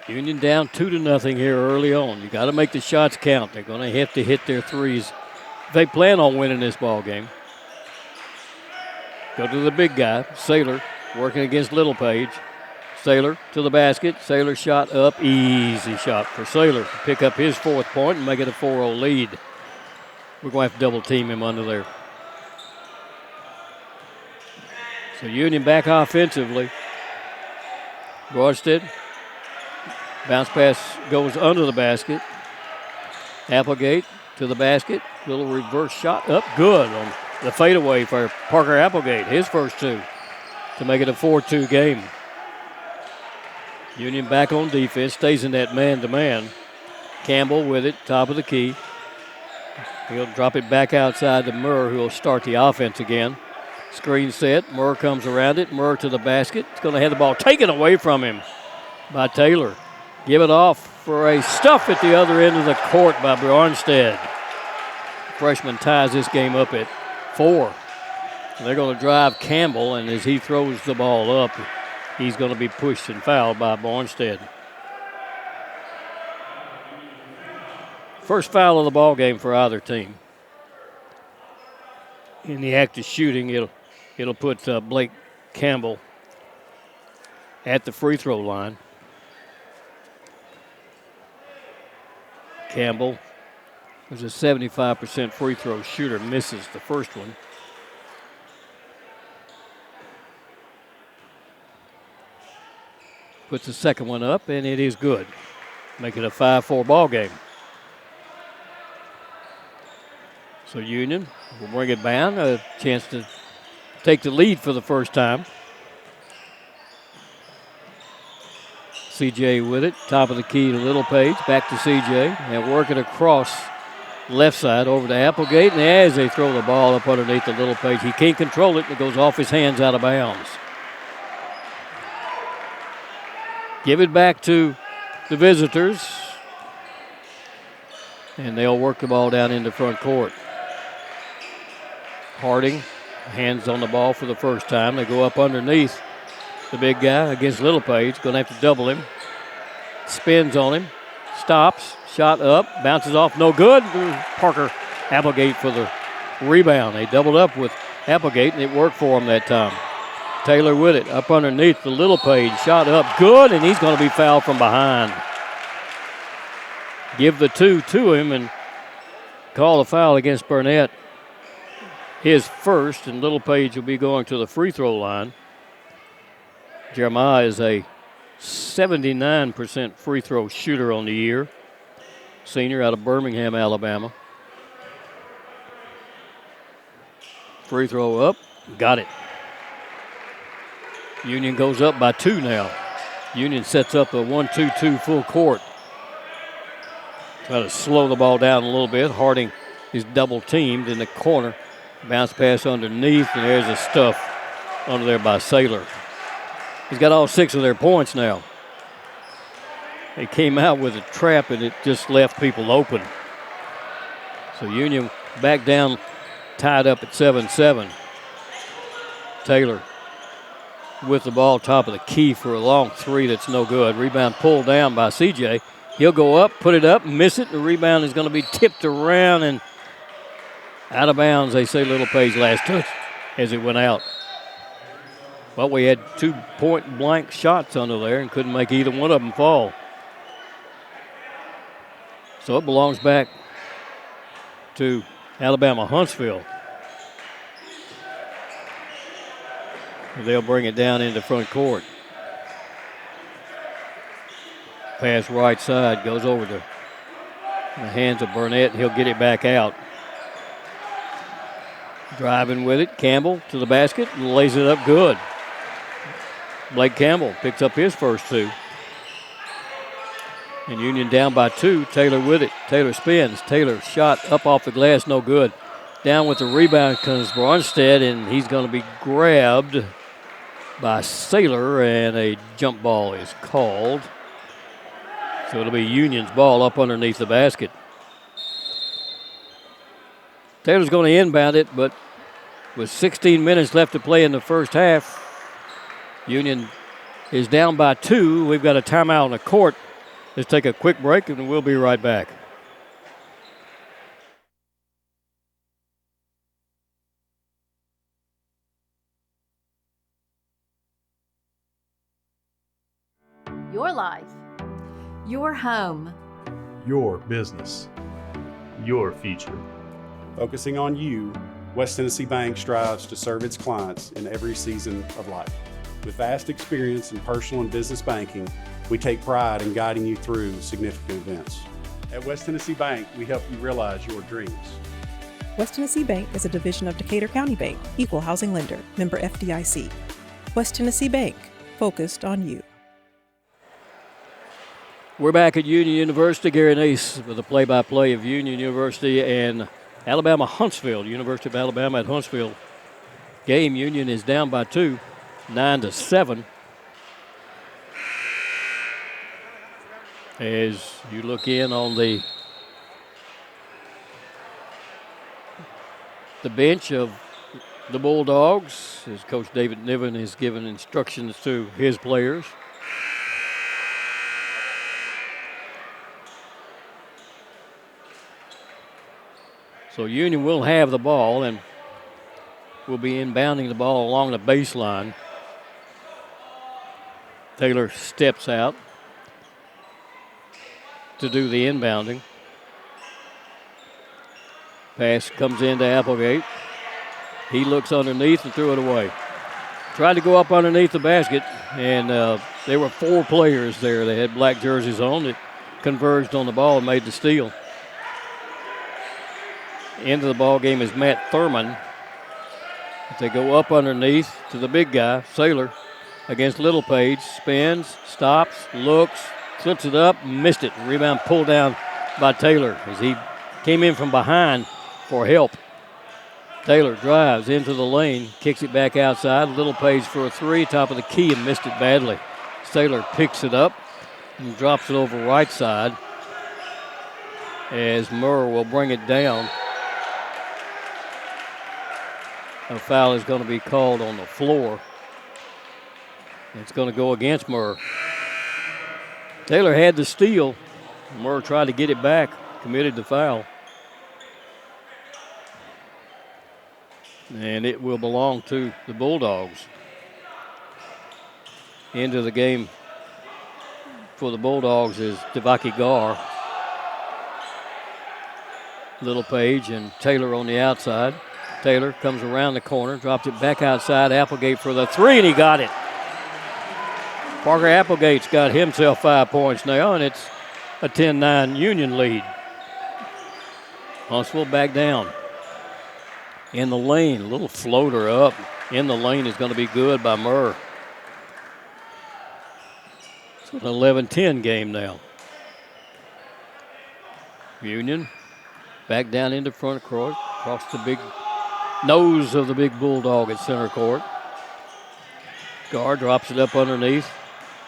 Union down 2-0 here early on. You got to make the shots count. They're going to have to hit their threes. They plan on winning this ball game. Go to the big guy, Saylor, working against Littlepage. Saylor to the basket. Saylor shot up. Easy shot for Saylor to pick up his fourth point and make it a 4-0 lead. We're going to have to double team him under there. So Union back offensively. Broadstead. Bounce pass goes under the basket. Applegate to the basket. Little reverse shot up good on the fadeaway for Parker Applegate. His first two to make it a 4-2 game. Union back on defense. Stays in that man-to-man. Campbell with it. Top of the key. He'll drop it back outside to Murr, who will start the offense again. Screen set. Murr comes around it. Murr to the basket. He's going to have the ball taken away from him by Taylor. Give it off for a stuff at the other end of the court by Bjornstead. Freshman ties this game up at 4. They're going to drive Campbell, and as he throws the ball up, he's going to be pushed and fouled by Bjornstead. First foul of the ball game for either team. In the act of shooting, it'll put Blake Campbell at the free throw line. Campbell was a 75% free throw shooter, misses the first one. Puts the second one up, and it is good. Make it a 5-4 ball game. So Union will bring it down, a chance to take the lead for the first time. CJ with it, top of the key to Littlepage, back to CJ, and work it across left side over to Applegate, and as they throw the ball up underneath the Littlepage, he can't control it, and it goes off his hands out of bounds. Give it back to the visitors, and they'll work the ball down into front court. Harding, hands on the ball for the first time. They go up underneath the big guy against Littlepage. Going to have to double him. Spins on him. Stops. Shot up. Bounces off. No good. Parker Applegate for the rebound. They doubled up with Applegate, and it worked for him that time. Taylor with it, up underneath the Little Page, shot up good, and he's going to be fouled from behind. Give the 2 to him and call a foul against Burnett. His first, and Little Page will be going to the free throw line. Jeremiah is a 79% free throw shooter on the year. Senior out of Birmingham, Alabama. Free throw up, got it. Union goes up by 2 now. Union sets up a 1-2-2 full court. Try to slow the ball down a little bit. Harding is double teamed in the corner. Bounce pass underneath, and there's a stuff under there by Saylor. He's got all 6 of their points now. They came out with a trap, and it just left people open. So Union back down, tied up at 7-7. Taylor with the ball, top of the key for a long 3 that's no good. Rebound pulled down by CJ. He'll go up, put it up, miss it. The rebound is going to be tipped around and out of bounds. They say Little Page last touch as it went out. Well, we had 2 point-blank shots under there and couldn't make either one of them fall. So it belongs back to Alabama-Huntsville. They'll bring it down into front court. Pass right side, goes over to the hands of Burnett. He'll get it back out. Driving with it, Campbell to the basket and lays it up good. Blake Campbell picks up his first 2. And Union down by 2. Taylor with it. Taylor spins. Taylor shot up off the glass, no good. Down with the rebound comes Brunstead, and he's going to be grabbed by Saylor, and a jump ball is called. So it'll be Union's ball up underneath the basket. Taylor's going to inbound it, but with 16 minutes left to play in the first half, Union is down by 2. We've got a timeout on the court. Let's take a quick break, and we'll be right back. Your life. Your home. Your business. Your future. Focusing on you, West Tennessee Bank strives to serve its clients in every season of life. With vast experience in personal and business banking, we take pride in guiding you through significant events. At West Tennessee Bank, we help you realize your dreams. West Tennessee Bank is a division of Decatur County Bank, equal housing lender, member FDIC. West Tennessee Bank, focused on you. We're back at Union University. Gary Nace with a play-by-play of Union University and Alabama-Huntsville. University of Alabama at Huntsville game. Union is down by 2, 9-7. As you look in on the bench of the Bulldogs, as Coach David Niven has given instructions to his players. So Union will have the ball and will be inbounding the ball along the baseline. Taylor steps out to do the inbounding. Pass comes into Applegate. He looks underneath and threw it away. Tried to go up underneath the basket, and there were 4 players there. They had black jerseys on that converged on the ball and made the steal. Into the ball game is Matt Thurman. They go up underneath to the big guy, Saylor, against Little Page. Spins, stops, looks, flips it up, missed it. Rebound pulled down by Taylor as he came in from behind for help. Taylor drives into the lane, kicks it back outside. Little Page for a 3, top of the key, and missed it badly. Saylor picks it up and drops it over right side as Murr will bring it down. A foul is going to be called on the floor. It's going to go against Murr. Taylor had the steal. Murr tried to get it back, committed the foul. and it will belong to the Bulldogs. Into the game for the Bulldogs is Devaki Gar. Little Page and Taylor on the outside. Taylor comes around the corner, drops it back outside. Applegate for the three, and he got it. Parker Applegate's got himself 5 points now, and it's a 10-9 Union lead. Huntsville back down. In the lane, a little floater up. In the lane is going to be good by Murr. It's an 11-10 game now. Union back down into front court, across the big nose of the big Bulldog at center court. Gar drops it up underneath.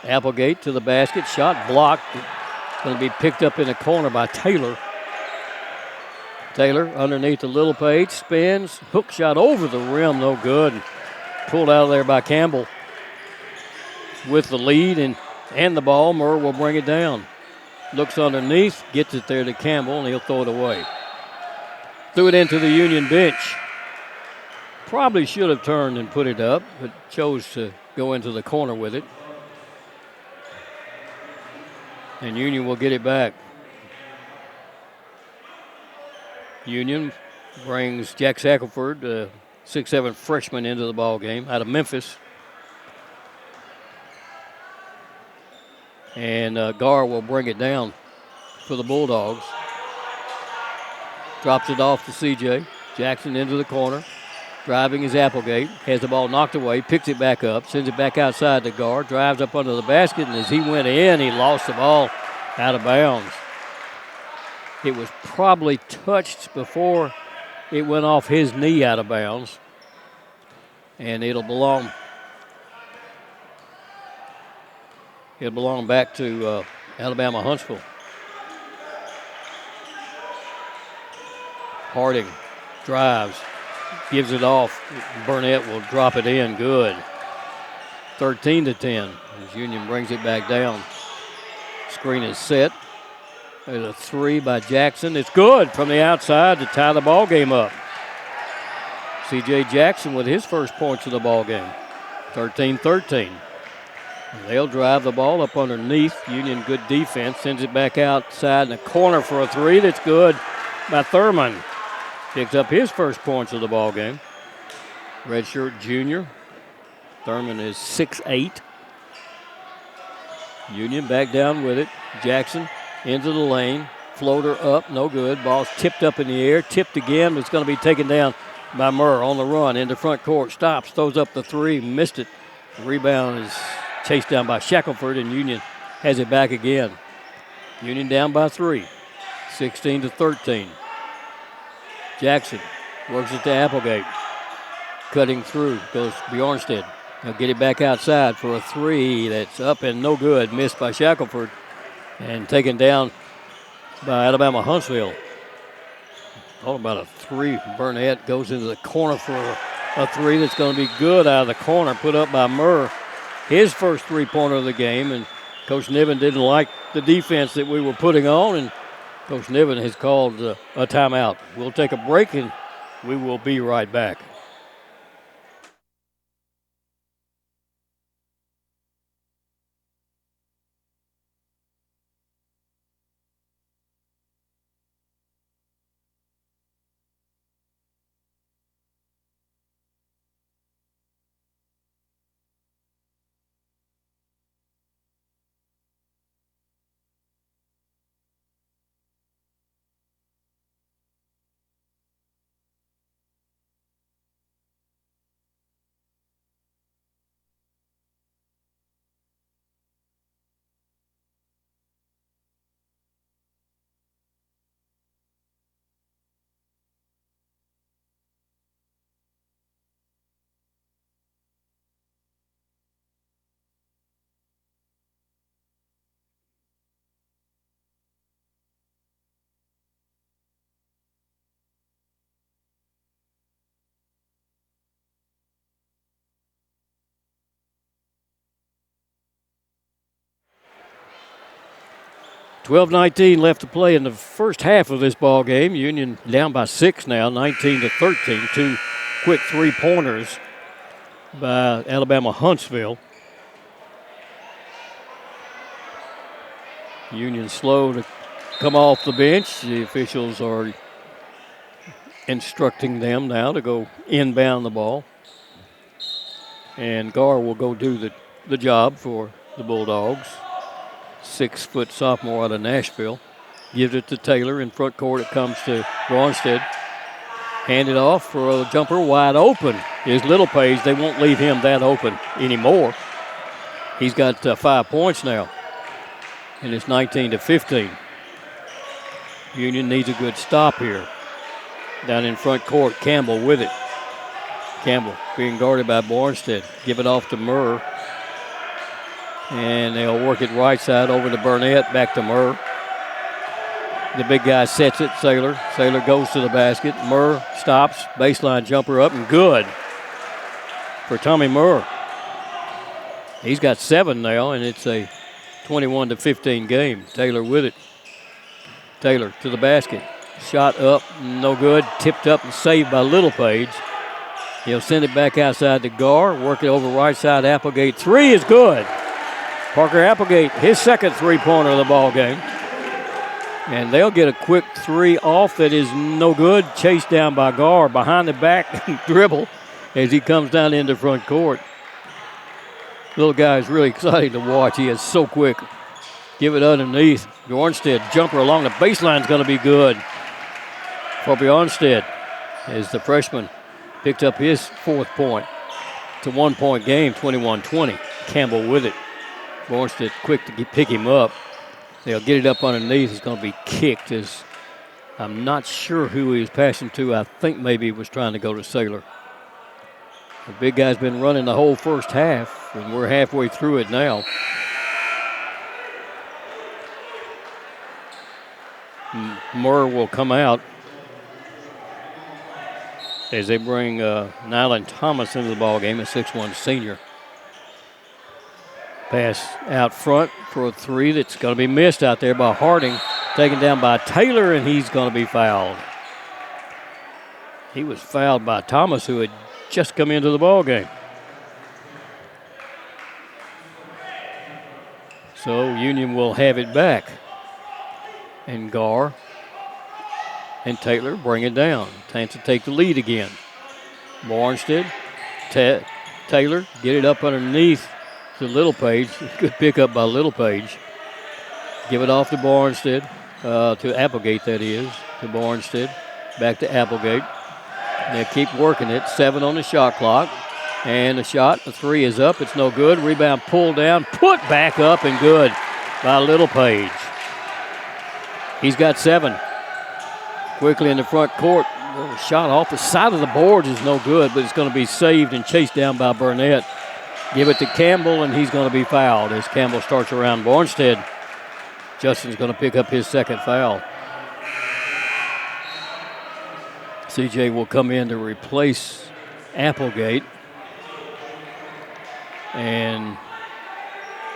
Applegate to the basket, shot blocked. It's going to be picked up in the corner by Taylor. Taylor underneath the Little Page, spins, hook shot over the rim, no good. Pulled out of there by Campbell. With the lead and the ball, Murr will bring it down. Looks underneath, gets it there to Campbell, and he'll throw it away. Threw it into the Union bench. Probably should have turned and put it up, but chose to go into the corner with it. And Union will get it back. Union brings Jack Shackelford, 6'7" freshman, into the ball game out of Memphis. And Gar will bring it down for the Bulldogs. Drops it off to CJ. Jackson into the corner. Driving is Applegate. Has the ball knocked away. Picks it back up. Sends it back outside to Gar. Drives up under the basket. And as he went in, he lost the ball out of bounds. It was probably touched before it went off his knee out of bounds. And it'll belong back to Alabama-Huntsville. Harding drives, gives it off. Burnett will drop it in. Good. 13-10 as Union brings it back down. Screen is set. There's a three by Jackson. It's good from the outside to tie the ball game up. C.J. Jackson with his first points of the ball game. 13-13. They'll drive the ball up underneath. Union, good defense. Sends it back outside in the corner for a three. That's good by Thurman. Picks up his first points of the ball game. Redshirt junior. Thurman is 6'8". Union back down with it. Jackson into the lane. Floater up, no good. Ball's tipped up in the air. Tipped again. It's going to be taken down by Murr on the run into front court. Stops, throws up the three, missed it. The rebound is chased down by Shackelford, and Union has it back again. Union down by 3, 16-13. Jackson works it to Applegate. Cutting through, goes Bjornstead. He'll get it back outside for a three that's up and no good. Missed by Shackelford and taken down by Alabama-Huntsville. All about a three. Burnett goes into the corner for a three that's going to be good out of the corner, put up by Murr. His first three-pointer of the game, and Coach Niven didn't like the defense that we were putting on, and Coach Niven has called a timeout. We'll take a break, and we will be right back. .12:19 left to play in the first half of this ball game. Union down by 6 now, 19-13. 2 quick three-pointers by Alabama-Huntsville. Union slow to come off the bench. The officials are instructing them now to go inbound the ball. And Gar will go do the job for the Bulldogs. 6-foot sophomore out of Nashville. Gives it to Taylor. In front court it comes to Bornstead. Handed off for a jumper wide open is Little Page. They won't leave him that open anymore. He's got 5 points now. And it's 19-15. Union needs a good stop here. Down in front court, Campbell with it. Campbell being guarded by Bornstead. Give it off to Murr. And they'll work it right side over to Burnett, back to Murr. The big guy sets it, Saylor. Saylor goes to the basket. Murr stops, baseline jumper up, and good for Tommy Murr. He's got 7 now, and it's a 21-15 game. Taylor with it. Taylor to the basket. Shot up, no good. Tipped up and saved by Little Page. He'll send it back outside to Gar. Work it over right side. Applegate. 3 is good. Parker Applegate, his second three-pointer of the ball game. And they'll get a quick 3 off that is no good. Chased down by Gar. Behind the back dribble as he comes down into front court. Little guy is really exciting to watch. He is so quick. Give it underneath. Bjornstead, jumper along the baseline is going to be good for Bjornstead as the freshman picked up his 4th point. It's a 1-point game, 21-20. Campbell with it. Bjornstead quick to pick him up. They'll get it up underneath. It's going to be kicked. As I'm not sure who he was passing to. I think maybe he was trying to go to Saylor. The big guy's been running the whole first half, and we're halfway through it now. Murr will come out as they bring Nyland Thomas into the ballgame, a 6'1 senior. Pass out front for a 3 that's going to be missed out there by Harding. Taken down by Taylor, and he's going to be fouled. He was fouled by Thomas, who had just come into the ballgame. So Union will have it back. And Gar and Taylor bring it down. Chance to take the lead again. Bornstead, Taylor, get it up underneath to Little Page. Good pickup by Little Page. Give it off to Bornstead, to Applegate, that is, to Bornstead. Back to Applegate. They keep working it. 7 on the shot clock. And the shot, the 3 is up. It's no good. Rebound pulled down, put back up, and good by Little Page. He's got 7. Quickly in the front court. Shot off the side of the boards is no good, but it's going to be saved and chased down by Burnett. Give it to Campbell, and he's going to be fouled as Campbell starts around Bornstead. Justin's going to pick up his second foul. CJ will come in to replace Applegate. And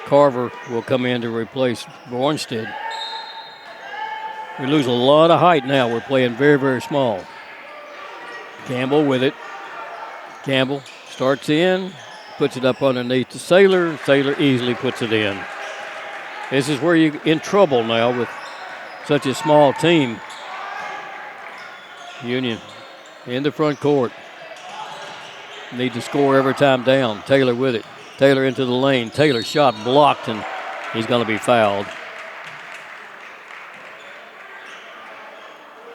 Carver will come in to replace Bornstead. We lose a lot of height now. We're playing very, very small. Campbell with it. Campbell starts in, puts it up underneath to Saylor. Saylor easily puts it in. This is where you're in trouble now with such a small team. Union in the front court. Need to score every time down. Taylor with it. Taylor into the lane. Taylor shot blocked, and he's going to be fouled.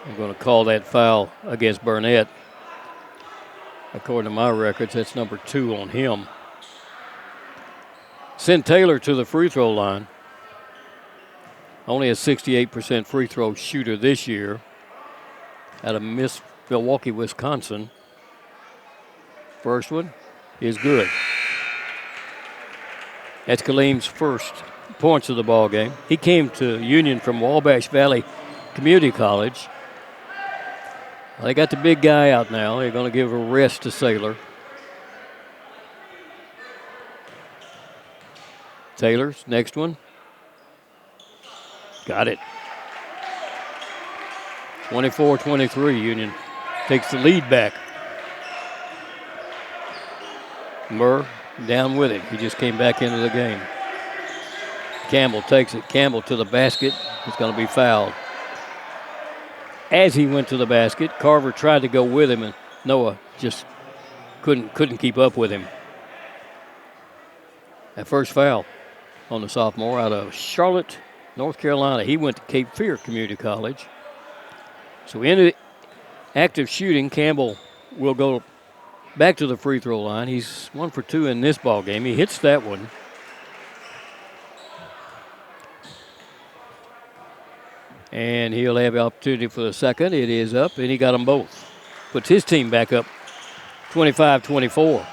I'm going to call that foul against Burnett. According to my records, that's number 2 on him. Send Taylor to the free throw line. Only a 68% free throw shooter this year out of Milwaukee, Wisconsin. First one is good. That's Kaleem's first points of the ball game. He came to Union from Wabash Valley Community College. They got the big guy out now. They're going to give a rest to Saylor. Taylor's next one. Got it. 24-23, Union takes the lead back. Murr down with it. He just came back into the game. Campbell takes it. Campbell to the basket. It's going to be fouled. As he went to the basket, Carver tried to go with him, and Noah just couldn't keep up with him. That first foul on the sophomore out of Charlotte, North Carolina. He went to Cape Fear Community College. So into active shooting, Campbell will go back to the free throw line. He's 1 for 2 in this ball game. He hits that one. And he'll have the opportunity for the second. It is up, and he got them both. Puts his team back up 25-24.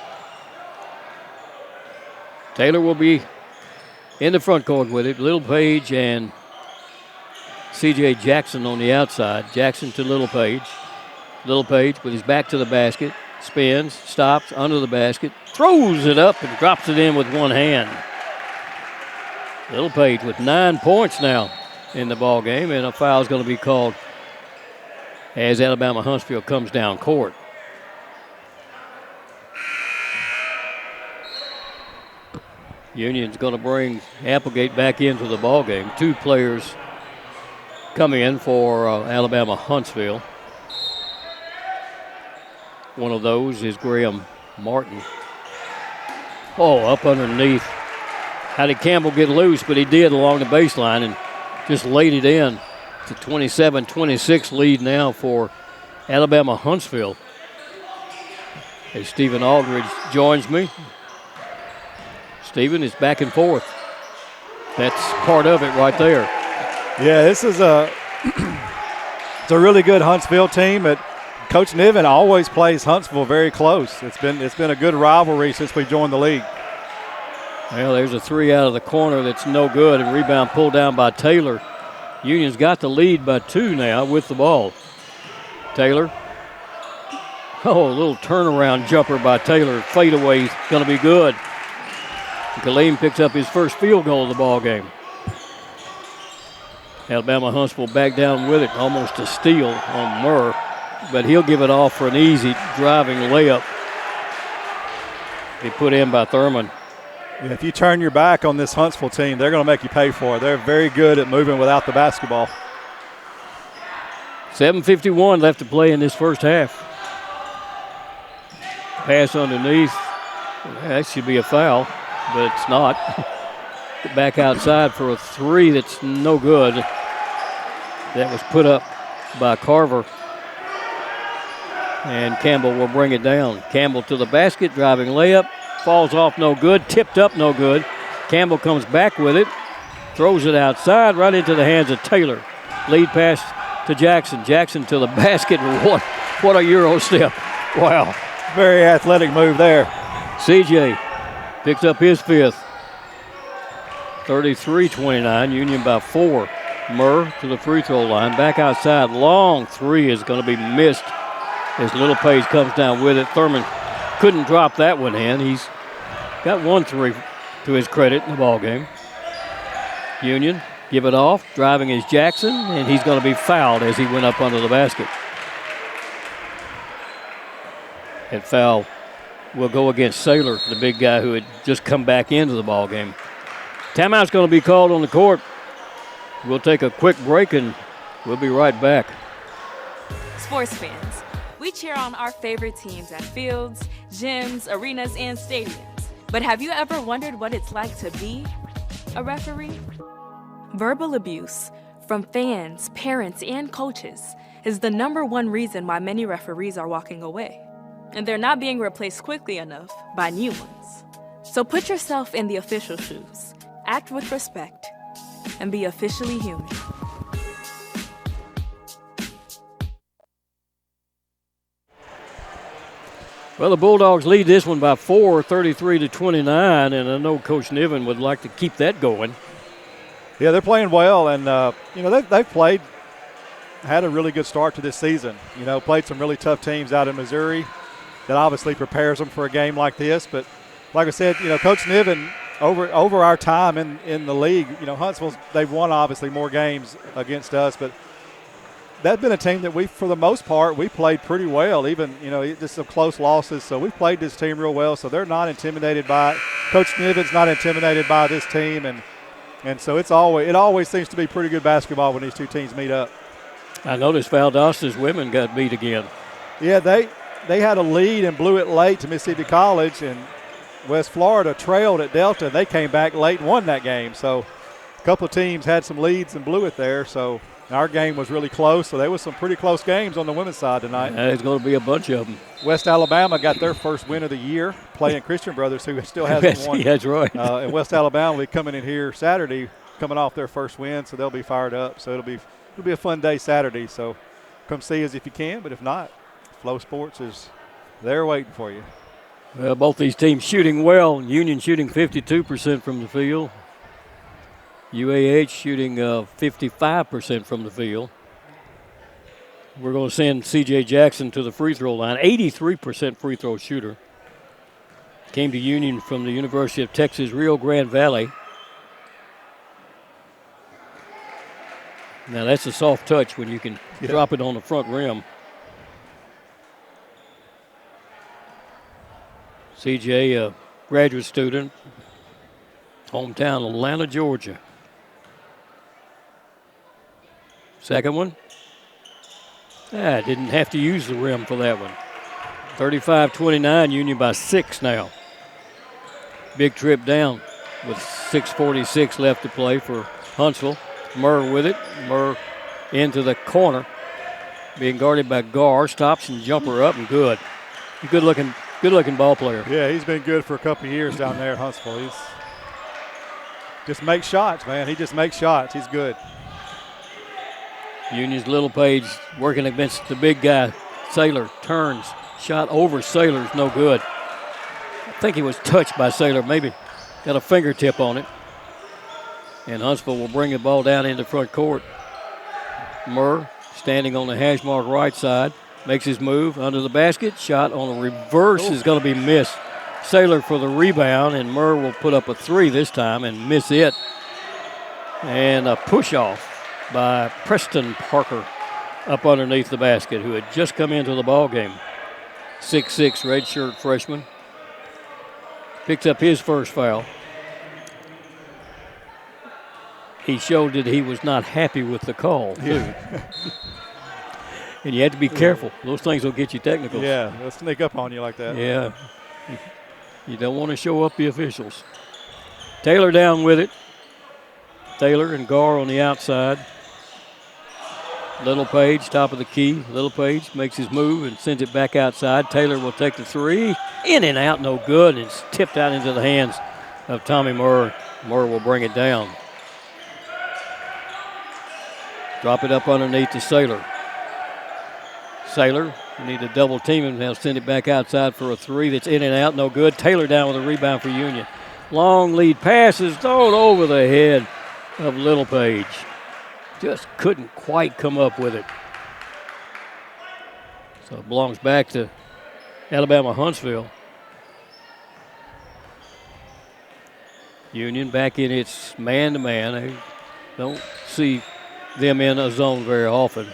Taylor will be in the front court with it. Little Page and C.J. Jackson on the outside. Jackson to Little Page. Little Page with his back to the basket. Spins, stops, under the basket. Throws it up and drops it in with one hand. Little Page with 9 points now in the ball game, and a foul is going to be called as Alabama-Huntsville comes down court. Union's going to bring Applegate back into the ball game. 2 players coming in for Alabama-Huntsville. One of those is Graham Martin. Oh, up underneath. How did Campbell get loose? But he did along the baseline and just laid it in. It's a 27-26 lead now for Alabama-Huntsville. As Stephen Aldridge joins me. Stephen is back and forth. That's part of it right there. Yeah, this is it's a really good Huntsville team. But Coach Niven always plays Huntsville very close. It's been a good rivalry since we joined the league. Well, there's a 3 out of the corner that's no good, and rebound pulled down by Taylor. Union's got the lead by 2 now with the ball. Taylor. Oh, a little turnaround jumper by Taylor. Fadeaway going to be good. Kaleem picks up his first field goal of the ball game. Alabama-Huntsville back down with it, almost a steal on Murr, but he'll give it off for an easy driving layup. They put in by Thurman. Yeah, if you turn your back on this Huntsville team, they're going to make you pay for it. They're very good at moving without the basketball. 7:51 left to play in this first half. Pass underneath. That should be a foul, but it's not. Back outside for a 3 that's no good. That was put up by Carver. And Campbell will bring it down. Campbell to the basket, driving layup. Falls off, no good. Tipped up, no good. Campbell comes back with it. Throws it outside, right into the hands of Taylor. Lead pass to Jackson. Jackson to the basket. What a Euro step. Wow. Very athletic move there. CJ picks up his 5th. 33-29, Union by 4. Murr to the free throw line. Back outside. Long 3 is going to be missed as Little Page comes down with it. Thurman couldn't drop that one in. He's got 1 3 to his credit in the ball game. Union give it off. Driving is Jackson, and he's going to be fouled as he went up under the basket. That foul will go against Saylor, the big guy who had just come back into the ball game. Timeout's going to be called on the court. We'll take a quick break, and we'll be right back. Sports fans, we cheer on our favorite teams at fields, gyms, arenas, and stadiums. But have you ever wondered what it's like to be a referee? Verbal abuse from fans, parents, and coaches is the #1 reason why many referees are walking away. And they're not being replaced quickly enough by new ones. So put yourself in the official shoes, act with respect, and be officially human. Well, the Bulldogs lead this one by 4, 33-29, and I know Coach Niven would like to keep that going. Yeah, they're playing well, and they've had a really good start to this season. Played some really tough teams out in Missouri. That obviously prepares them for a game like this. But like I said, Coach Niven, over our time in the league, Huntsville, they've won obviously more games against us, but that's been a team that we, for the most part, we played pretty well. Even, just some close losses. So we've played this team real well. So they're not intimidated by it. Coach Niven's not intimidated by this team, and so it always seems to be pretty good basketball when these two teams meet up. I noticed Valdosta's women got beat again. Yeah, they had a lead and blew it late to Mississippi College, and West Florida trailed at Delta. They came back late and won that game. So a couple of teams had some leads and blew it there. So our game was really close. So there was some pretty close games on the women's side tonight. There's going to be a bunch of them. West Alabama got their first win of the year playing Christian Brothers, who still hasn't won. That's right. And West Alabama will be coming in here Saturday, coming off their first win, so they'll be fired up. So it'll be a fun day Saturday. So come see us if you can, but if not, Flow Sports is there waiting for you. Well, both these teams shooting well. Union shooting 52% from the field. UAH shooting 55% from the field. We're going to send C.J. Jackson to the free throw line. 83% free throw shooter. Came to Union from the University of Texas, Rio Grande Valley. Now that's a soft touch when you can drop it on the front rim. CJ, a graduate student, hometown Atlanta, Georgia. Second one. Didn't have to use the rim for that one. 35-29, Union by 6 now. Big trip down with 6:46 left to play for Huntsville. Murr with it. Murr into the corner. Being guarded by Gar. Stops and jumper up and good. Good looking ball player. Yeah, he's been good for a couple of years down there at Huntsville. He's just makes shots, man. He just makes shots. He's good. Union's Little Page working against the big guy. Saylor turns. Shot over Saylor's no good. I think he was touched by Saylor. Maybe got a fingertip on it. And Huntsville will bring the ball down into front court. Murr standing on the hash mark right side. Makes his move under the basket. Shot on a reverse is going to be missed. Saylor for the rebound, and Murr will put up a 3 this time and miss it. And a push-off by Preston Parker up underneath the basket, who had just come into the ball game. 6'6", redshirt freshman. Picks up his first foul. He showed that he was not happy with the call, too. Yeah. And you have to be careful. Those things will get you technical. Yeah, they'll sneak up on you like that. Yeah. You don't want to show up the officials. Taylor down with it. Taylor and Gar on the outside. Little Page, top of the key. Little Page makes his move and sends it back outside. Taylor will take the 3. In and out, no good. And it's tipped out into the hands of Tommy Murr. Murr will bring it down. Drop it up underneath to Saylor. Saylor, you need to double team him. Now send it back outside for a 3 that's in and out, no good. Taylor down with a rebound for Union. Long lead passes thrown over the head of Little Page. Just couldn't quite come up with it. So it belongs back to Alabama-Huntsville. Union back in its man-to-man. I don't see them in a zone very often.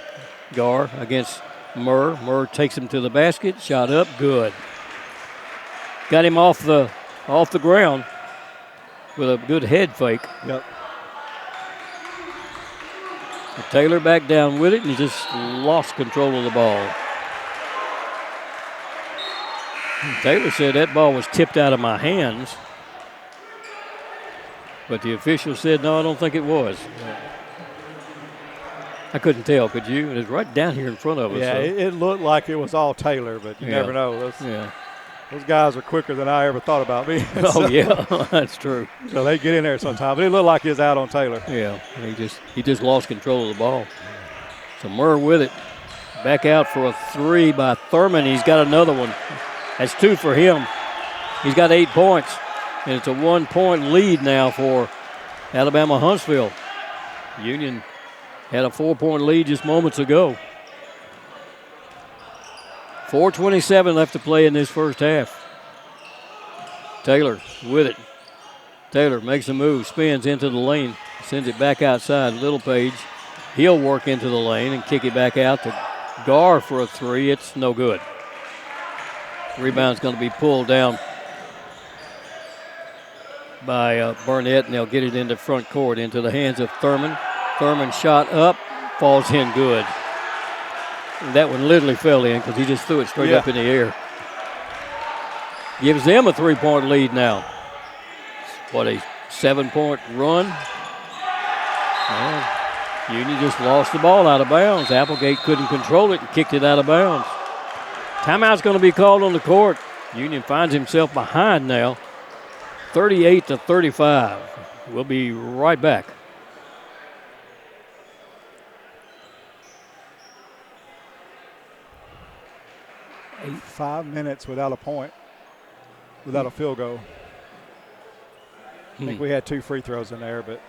Gar against Murr. Murr takes him to the basket. Shot up, good. Got him off the ground with a good head fake. Yep. So Taylor back down with it, and he just lost control of the ball. And Taylor said that ball was tipped out of my hands. But the official said, no, I don't think it was. I couldn't tell, could you? It was right down here in front of us. Yeah, so. it looked like it was all Taylor, but you never know. Those guys are quicker than I ever thought about being. Oh, yeah, that's true. So they get in there sometimes. But it looked like he was out on Taylor. Yeah, he just lost control of the ball. So Murr with it. Back out for a 3 by Thurman. He's got another one. That's 2 for him. He's got 8 points. And it's a 1-point lead now for Alabama-Huntsville. Union had a 4-point lead just moments ago. 4:27 left to play in this first half. Taylor with it. Taylor makes a move, spins into the lane, sends it back outside. Little Page He'll work into the lane and kick it back out to Gar for a three. It's no good. Rebound's going to be pulled down by Burnett, and they'll get it into front court into the hands of Thurman. Thurman shot up, falls in good. And that one literally fell in because he just threw it straight up in the air. Gives them a three-point lead now. What, a 7-point run? Well, Union just lost the ball out of bounds. Applegate couldn't control it and kicked it out of bounds. Timeout's going to be called on the court. Union finds himself behind now, 38-35. We'll be right back. Eight, 5 minutes without a point, without a field goal. I think we had 2 free throws in there, but.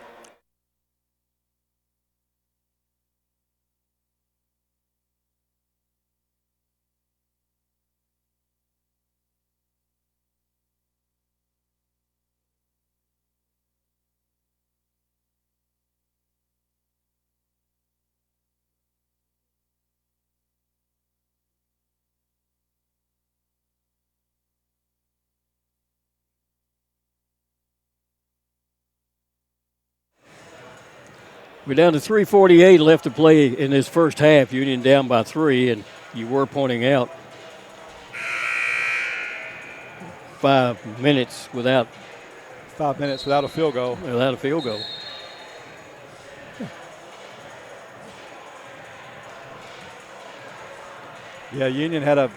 We're down to 3:48 left to play in this first half. Union down by 3, and you were pointing out 5 minutes without. 5 minutes without a field goal. Without a field goal. Yeah, Union had a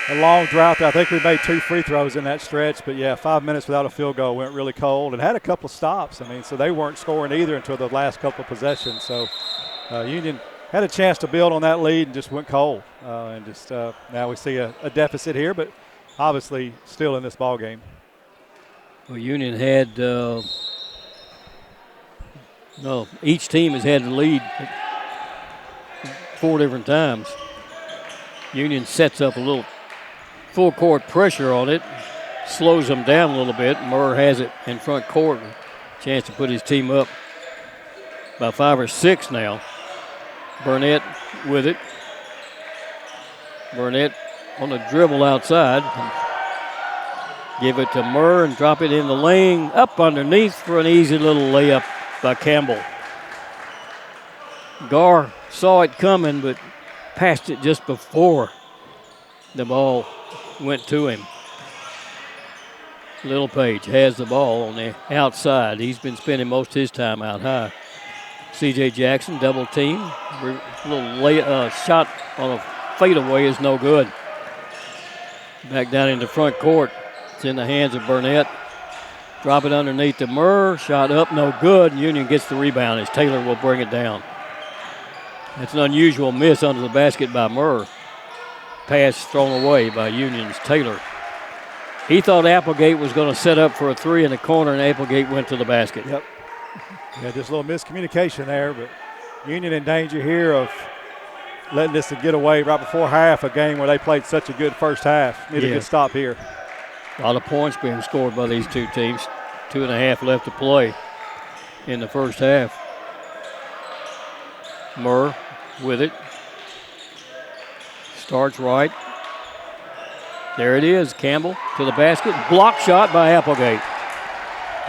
long drought there. I think we made 2 free throws in that stretch, but yeah, 5 minutes without a field goal went really cold and had a couple of stops. I mean, so they weren't scoring either until the last couple of possessions. So Union had a chance to build on that lead and just went cold. And just now we see a deficit here, but obviously still in this ball game. Well, Union had each team has had the lead 4 different times. Union sets up a little full court pressure on it, slows them down a little bit. Murr has it in front court, chance to put his team up by 5 or 6 now. Burnett with it. Burnett on the dribble outside. Give it to Murr and drop it in the lane, up underneath for an easy little layup by Campbell. Gar saw it coming, but passed it just before the ball went to him. Little Page has the ball on the outside. He's been spending most of his time out high. C.J. Jackson double team. Little shot on a fadeaway is no good. Back down into front court. It's in the hands of Burnett. Drop it underneath to Murr. Shot up, no good. Union gets the rebound as Taylor will bring it down. It's an unusual miss under the basket by Murr. Pass thrown away by Union's Taylor. He thought Applegate was going to set up for a 3 in the corner, and Applegate went to the basket. Yep. Yeah, just a little miscommunication there, but Union in danger here of letting this get away right before half, a game where they played such a good first half. Need a good stop here. A lot of points being scored by these two teams. 2.5 left to play in the first half. Murr with it. Starts right. There it is. Campbell to the basket. Block shot by Applegate.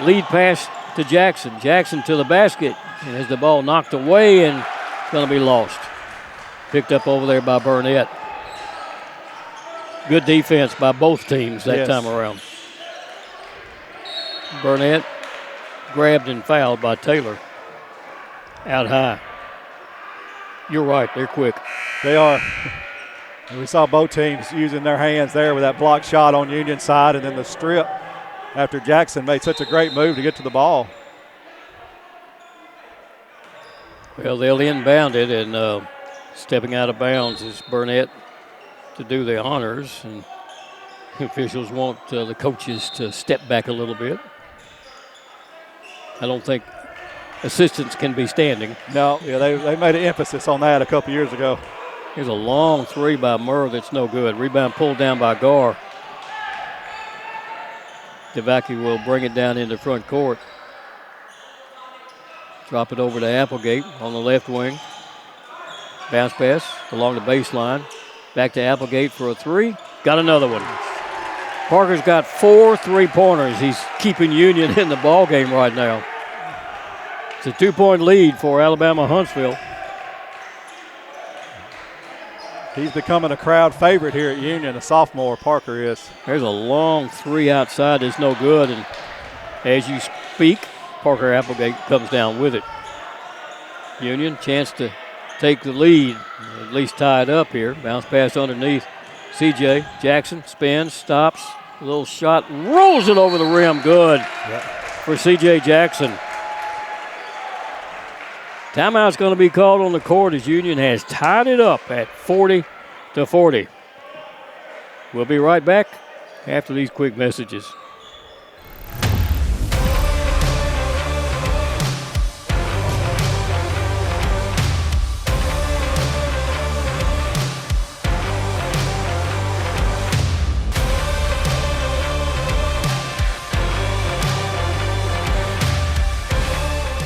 Lead pass to Jackson. Jackson to the basket. And has the ball knocked away and going to be lost. Picked up over there by Burnett. Good defense by both teams that time around. Burnett grabbed and fouled by Taylor. Out high. You're right, they're quick. They are. And we saw both teams using their hands there with that block shot on Union side and then the strip after Jackson made such a great move to get to the ball. Well, they'll inbound it, and stepping out of bounds is Burnett to do the honors, and officials want the coaches to step back a little bit. I don't think assistants can be standing. No, yeah, they made an emphasis on that a couple years ago. Here's a long 3 by Murr that's no good. Rebound pulled down by Gar. Devaki will bring it down into front court. Drop it over to Applegate on the left wing. Bounce pass along the baseline. Back to Applegate for a three. Got another one. Parker's got 4 3-pointers. He's keeping Union in the ball game right now. It's a 2-point lead for Alabama-Huntsville. He's becoming a crowd favorite here at Union, a sophomore, Parker is. There's a long three outside that's no good, and as you speak, Parker Applegate comes down with it. Union, chance to take the lead, at least tie it up here. Bounce pass underneath. CJ Jackson spins, stops, a little shot, rolls it over the rim. Good for CJ Jackson. Timeout's going to be called on the court as Union has tied it up at 40-40. We'll be right back after these quick messages.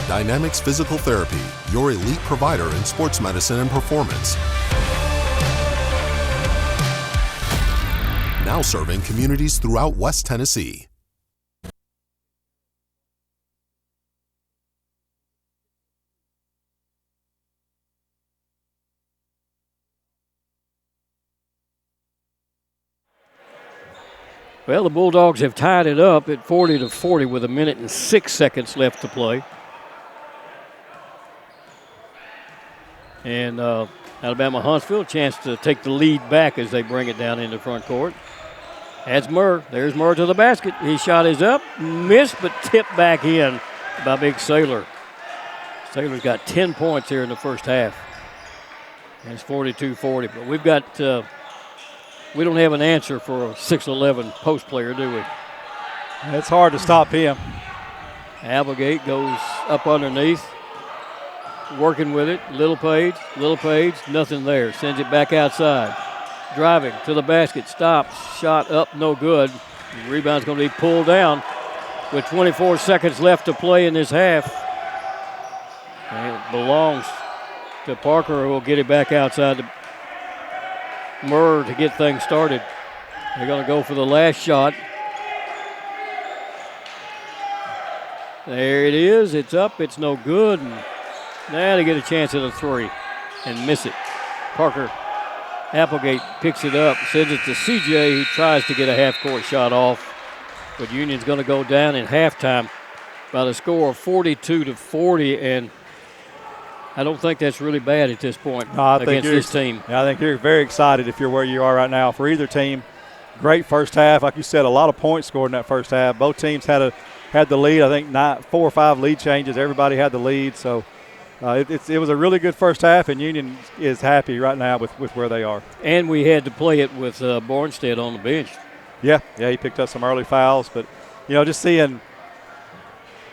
Dynamics Physical Therapy, your elite provider in sports medicine and performance. Now serving communities throughout West Tennessee. Well, the Bulldogs have tied it up at 40-40 with 1 minute and 6 seconds left to play. And Alabama-Huntsville, a chance to take the lead back as they bring it down into front court. That's Murr. There's Murr to the basket. His shot is up, missed, but tipped back in by Big Saylor. Saylor's got 10 points here in the first half. And it's 42-40. But we've got, we don't have an answer for a 6'11 post player, do we? It's hard to stop him. Applegate goes up underneath. Working with it, Little Page, nothing there. Sends it back outside. Driving to the basket, stops, shot up, no good. The rebound's going to be pulled down with 24 seconds left to play in this half. And it belongs to Parker, who will get it back outside to Murr to get things started. They're going to go for the last shot. There it is. It's up. It's no good. And now they get a chance at a three and miss it. Parker Applegate picks it up, sends it to CJ, who tries to get a half-court shot off. But Union's going to go down in halftime by the score of 42-40, and I don't think that's really bad at this point against this team. Yeah, I think you're very excited if you're where you are right now for either team. Great first half. Like you said, a lot of points scored in that first half. Both teams had the lead. I think 4 or 5 lead changes. Everybody had the lead, so it was a really good first half, and Union is happy right now with where they are. And we had to play it with Bornstead on the bench. Yeah, he picked up some early fouls. But, just seeing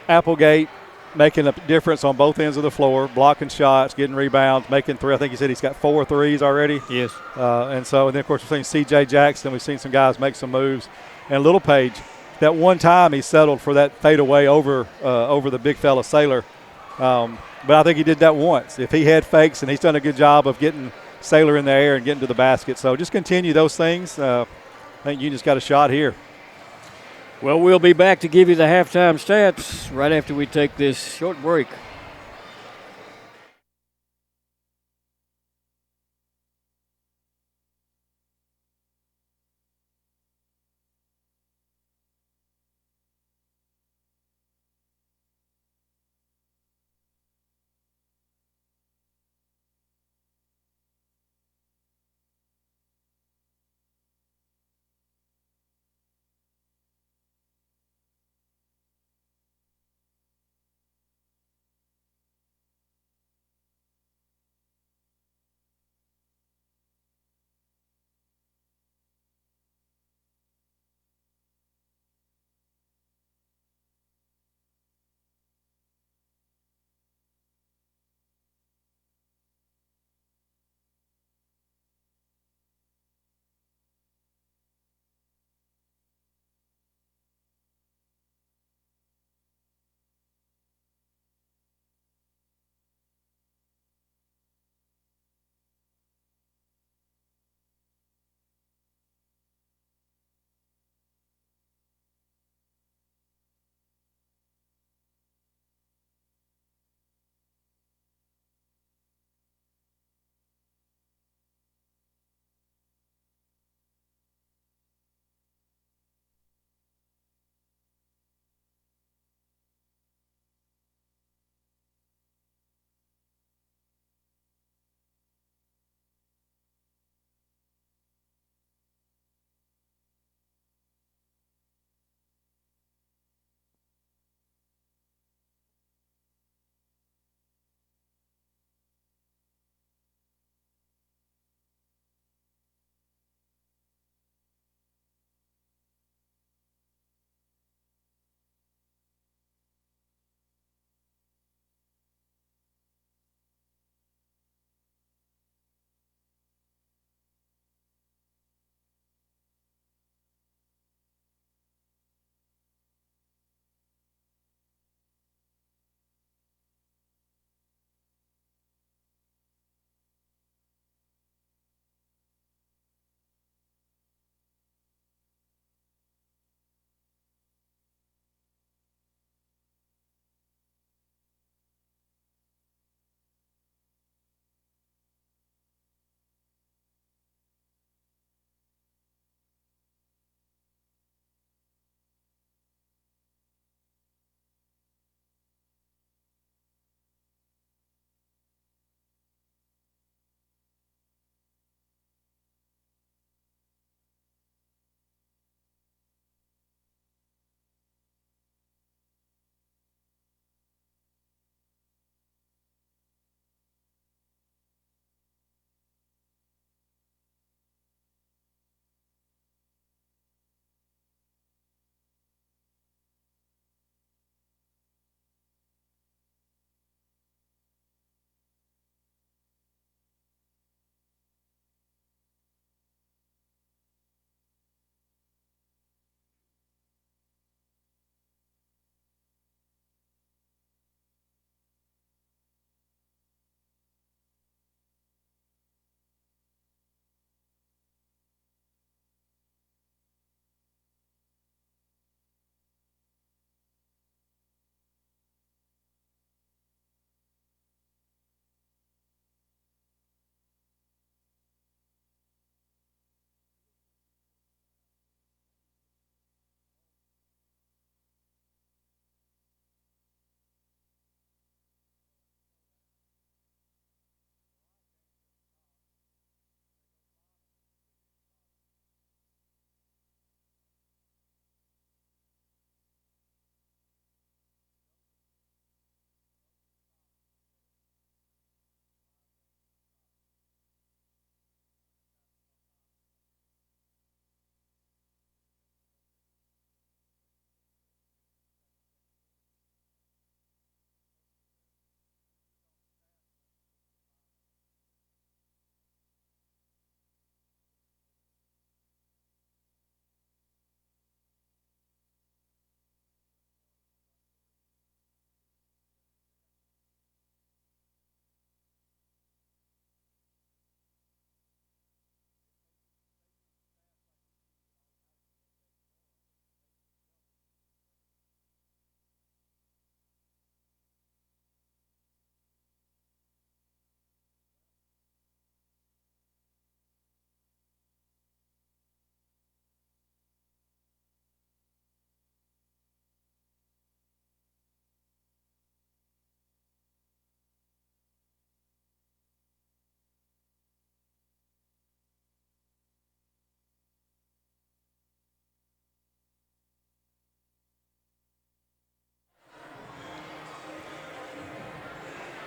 Applegate making a difference on both ends of the floor, blocking shots, getting rebounds, making three. I think he said he's got 4 threes already. Yes. And then, of course, we've seen C.J. Jackson. We've seen some guys make some moves. And Little Page, that one time he settled for that fadeaway over the big fella Saylor. But I think he did that once. If he had fakes, and he's done a good job of getting Saylor in the air and getting to the basket. So just continue those things. I think Union's got a shot here. Well, we'll be back to give you the halftime stats right after we take this short break.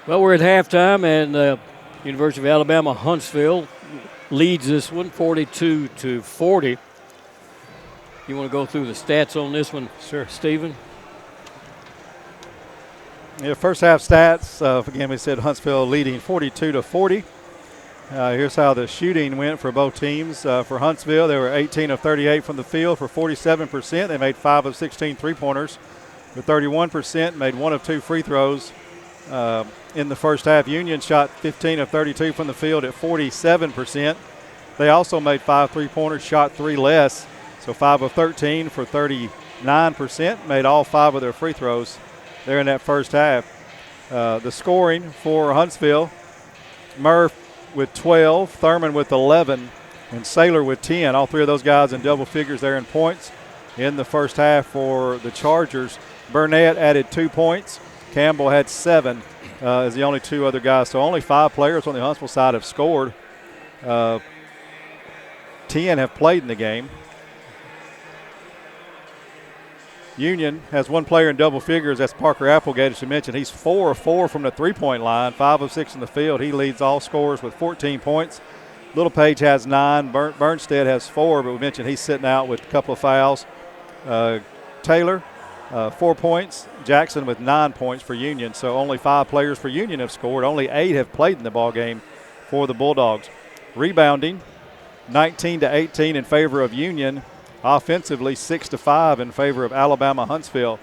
Well, we're at halftime, and University of Alabama-Huntsville leads this one 42-40. You want to go through the stats on this one? Sure. Stephen? Yeah, first half stats, again, we said Huntsville leading 42-40. Here's how the shooting went for both teams. For Huntsville, they were 18 of 38 from the field for 47%. They made 5 of 16 three-pointers for 31%, made 1 of 2 free throws. In the first half, Union shot 15 of 32 from the field at 47%. They also made 5 three-pointers, shot 3 less, so 5 of 13 for 39%, made all 5 of their free throws there in that first half. The scoring for Huntsville, Murph with 12, Thurman with 11, and Saylor with 10. All 3 of those guys in double figures there in points in the first half for the Chargers. Burnett added 2 points. Campbell had 7 as the only 2 other guys. So only 5 players on the Huntsville side have scored. 10 have played in the game. Union has 1 player in double figures. That's Parker Applegate, as you mentioned. He's 4 of 4 from the three-point line, 5 of 6 in the field. He leads all scorers with 14 points. Littlepage has 9. Bernstead has 4, but we mentioned he's sitting out with a couple of fouls. Taylor, 4 points. Jackson with 9 points for Union. So only 5 players for Union have scored. Only 8 have played in the ball game for the Bulldogs. Rebounding, 19-18 in favor of Union. Offensively, 6-5 in favor of Alabama-Huntsville.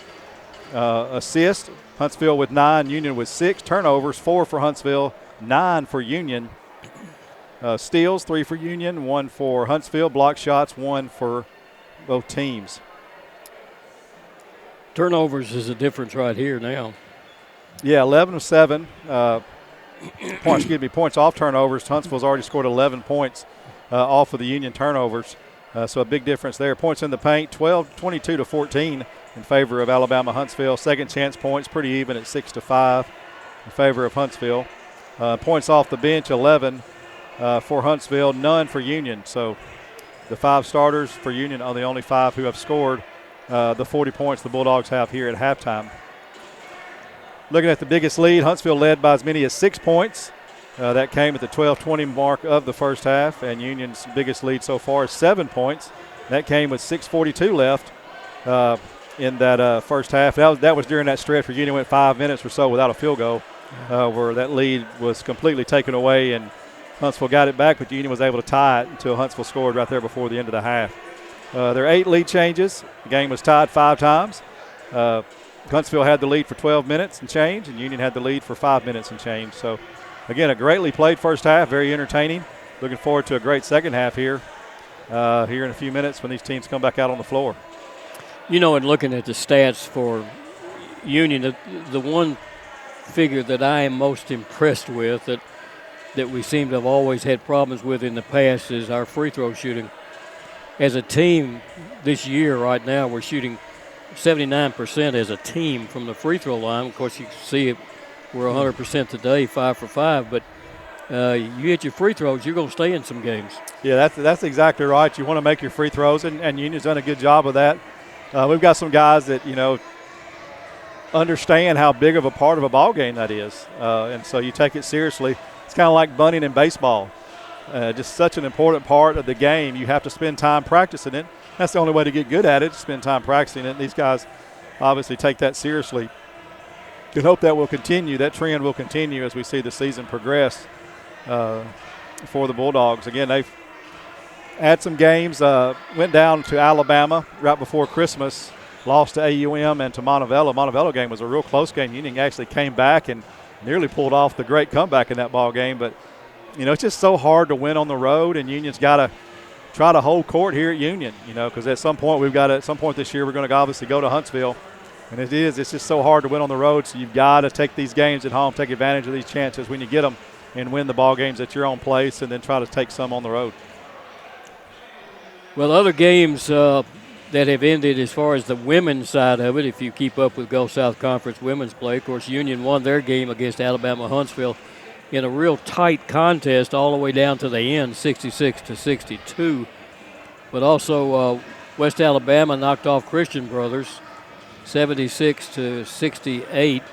Assist, Huntsville with 9, Union with 6. Turnovers, 4 for Huntsville, 9 for Union. Steals, 3 for Union, 1 for Huntsville. Block shots, 1 for both teams. Turnovers is a difference right here now. Yeah, 11 of 7. Points off turnovers. Huntsville's already scored 11 points off of the Union turnovers. So a big difference there. Points in the paint, 22-14 in favor of Alabama-Huntsville. Second chance points, pretty even at 6-5 in favor of Huntsville. Points off the bench, 11 for Huntsville, none for Union. So the 5 starters for Union are the only 5 who have scored the 40 points the Bulldogs have here at halftime. Looking at the biggest lead, Huntsville led by as many as 6 points. That came at the 12:20 mark of the first half, and Union's biggest lead so far is 7 points. That came with 6:42 left in that first half. That was during that stretch where Union went 5 minutes or so without a field goal, where that lead was completely taken away, and Huntsville got it back, but Union was able to tie it until Huntsville scored right there before the end of the half. There are 8 lead changes. The game was tied 5 times. Huntsville had the lead for 12 minutes and change, and Union had the lead for 5 minutes and change. So, again, a greatly played first half, very entertaining. Looking forward to a great second half here in a few minutes when these teams come back out on the floor. You know, and looking at the stats for Union, the one figure that I am most impressed with that we seem to have always had problems with in the past is our free throw shooting. As a team this year right now, we're shooting 79% as a team from the free throw line. Of course, you can see it. We're 100% today, 5 for 5. But you hit your free throws, you're going to stay in some games. Yeah, that's exactly right. You want to make your free throws, and Union's done a good job of that. We've got some guys that, understand how big of a part of a ball game that is. And so you take it seriously. It's kind of like bunting in baseball. Just such an important part of the game. You have to spend time practicing it. That's the only way to get good at it, spend time practicing it. And these guys obviously take that seriously. And hope that will continue. That trend will continue as we see the season progress for the Bulldogs. Again, they've had some games. Went down to Alabama right before Christmas. Lost to AUM and to Montevallo. Montevallo game was a real close game. Union actually came back and nearly pulled off the great comeback in that ball game. But, it's just so hard to win on the road, and Union's got to try to hold court here at Union, because at some point this year we're going to obviously go to Huntsville. And it's just so hard to win on the road, so you've got to take these games at home, take advantage of these chances when you get them, and win the ball games at your own place, and then try to take some on the road. Well, other games that have ended as far as the women's side of it, if you keep up with Gulf South Conference women's play, of course, Union won their game against Alabama-Huntsville in a real tight contest all the way down to the end, 66-62. But also West Alabama knocked off Christian Brothers, 76-68.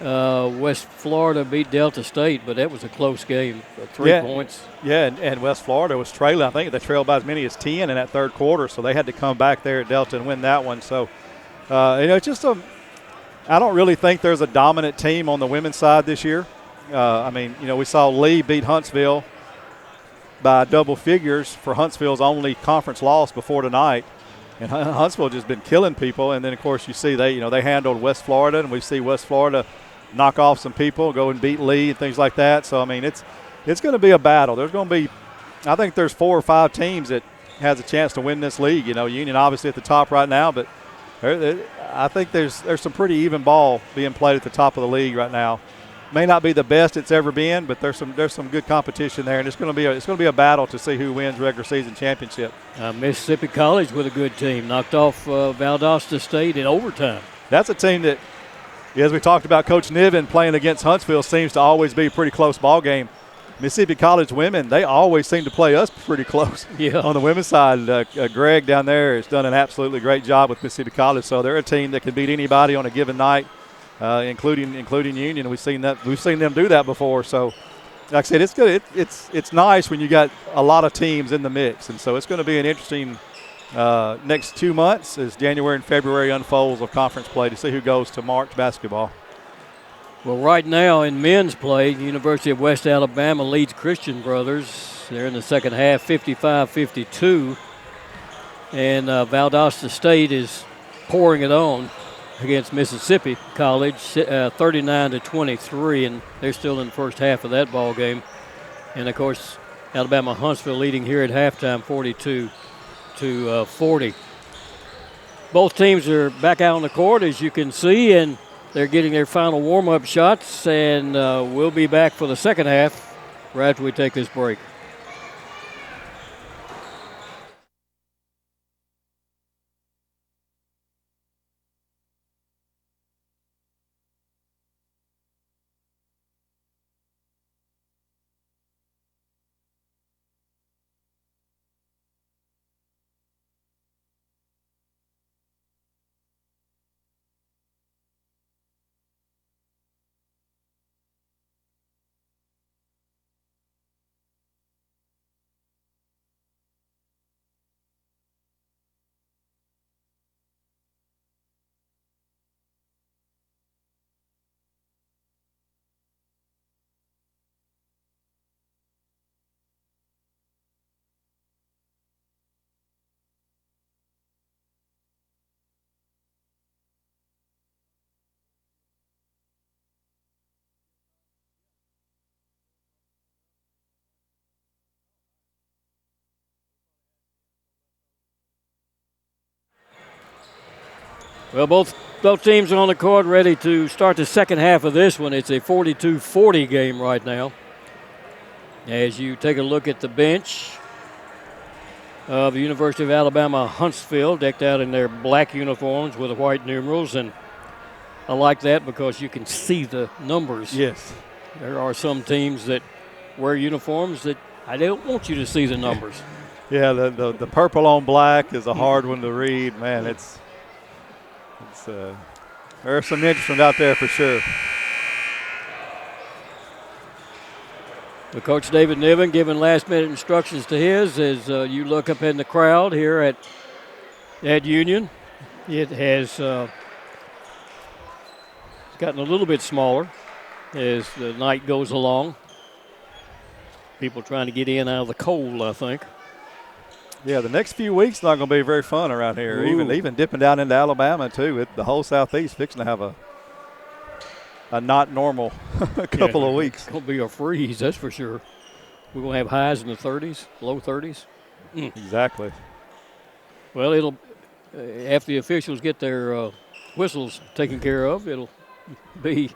West Florida beat Delta State, but that was a close game, 3 points. Yeah, and West Florida was trailing. I think they trailed by as many as 10 in that third quarter, so they had to come back there at Delta and win that one. So, it's just I don't really think there's a dominant team on the women's side this year. We saw Lee beat Huntsville by double figures for Huntsville's only conference loss before tonight. And Huntsville just been killing people. And then, of course, you see they handled West Florida, and we see West Florida knock off some people, go and beat Lee and things like that. So, it's going to be a battle. There's going to be – I think there's 4 or 5 teams that has a chance to win this league. Union obviously at the top right now, but I think there's some pretty even ball being played at the top of the league right now. May not be the best it's ever been, but there's some good competition there, and it's going to be a battle to see who wins regular season championship. Mississippi College with a good team knocked off Valdosta State in overtime. That's a team that, as we talked about, Coach Niven playing against Huntsville seems to always be a pretty close ball game. Mississippi College women, they always seem to play us pretty close. Yeah. On the women's side, Greg down there has done an absolutely great job with Mississippi College, so they're a team that can beat anybody on a given night. Including Union. We've seen them do that before. So, like I said, it's good. It's nice when you got a lot of teams in the mix, and so it's going to be an interesting next 2 months as January and February unfolds of conference play to see who goes to March basketball. Well, right now in men's play, the University of West Alabama leads Christian Brothers. They're in the second half, 55-52, and Valdosta State is pouring it on against Mississippi College, 39-23, and they're still in the first half of that ball game. And of course, Alabama-Huntsville leading here at halftime, 42-40. Both teams are back out on the court, as you can see, and they're getting their final warm-up shots. And we'll be back for the second half right after we take this break. Well, both teams are on the court ready to start the second half of this one. It's a 42-40 game right now. As you take a look at the bench of the University of Alabama-Huntsville, decked out in their black uniforms with the white numerals, and I like that because you can see the numbers. Yes. There are some teams that wear uniforms that I don't want you to see the numbers. Yeah, the purple on black is a hard one to read. Man, there's some interest ones out there for sure. The Coach David Niven giving last-minute instructions to his as you look up in the crowd here at Union. It has gotten a little bit smaller as the night goes along. People trying to get in out of the cold, I think. Yeah, the next few weeks not going to be very fun around here. Even dipping down into Alabama too. The whole Southeast fixing to have a not normal couple of weeks. It's going to be a freeze, that's for sure. We're going to have highs in the 30s, low 30s. Exactly. Well, it'll after the officials get their whistles taken care of, it'll be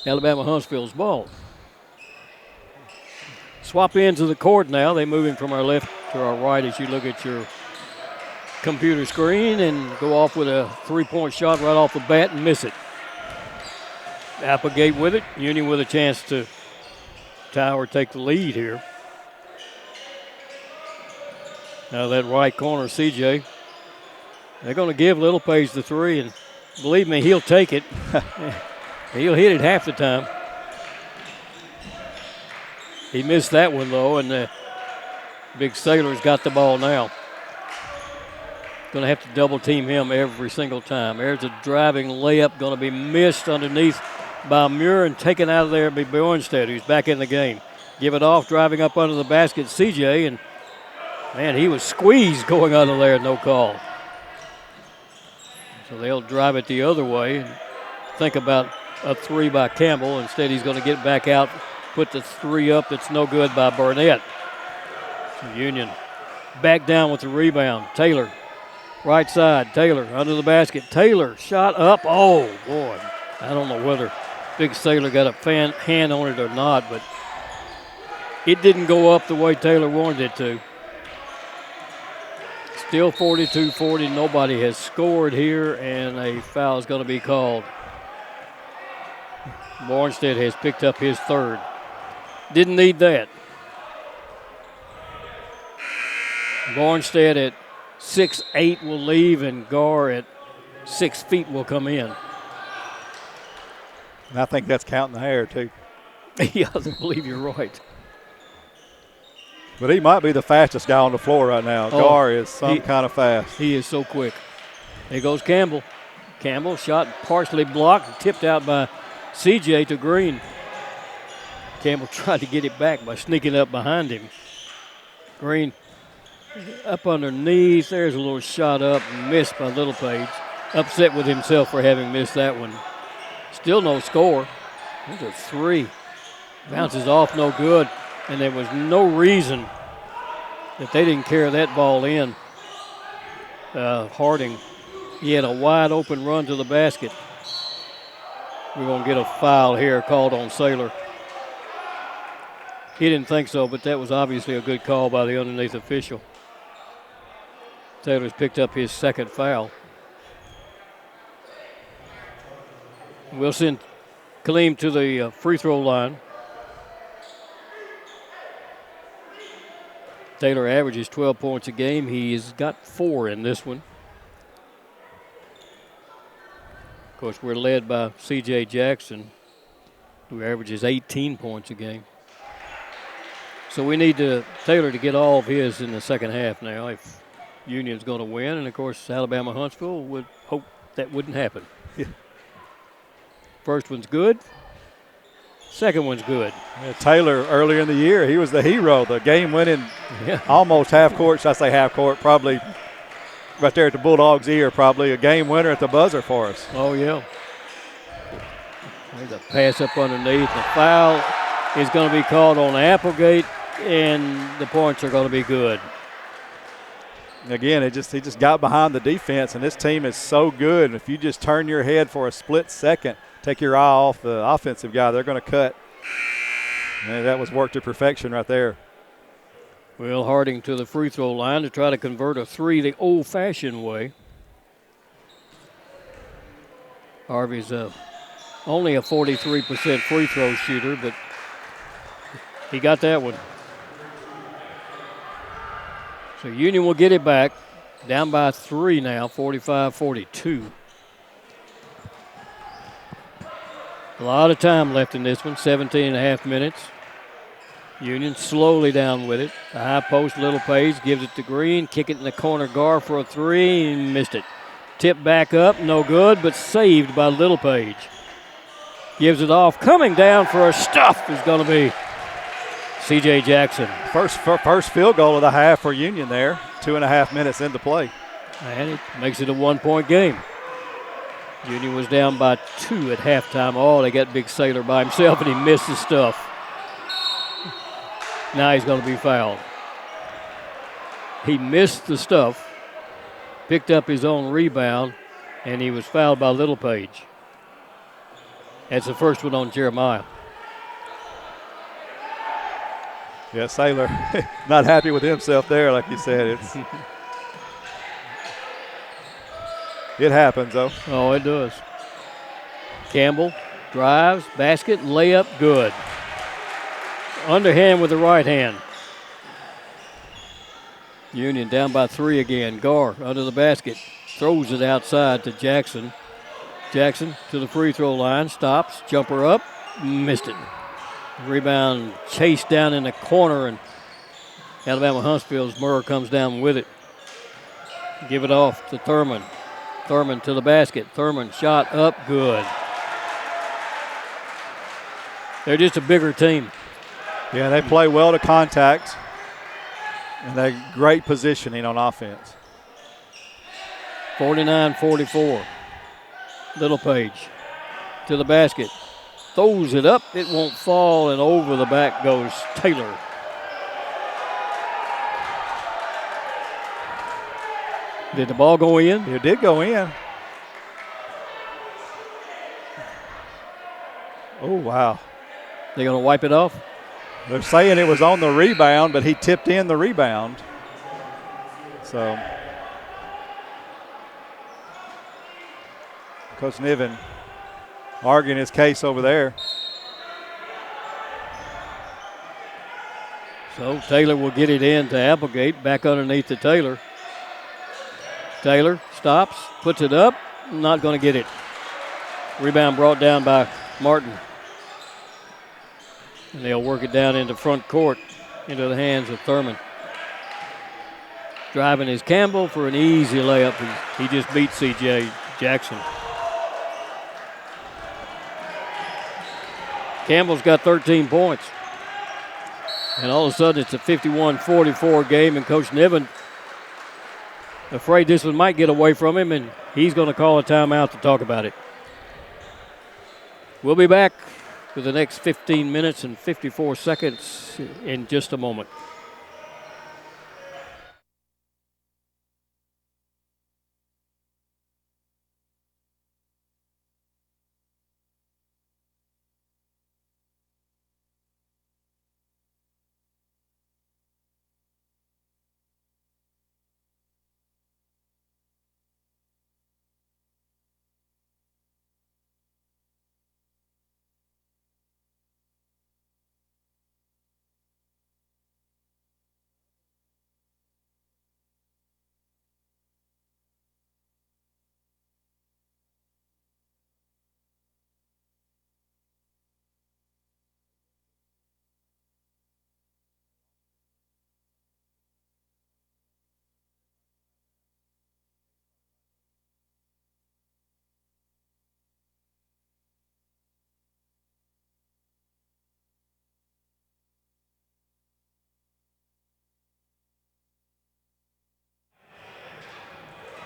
Alabama-Huntsville's ball. Swap ends of the court now. They move him from our left to our right as you look at your computer screen and go off with a three-point shot right off the bat and miss it. Applegate with it. Union with a chance to tie or take the lead here. Now that right corner, CJ. They're going to give Little Page the three, and believe me, he'll take it. He'll hit it half the time. He missed that one, though, and Big Sailor's got the ball now. Going to have to double team him every single time. There's a driving layup going to be missed underneath by Muir and taken out of there by Bjornstedt, who's back in the game. Give it off, driving up under the basket, CJ, and man, he was squeezed going under there, no call. So they'll drive it the other way and think about a three by Campbell. Instead, he's going to get back out, put the three up that's no good by Burnett. So Union back down with the rebound. Taylor, right side, Taylor under the basket. Taylor shot up. Oh, boy. I don't know whether Big Sailor got a hand on it or not, but it didn't go up the way Taylor wanted it to. Still 42-40. Nobody has scored here, and a foul is going to be called. Bornstead has picked up his third. Didn't need that. Bornstead at 6'8" will leave, and Gar at 6 feet will come in. And I think that's counting the hair, too. Yeah, I believe you're right. But he might be the fastest guy on the floor right now. Gar is some kind of fast. He is so quick. There goes Campbell. Campbell shot partially blocked, tipped out by CJ to Green. Campbell tried to get it back by sneaking up behind him. Green up underneath. There's a little shot up, missed by Littlepage. Upset with himself for having missed that one. Still no score. There's a three. Bounces off, no good. And there was no reason that they didn't carry that ball in. Harding, he had a wide open run to the basket. We're going to get a foul here called on Sailor. He didn't think so, but that was obviously a good call by the underneath official. Taylor's picked up his second foul. We'll send Kaleem to the free throw line. Taylor averages 12 points a game. He's got 4 in this one. Of course, we're led by C.J. Jackson, who averages 18 points a game. So we need Taylor to get all of his in the second half now if Union's going to win. And, of course, Alabama-Huntsville would hope that wouldn't happen. Yeah. First one's good. Second one's good. Yeah, Taylor, earlier in the year, he was the hero, the game-winning, almost half court, should I say half court, probably right there at the Bulldogs' ear, probably a game winner at the buzzer for us. Oh, yeah. There's a pass up underneath. The foul is going to be called on Applegate, and the points are going to be good. Again, he just got behind the defense, and this team is so good. If you just turn your head for a split second, take your eye off the offensive guy, they're going to cut. And that was work to perfection right there. Well, Harding to the free throw line to try to convert a three the old-fashioned way. Harvey's only a 43% free throw shooter, but he got that one. So Union will get it back. Down by 3 now, 45-42. A lot of time left in this one, 17 and a half minutes. Union slowly down with it. The high post, Littlepage gives it to Green. Kick it in the corner, Gar for a three, and missed it. Tip back up, no good, but saved by Littlepage. Gives it off. Coming down for a stuff is going to be C.J. Jackson. First field goal of the half for Union there, 2.5 minutes into play. And it makes it a 1-point game. Union was down by 2 at halftime. Oh, they got Big Sailor by himself, and he missed his stuff. Now he's going to be fouled. He missed the stuff, picked up his own rebound, and he was fouled by Littlepage. That's the first one on Jeremiah. Yeah, Sailor not happy with himself there, like you said. It happens, though. Oh, it does. Campbell drives, basket, layup, good. Underhand with the right hand. Union down by 3 again. Gar under the basket. Throws it outside to Jackson. Jackson to the free throw line, stops, jumper up, missed it. Rebound chased down in the corner, and Alabama-Huntsville's Murr comes down with it. Give it off to Thurman. Thurman to the basket. Thurman shot up, good. They're just a bigger team. Yeah, they play well to contact, and they great positioning on offense. 49-44. Little Page to the basket. Throws it up. It won't fall, and over the back goes Taylor. Did the ball go in? It did go in. Oh, wow. They going to wipe it off? They're saying it was on the rebound, but he tipped in the rebound. So Coach Niven arguing his case over there. So Taylor will get it in to Applegate, back underneath to Taylor. Taylor stops, puts it up, not going to get it. Rebound brought down by Martin. And they'll work it down into front court, into the hands of Thurman. Driving is Campbell for an easy layup. He just beat C.J. Jackson. Campbell's got 13 points. And all of a sudden it's a 51-44 game, and Coach Niven afraid this one might get away from him, and he's going to call a timeout to talk about it. We'll be back for the next 15 minutes and 54 seconds in just a moment.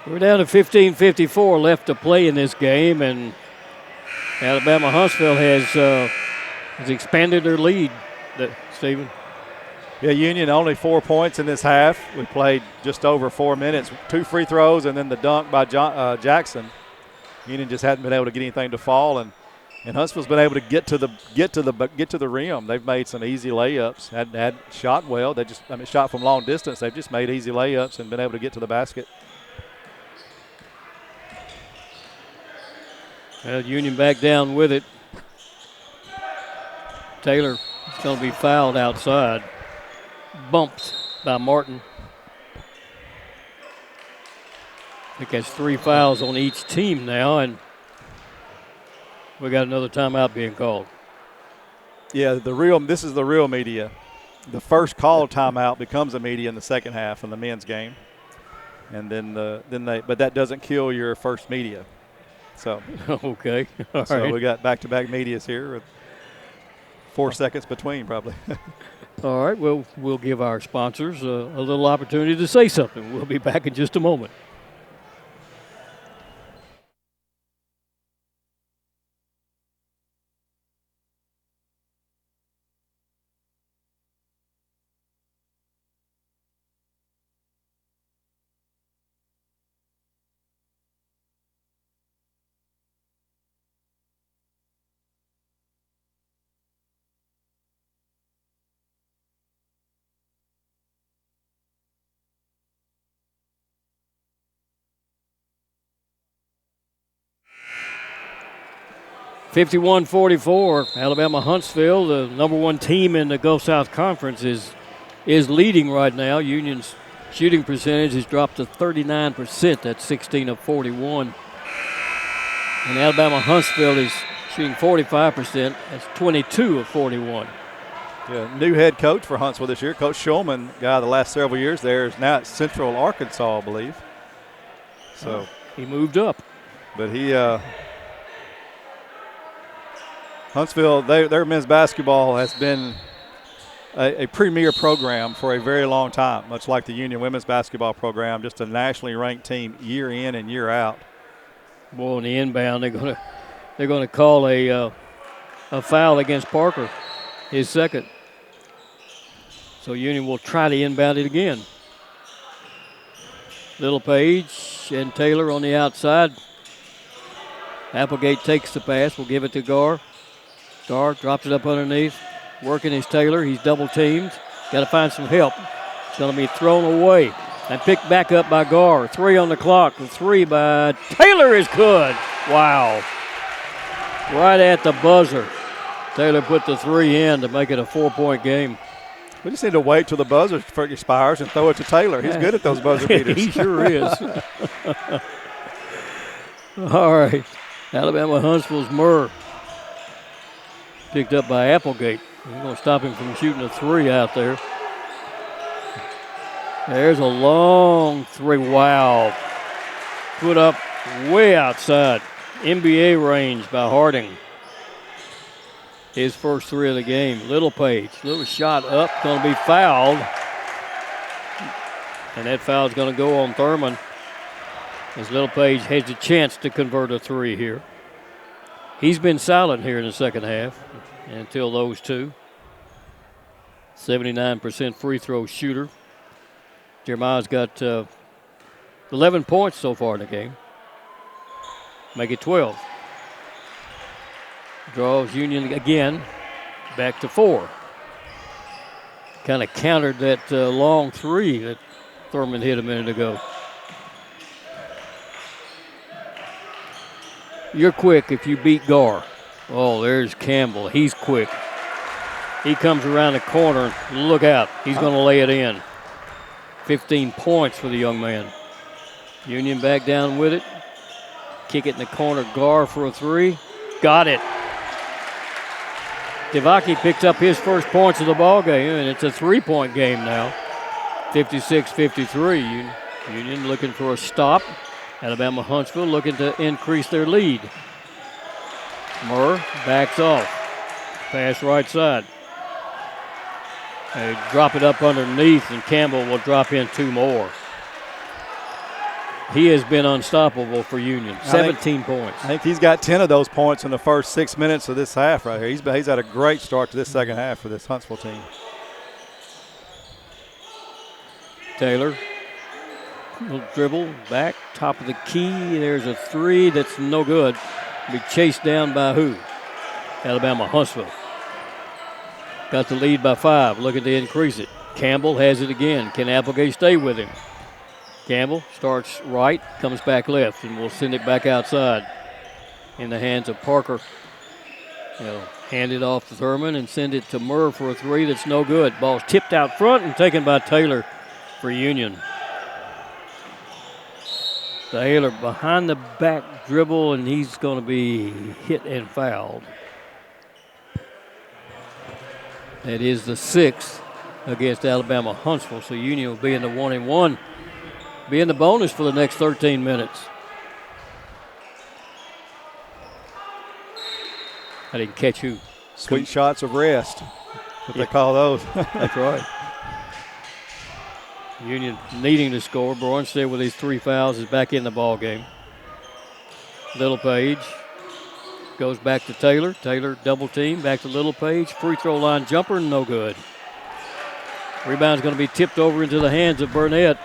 We're down to 15:54 left to play in this game, and Alabama-Huntsville has expanded their lead, Stephen. Yeah, Union only 4 points in this half. We played just over 4 minutes. 2 free throws and then the dunk by Jackson. Union just hadn't been able to get anything to fall, and Huntsville's been able to get to the rim. They've made some easy layups. Had shot well. Shot from long distance. They've just made easy layups and been able to get to the basket. Well, Union back down with it. Taylor is going to be fouled outside. Bumped by Martin. I think that's 3 fouls on each team now, and we got another timeout being called. Yeah, this is the real media. The first call timeout becomes a media in the second half in the men's game, and but that doesn't kill your first media. So okay, all so right. We got back-to-back medias here with 4 seconds between probably. All right, well, we'll give our sponsors a little opportunity to say something. We'll be back in just a moment. (51-44), Alabama-Huntsville, the number 1 team in the Gulf South Conference, is leading right now. Union's shooting percentage has dropped to 39%. That's 16 of 41. And Alabama-Huntsville is shooting 45%. That's 22 of 41. Yeah, new head coach for Huntsville this year, Coach Schulman, guy the last several years there, is now at Central Arkansas, I believe. So he moved up. But Huntsville, their men's basketball has been a premier program for a very long time, much like the Union women's basketball program, just a nationally ranked team year in and year out. Boy, on the inbound, they're gonna call a foul against Parker, his second. So Union will try to inbound it again. Little Page and Taylor on the outside. Applegate takes the pass. Will give it to Garr. Garr drops it up underneath. Working his Taylor. He's double teamed. Got to find some help. It's going to be thrown away. And picked back up by Garr. 3 on the clock. The 3 by Taylor is good. Wow. Right at the buzzer. Taylor put the 3 in to make it a 4-point game. We just need to wait till the buzzer expires and throw it to Taylor. He's good at those buzzer beaters. He sure is. All right. Alabama-Huntsville's Murr. Picked up by Applegate. We're going to stop him from shooting a 3 out there. There's a long 3. Wow. Put up way outside. NBA range by Harding. His first 3 of the game. Little Page. Little shot up. Going to be fouled. And that foul's going to go on Thurman. As Little Page has a chance to convert a 3 here. He's been silent here in the second half until those 2. 79% free throw shooter. Jeremiah's got 11 points so far in the game. Make it 12. Draws Union again, back to 4. Kind of countered that long 3 that Thurman hit a minute ago. You're quick if you beat Garr. Oh, there's Campbell. He's quick. He comes around the corner. Look out. He's going to lay it in. 15 points for the young man. Union back down with it. Kick it in the corner. Garr for a 3. Got it. Devaki picks up his first points of the ball game, and it's a 3-point game now. 56-53. Union looking for a stop. Alabama-Huntsville looking to increase their lead. Murr backs off. Pass right side. They drop it up underneath, and Campbell will drop in 2 more. He has been unstoppable for Union. 17 points. I think he's got 10 of those points in the first 6 minutes of this half right here. He's had a great start to this second half for this Huntsville team. Taylor, little dribble, back, top of the key. There's a 3 that's no good. Be chased down by who? Alabama-Huntsville. Got the lead by 5, looking to increase it. Campbell has it again. Can Applegate stay with him? Campbell starts right, comes back left, and will send it back outside in the hands of Parker. He'll hand it off to Thurman and send it to Murr for a 3 that's no good. Ball's tipped out front and taken by Taylor for Union. Taylor behind the back dribble, and he's going to be hit and fouled. That is the 6th against Alabama-Huntsville, so Union will be in the 1-1. Be in the bonus for the next 13 minutes. I didn't catch who. Sweet shots of rest, what they call those. That's right. Union needing to score. Bornstead with his 3 fouls is back in the ball game. Little Page goes back to Taylor. Taylor double team, back to Little Page. Free throw line jumper, no good. Rebound's going to be tipped over into the hands of Burnett.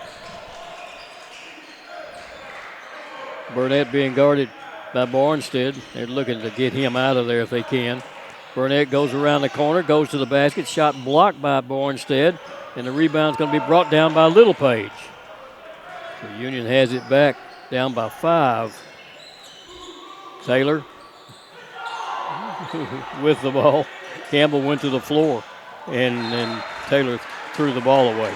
Burnett being guarded by Bornstead. They're looking to get him out of there if they can. Burnett goes around the corner, goes to the basket. Shot blocked by Bornstead. And the rebound's going to be brought down by Little Page. So Union has it back, down by 5. Taylor with the ball. Campbell went to the floor, and then Taylor threw the ball away.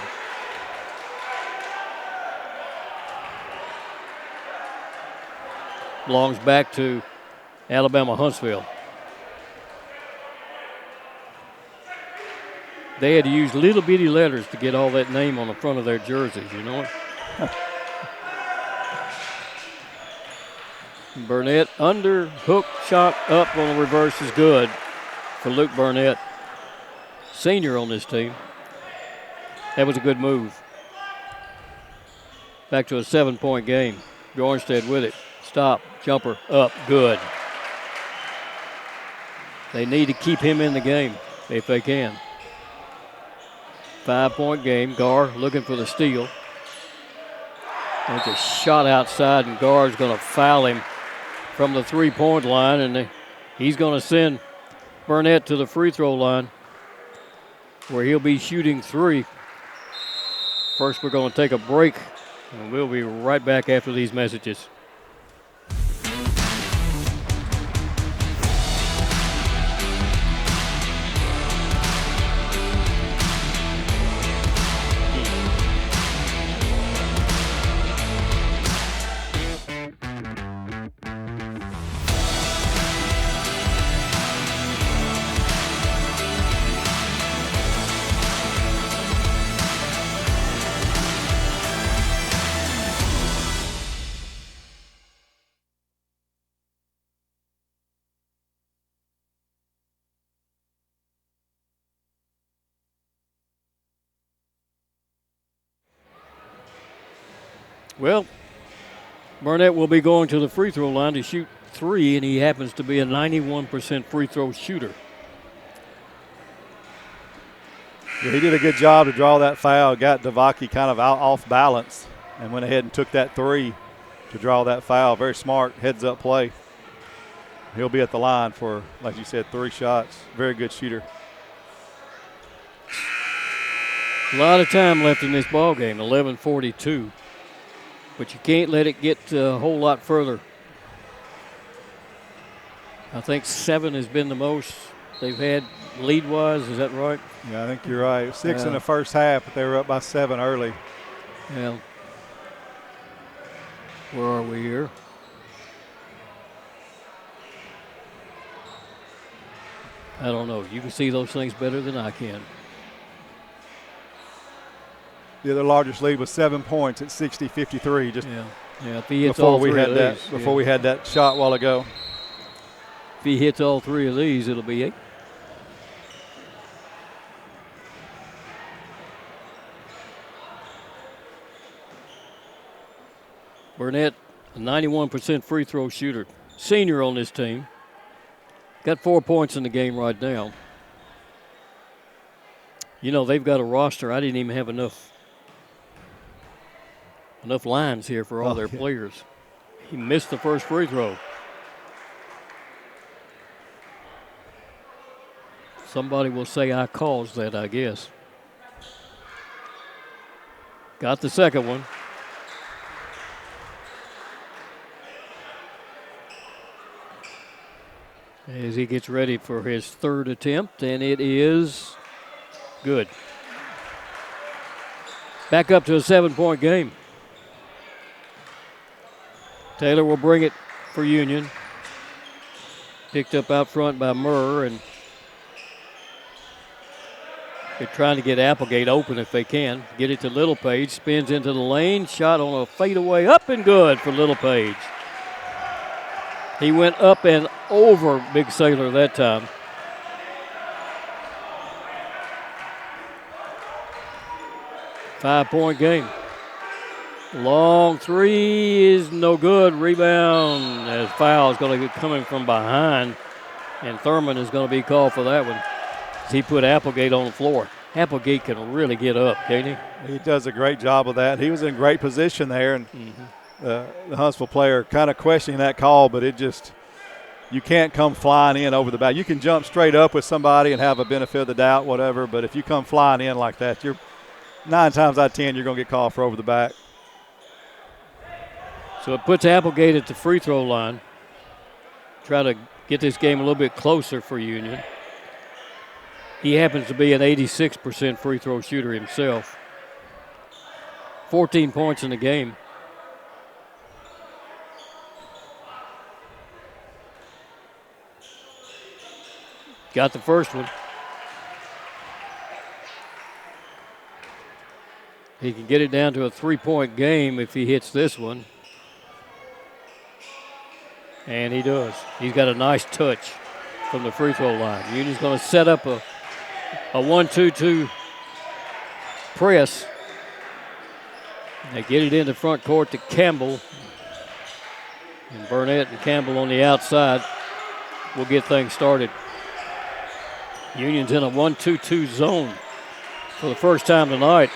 belongs back to Alabama-Huntsville. They had to use little bitty letters to get all that name on the front of their jerseys, you know it? Burnett under, hook, shot up on the reverse is good for Luke Burnett, senior on this team. That was a good move. Back to a 7-point game. Bjornstad with it. Stop, jumper, up, good. They need to keep him in the game if they can. 5-point game. Gar looking for the steal. There's a shot outside, and Gar's going to foul him from the 3-point line, and he's going to send Burnett to the free throw line where he'll be shooting 3. First, we're going to take a break, and we'll be right back after these messages. Well, Burnett will be going to the free throw line to shoot 3, and he happens to be a 91% free throw shooter. Yeah, he did a good job to draw that foul, got Devaki kind of off balance, and went ahead and took that 3 to draw that foul. Very smart heads-up play. He'll be at the line for, like you said, 3 shots. Very good shooter. A lot of time left in this ball game, 11:42. But you can't let it get a whole lot further. I think 7 has been the most they've had lead-wise. Is that right? Yeah, I think you're right. 6 in the first half, but they were up by 7 early. Yeah. Where are we here? I don't know. You can see those things better than I can. The other largest lead was 7 points at 60-53. Just if he hits all 3 of these. Before we had that shot a while ago. If he hits all 3 of these, it'll be 8. Burnett, a 91% free throw shooter. Senior on this team. Got 4 points in the game right now. You know, they've got a roster. I didn't even have enough lines here for all their players. He missed the first free throw. Somebody will say I caused that, I guess. Got the second one. As he gets ready for his 3rd attempt, and it is good. Back up to a 7-point game. Taylor will bring it for Union. Picked up out front by Murr, and they're trying to get Applegate open if they can. Get it to Little Page, spins into the lane, shot on a fadeaway, up and good for Little Page. He went up and over Big Sailor that time. Five-point game. Long 3 is no good. Rebound as foul is going to be coming from behind, and Thurman is going to be called for that one. He put Applegate on the floor. Applegate can really get up, can't he? He does a great job of that. He was in great position there, and the Huntsville player kind of questioning that call, but it just, you can't come flying in over the back. You can jump straight up with somebody and have a benefit of the doubt, whatever, but if you come flying in like that, you're 9 times out of 10 you're going to get called for over the back. So it puts Applegate at the free throw line. Try to get this game a little bit closer for Union. He happens to be an 86% free throw shooter himself. 14 points in the game. Got the first one. He can get it down to a 3-point game if he hits this one. And he does. He's got a nice touch from the free throw line. Union's going to set up a 1-2-2 press. They get it into front court to Campbell. And Burnett and Campbell on the outside will get things started. Union's in a 1-2-2 zone for the first time tonight.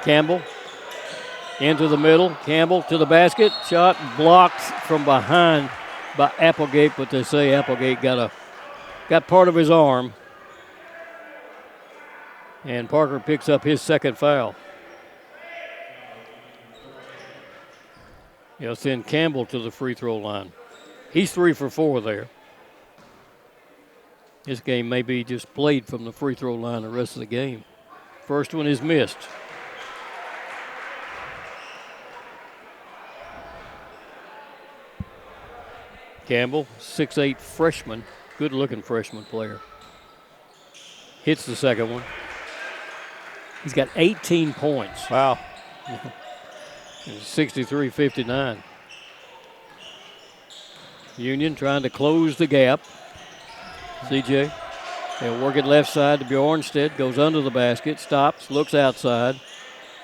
Campbell into the middle. Campbell to the basket. Shot blocked from behind by Applegate, but they say Applegate got part of his arm. And Parker picks up his second foul. He'll send Campbell to the free throw line. He's 3 for 4 there. This game may be just played from the free throw line the rest of the game. First one is missed. Campbell, 6'8" freshman, good-looking freshman player. Hits the second one. He's got 18 points. Wow. 63-59. Union trying to close the gap. CJ, they'll work it left side to Bjornstedt, goes under the basket, stops, looks outside.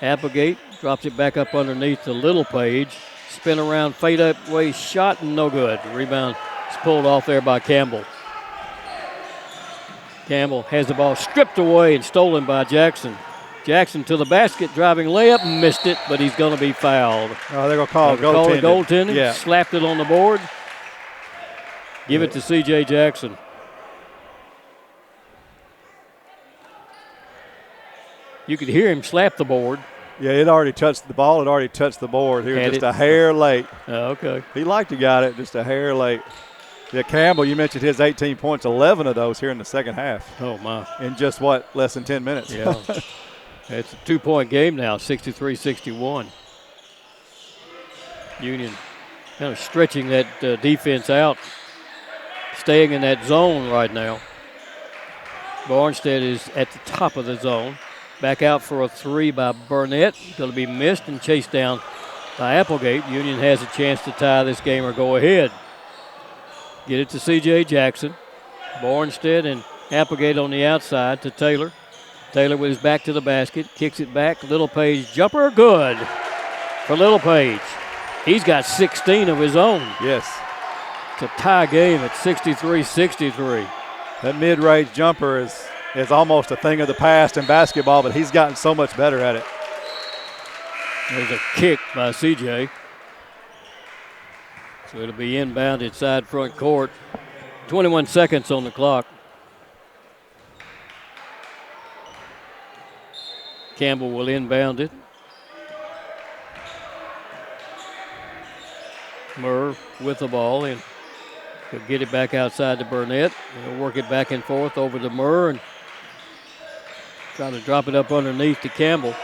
Applegate drops it back up underneath to Littlepage. Spin around, fade away shot, and no good. Rebound is pulled off there by Campbell. Campbell has the ball stripped away and stolen by Jackson. Jackson to the basket, driving layup, missed it, but he's going to be fouled. Oh, they're going to call goaltending. Yeah. Slapped it on the board. Give it to C.J. Jackson. You could hear him slap the board. Yeah, the ball had already touched the board. He was just a hair late. Oh, okay. He liked to got it, just a hair late. Yeah, Campbell, you mentioned his 18 points, 11 of those here in the second half. Oh, my. In just, less than 10 minutes. Yeah. It's a 2-point game now, 63-61. Union kind of stretching that defense out, staying in that zone right now. Barnstead is at the top of the zone. Back out for a 3 by Burnett. Going to be missed and chased down by Applegate. Union has a chance to tie this game or go ahead. Get it to C.J. Jackson. Barnstead and Applegate on the outside to Taylor. Taylor with his back to the basket. Kicks it back. Littlepage jumper. Good for Littlepage. He's got 16 of his own. Yes. It's a tie game at 63-63. That mid-range jumper is almost a thing of the past in basketball, but he's gotten so much better at it. There's a kick by CJ. So it'll be inbound inside front court. 21 seconds on the clock. Campbell will inbound it. Murr with the ball, and he'll get it back outside to Burnett. He'll work it back and forth over to Murr and try to drop it up underneath to Campbell.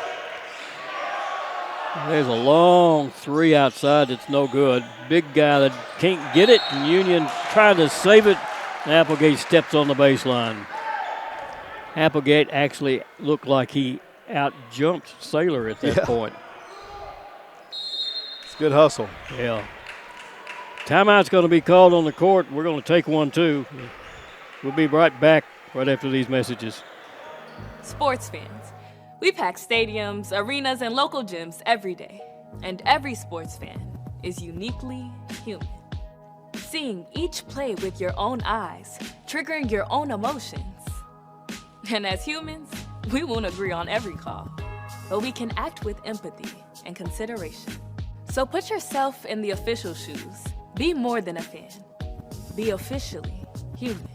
There's a long 3 outside that's no good. Big guy that can't get it, and Union trying to save it. Applegate steps on the baseline. Applegate actually looked like he out-jumped Saylor at that point. It's good hustle. Yeah. Timeout's going to be called on the court. We're going to take one, too. We'll be right back right after these messages. Sports fans, we pack stadiums, arenas, and local gyms every day. And every sports fan is uniquely human. Seeing each play with your own eyes, triggering your own emotions. And as humans, we won't agree on every call, but we can act with empathy and consideration. So put yourself in the official shoes. Be more than a fan. Be officially human.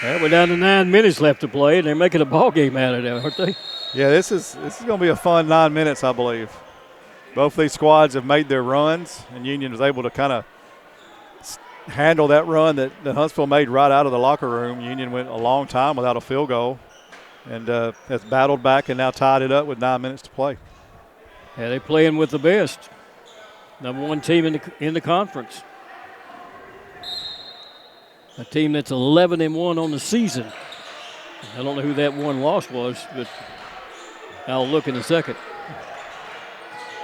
Well, we're down to 9 minutes left to play, and they're making a ball game out of it, aren't they? Yeah, this is going to be a fun 9 minutes, I believe. Both these squads have made their runs, and Union was able to kind of handle that run that Huntsville made right out of the locker room. Union went a long time without a field goal and has battled back and now tied it up with 9 minutes to play. Yeah, they're playing with the best. Number one team in the conference. A team that's 11-1 on the season. I don't know who that one loss was, but I'll look in a second.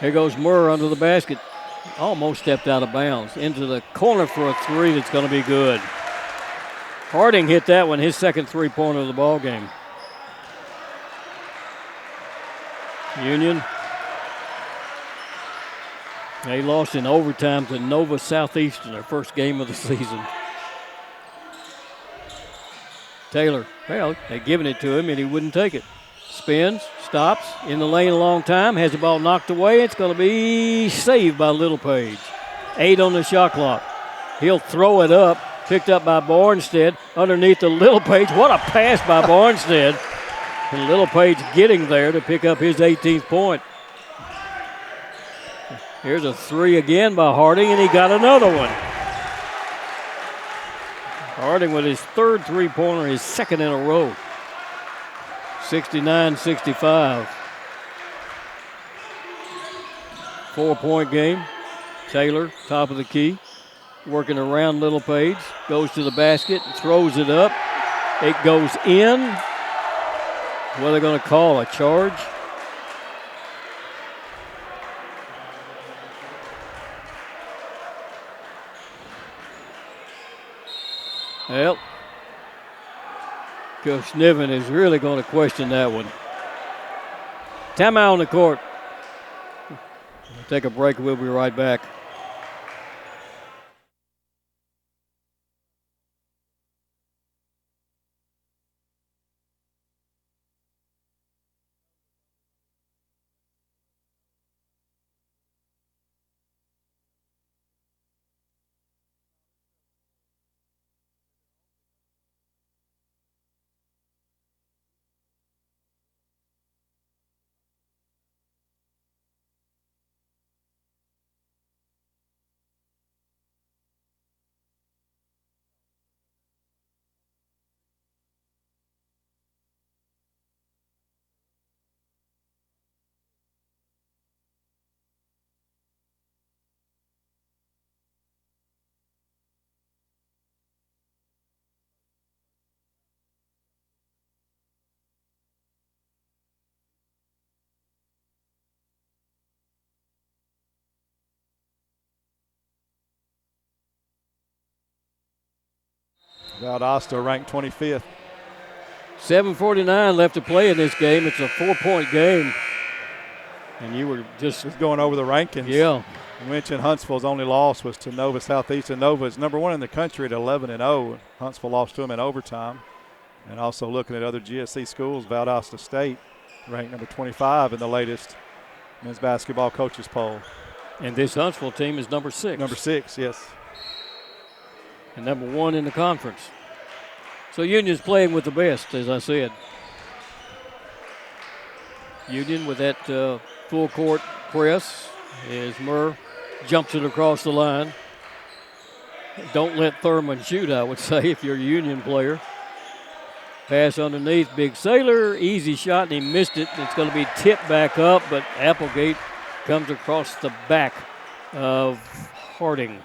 Here goes Murr under the basket. Almost stepped out of bounds. Into the corner for a three that's going to be good. Harding hit that one, his second three-pointer of the ball game. Union. They lost in overtime to Nova Southeastern, their first game of the season. Taylor, well, they'd given it to him and he wouldn't take it. Spins, stops, in the lane a long time, has the ball knocked away. It's going to be saved by Littlepage. 8 on the shot clock. He'll throw it up, picked up by Bornstead, underneath the Littlepage. What a pass by Bornstead. And Littlepage getting there to pick up his 18th point. Here's a three again by Harding, and he got another one. Harding with his third three-pointer, his second in a row. 69-65. 4-point game. Taylor, top of the key, working around Littlepage, goes to the basket, throws it up. It goes in. What are they going to call? A charge? Well, Coach Niven is really going to question that one. Timeout on the court. We'll take a break. We'll be right back. Valdosta ranked 25th. 7:49 left to play in this game. It's a 4-point game. And you were just going over the rankings. Yeah. You mentioned Huntsville's only loss was to Nova Southeastern. Nova is number one in the country at 11-0. Huntsville lost to them in overtime. And also looking at other GSC schools, Valdosta State ranked number 25 in the latest men's basketball coaches poll. And this Huntsville team is number 6. Number 6, yes. And number 1 in the conference. So Union's playing with the best, as I said. Union with that full court press as Murr jumps it across the line. Don't let Thurman shoot, I would say, if you're a Union player. Pass underneath, Big Sailor, easy shot, and he missed it. It's going to be tipped back up, but Applegate comes across the back of Harding.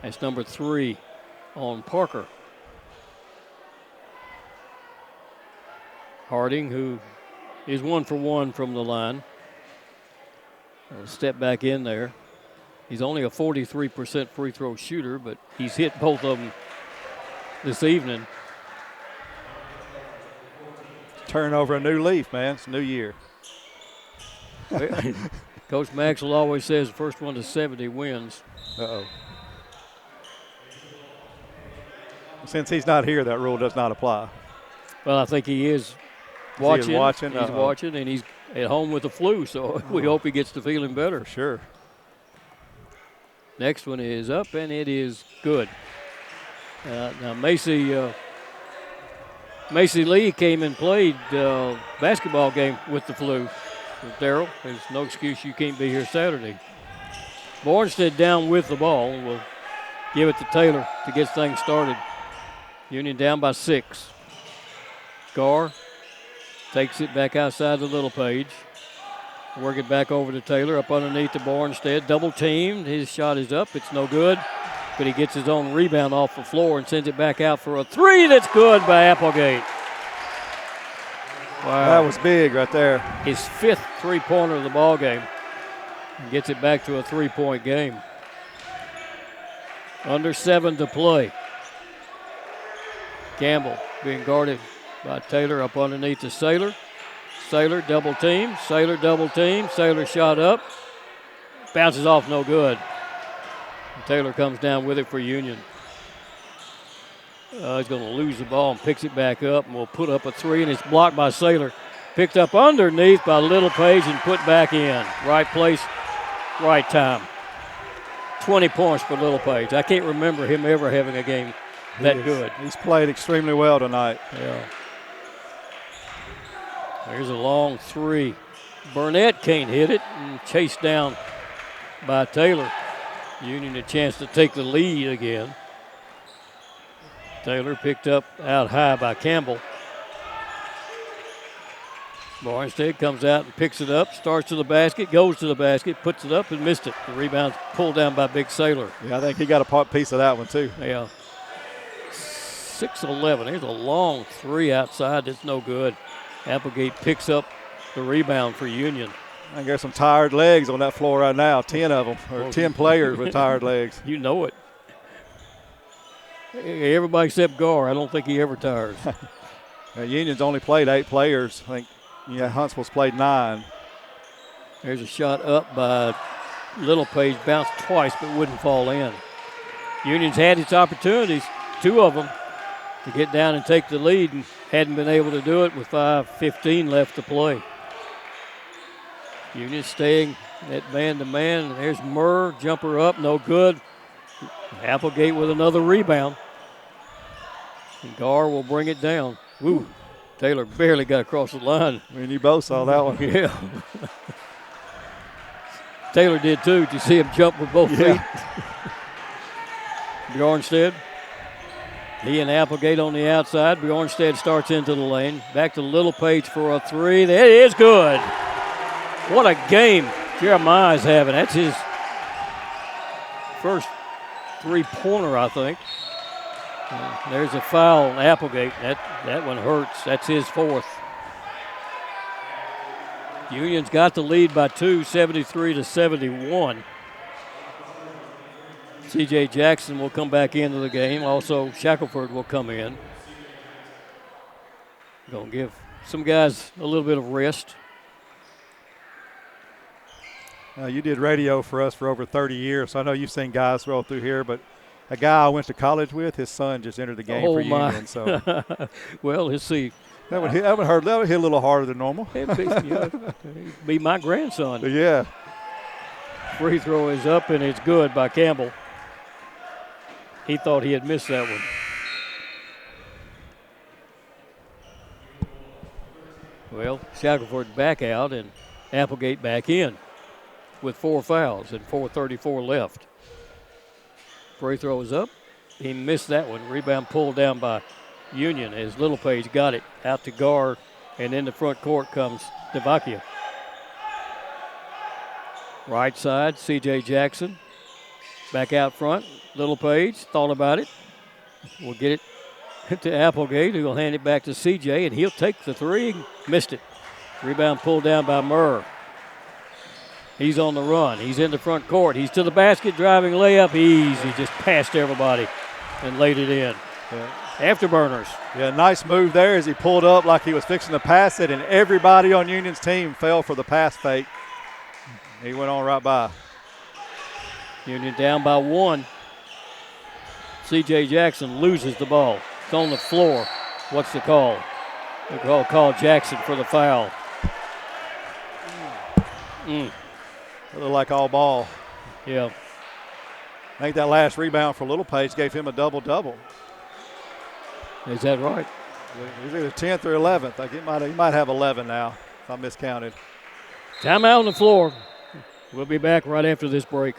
That's number 3 on Parker. Harding, who is 1 for 1 from the line. Step back in there. He's only a 43% free throw shooter, but he's hit both of them this evening. Turn over a new leaf, man. It's a new year. Coach Maxwell always says the first one to 70 wins. Uh-oh. Since he's not here, that rule does not apply. Well, I think he is watching. He's watching, and he's at home with the flu, so we hope he gets to feeling better. For sure. Next one is up, and it is good. Now, Macy Lee came and played basketball game with the flu. So Darryl, there's no excuse you can't be here Saturday. Bornstead down with the ball. We'll give it to Taylor to get things started. Union down by 6. Gar takes it back outside the Littlepage. Work it back over to Taylor, up underneath the Bornstead. Double teamed. His shot is up. It's no good. But he gets his own rebound off the floor and sends it back out for a three that's good by Applegate. Wow. That was big right there. His 5th three-pointer of the ball game. And gets it back to a 3-point game. Under 7 to play. Campbell being guarded by Taylor up underneath to Saylor. Saylor double team. Saylor double team. Saylor shot up. Bounces off, no good. And Taylor comes down with it for Union. He's going to lose the ball and picks it back up and will put up a three, and it's blocked by Saylor. Picked up underneath by Little Page and put back in. Right place, right time. 20 points for Little Page. I can't remember him ever having a game that good. He's played extremely well tonight. Yeah. There's a long three. Burnett can't hit it and chased down by Taylor. Union a chance to take the lead again. Taylor picked up out high by Campbell. Barnstead comes out and picks it up, starts to the basket, goes to the basket, puts it up and missed it. The rebound's pulled down by Big Saylor. Yeah, I think he got a piece of that one too. Yeah. 6-11. There's a long three outside that's no good. Applegate picks up the rebound for Union. I think there's some tired legs on that floor right now, 10 of them, or 10 players with tired legs. You know it. Everybody except Gar. I don't think he ever tires. Union's only played 8 players. I think Huntsville's played 9. There's a shot up by Little Page, bounced twice but wouldn't fall in. Union's had its opportunities, 2 of them, to get down and take the lead and hadn't been able to do it with 5:15 left to play. Union staying at man-to-man. There's Murr, jumper up, no good. Applegate with another rebound. And Gar will bring it down. Woo. Taylor barely got across the line. I mean, you both saw that one. Yeah. Taylor did too. Did you see him jump with both feet? Bjornstead. He and Applegate on the outside. Bjornstead starts into the lane. Back to Little Page for a three. That is good. What a game Jeremiah's having. That's his first three-pointer, I think. There's a foul on Applegate. That one hurts. That's his 4th. Union's got the lead by 2, 73-71. C.J. Jackson will come back into the game. Also, Shackelford will come in. Going to give some guys a little bit of rest. You did radio for us for over 30 years, so I know you've seen guys roll through here, but a guy I went to college with, his son just entered the game for Union. So, well, let's see. That would hit a little harder than normal. It'd be my grandson. Yeah. Free throw is up, and it's good by Campbell. He thought he had missed that one. Well, Shackelford back out, and Applegate back in with 4 fouls and 4:34 left. Free throw is up. He missed that one. Rebound pulled down by Union as Little Page got it out to guard, and in the front court comes Devacchia. Right side, C.J. Jackson. Back out front, Little Page thought about it. We'll get it to Applegate, who will hand it back to C.J., and he'll take the three. Missed it. Rebound pulled down by Murr. He's on the run. He's in the front court. He's to the basket, driving layup. Easy, just passed everybody and laid it in. Yeah. Afterburners. Yeah, nice move there as he pulled up like he was fixing to pass it, and everybody on Union's team fell for the pass fake. He went on right by. Union down by 1. C.J. Jackson loses the ball. It's on the floor. What's the call? The call Jackson for the foul. It looked like all ball. Yeah. I think that last rebound for Little Page gave him a double-double. Is that right? It was either 10th or 11th. Like he might have 11 now, if I miscounted. Timeout on the floor. We'll be back right after this break.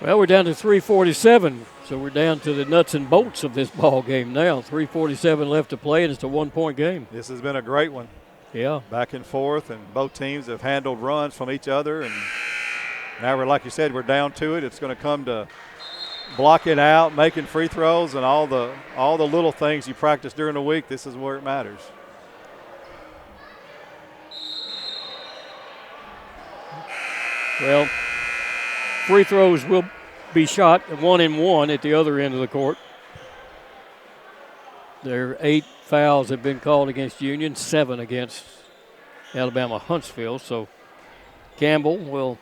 Well, we're down to 3:47, so we're down to the nuts and bolts of this ball game now. 3:47 left to play, and it's a one-point game. This has been a great one. Yeah. Back and forth, and both teams have handled runs from each other. And now we're, like you said, we're down to it. It's going to come to blocking out, making free throws, and all the little things you practice during the week. This is where it matters. Well, free throws will be shot 1-and-1 at the other end of the court. There are 8 fouls have been called against Union, 7 against Alabama-Huntsville. So Campbell will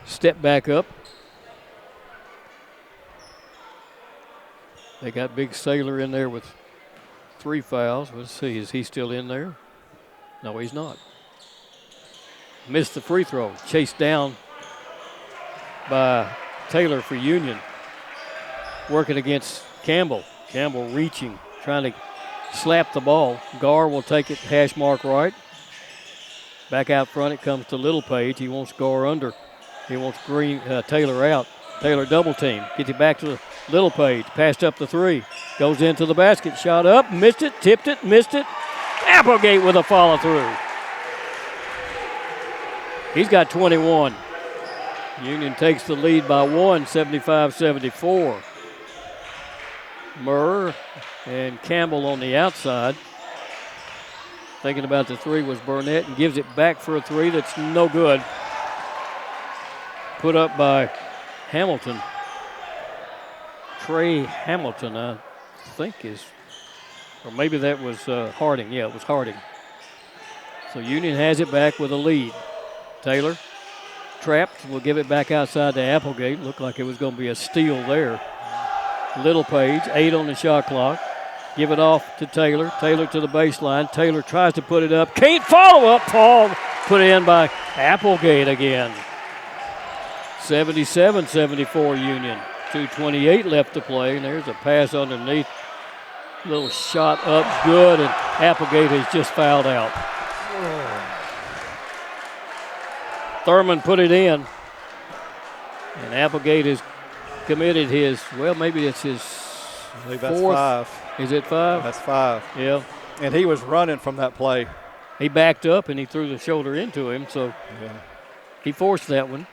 step back up. They got Big Sailor in there with 3 fouls. Let's see, is he still in there? No, he's not. Missed the free throw. Chased down by Taylor for Union. Working against Campbell. Campbell reaching, trying to slap the ball. Gar will take it, hash mark right. Back out front, it comes to Little Page. He wants Gar under. He wants Taylor out. Taylor double team. Gets it back to Little Page. Passed up the 3. Goes into the basket. Shot up. Missed it. Tipped it. Missed it. Applegate with a follow through. He's got 21. Union takes the lead by 1, 75-74. Murr and Campbell on the outside. Thinking about the 3 was Burnett, and gives it back for a 3 that's no good. Put up by Hamilton. Trey Hamilton, I think is, or maybe that was Harding. Yeah, it was Harding. So Union has it back with a lead. Taylor trapped, will give it back outside to Applegate. Looked like it was going to be a steal there. Little Page, 8 on the shot clock. Give it off to Taylor. Taylor to the baseline. Taylor tries to put it up. Can't follow up. Paul put in by Applegate again. 77-74 Union. 2:28 left to play, and there's a pass underneath. Little shot up good, and Applegate has just fouled out. Thurman put it in, and Applegate has committed his, well, maybe it's his I believe that's 4th. 5. Is it 5? That's 5. Yeah. And he was running from that play. He backed up, and he threw the shoulder into him, so he forced that one.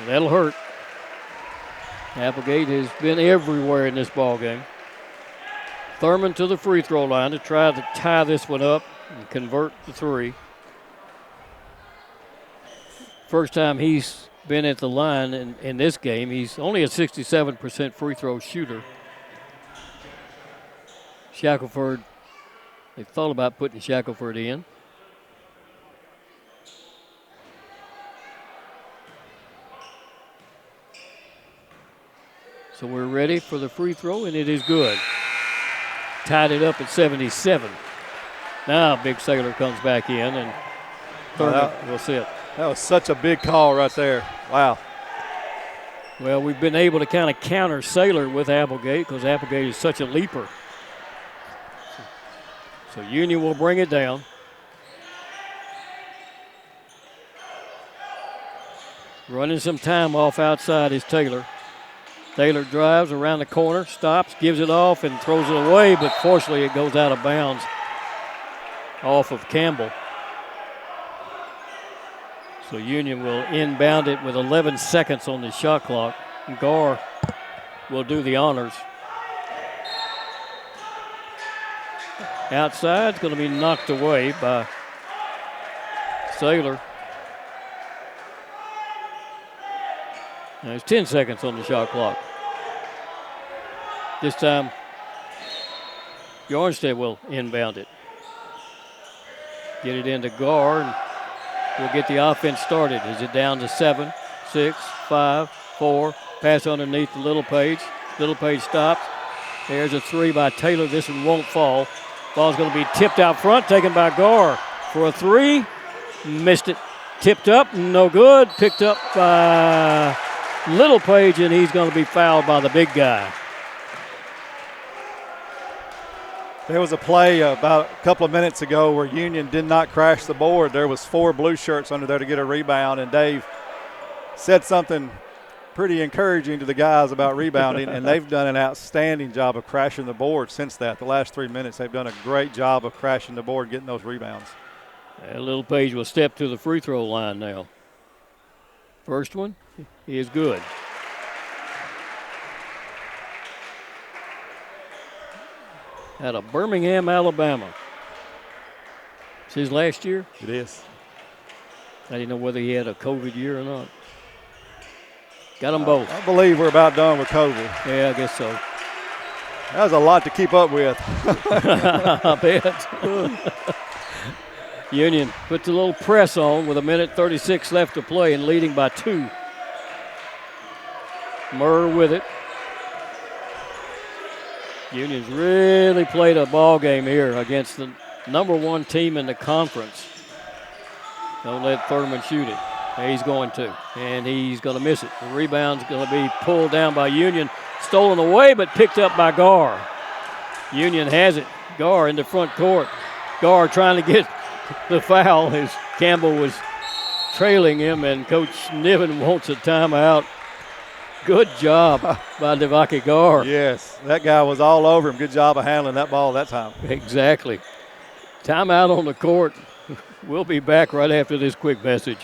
That'll hurt. Applegate has been everywhere in this ball game. Thurman to the free throw line to try to tie this one up and convert the 3. First time he's been at the line in this game. He's only a 67% free throw shooter. Shackelford, they thought about putting Shackelford in. So we're ready for the free throw, and it is good. Tied it up at 77. Now Big Sailor comes back in, and Thurman will sit. That was such a big call right there. Wow. Well, we've been able to kind of counter Sailor with Applegate because Applegate is such a leaper. So Union will bring it down. Running some time off outside is Taylor. Taylor drives around the corner, stops, gives it off, and throws it away, but fortunately it goes out of bounds off of Campbell. So Union will inbound it with 11 seconds on the shot clock. Gar will do the honors. Outside, it's going to be knocked away by Sailor. There's 10 seconds on the shot clock. This time, Bjornstedt will inbound it. Get it into Gar, and we'll get the offense started. Is it down to 7, 6, 5, 4? Pass underneath to Little Page. Little Page stops. There's a 3 by Taylor. This one won't fall. Ball's going to be tipped out front, taken by Gar for a 3. Missed it. Tipped up, no good. Picked up by Little Page, and he's going to be fouled by the big guy. There was a play about a couple of minutes ago where Union did not crash the board. There was 4 blue shirts under there to get a rebound, and Dave said something pretty encouraging to the guys about rebounding, and they've done an outstanding job of crashing the board since that. The last 3 minutes, they've done a great job of crashing the board, getting those rebounds. Little Page will step to the free throw line now. First one is good. Out of Birmingham, Alabama. It's his last year? It is. I didn't know whether he had a COVID year or not. Got them both. I believe we're about done with COVID. Yeah, I guess so. That was a lot to keep up with. I bet. Union puts a little press on with 1:36 left to play and leading by 2. Murr with it. Union's really played a ball game here against the #1 team in the conference. Don't let Thurman shoot it. He's going to, and he's going to miss it. The rebound's going to be pulled down by Union, stolen away, but picked up by Garr. Union has it. Garr in the front court. Garr trying to get the foul as Campbell was trailing him, and Coach Niven wants a timeout. Good job by Devaki Garr. Yes, that guy was all over him. Good job of handling that ball that time. Exactly. Timeout on the court. We'll be back right after this quick message.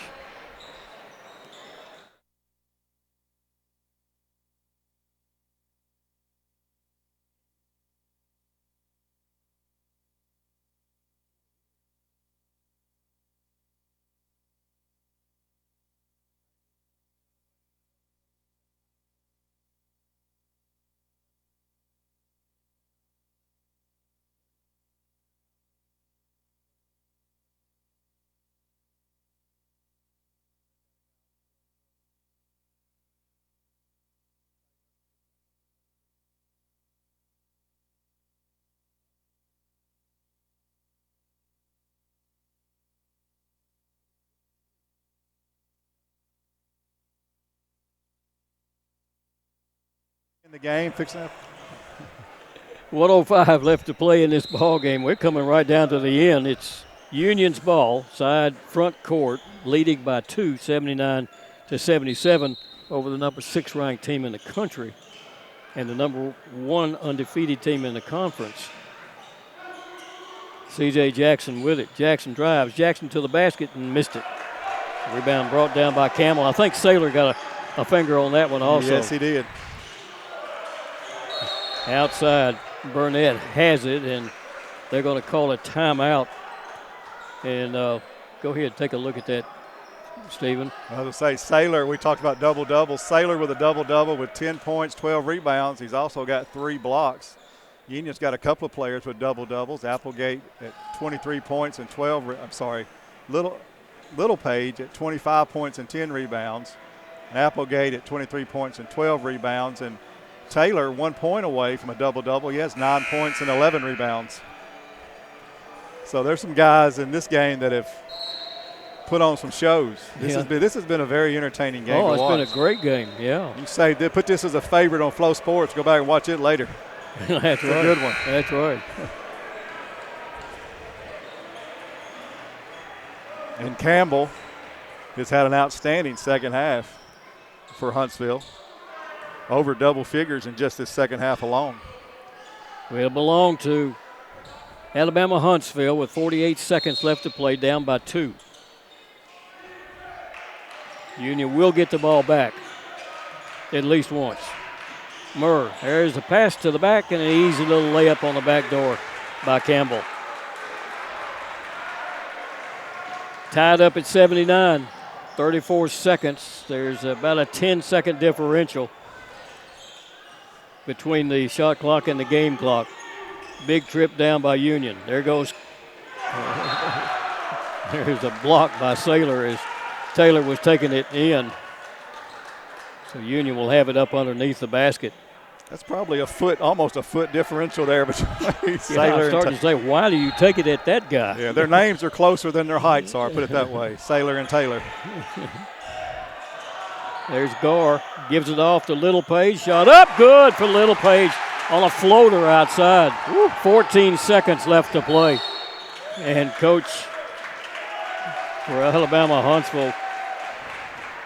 In the game, fixing up. 1:05 left to play in this ball game. We're coming right down to the end. It's Union's ball, side front court, leading by 2, 79-77 over the #6 ranked team in the country and the #1 undefeated team in the conference. C.J. Jackson with it. Jackson drives. Jackson to the basket and missed it. Rebound brought down by Campbell. I think Saylor got a finger on that one also. Yes, he did. Outside, Burnett has it, and they're going to call a timeout. And go ahead, take a look at that, Stephen. I was going to say, Saylor, we talked about double-double. Saylor with a double-double with 10 points, 12 rebounds. He's also got 3 blocks. Union's got a couple of players with double-doubles. Applegate at 23 points and 12 Little Page at 25 points and 10 rebounds. And Applegate at 23 points and 12 rebounds. And Taylor 1 point away from a double-double. He has 9 points and 11 rebounds. So there's some guys in this game that have put on some shows. This has been a very entertaining game to watch. Oh, it's been a great game, yeah. You say they put this as a favorite on Flow Sports. Go back and watch it later. That's it's right. a good one. That's right. And Campbell has had an outstanding second half for Huntsville. Over double figures in just this second half alone. Will belong to Alabama-Huntsville with 48 seconds left to play, down by 2. Union will get the ball back at least once. Murr, there's the pass to the back and an easy little layup on the back door by Campbell. Tied up at 79, 34 seconds. There's about a 10-second differential between the shot clock and the game clock. Big trip down by Union. There goes. There's a block by Saylor as Taylor was taking it in. So Union will have it up underneath the basket. That's probably a foot, almost a foot differential there between Saylor I'm starting to say, why do you take it at that guy? Yeah, their names are closer than their heights are, put it that way, Saylor and Taylor. There's Garr, gives it off to Little Page. Shot up, good for Little Page. on a floater outside. 14 seconds left to play. And coach for Alabama-Huntsville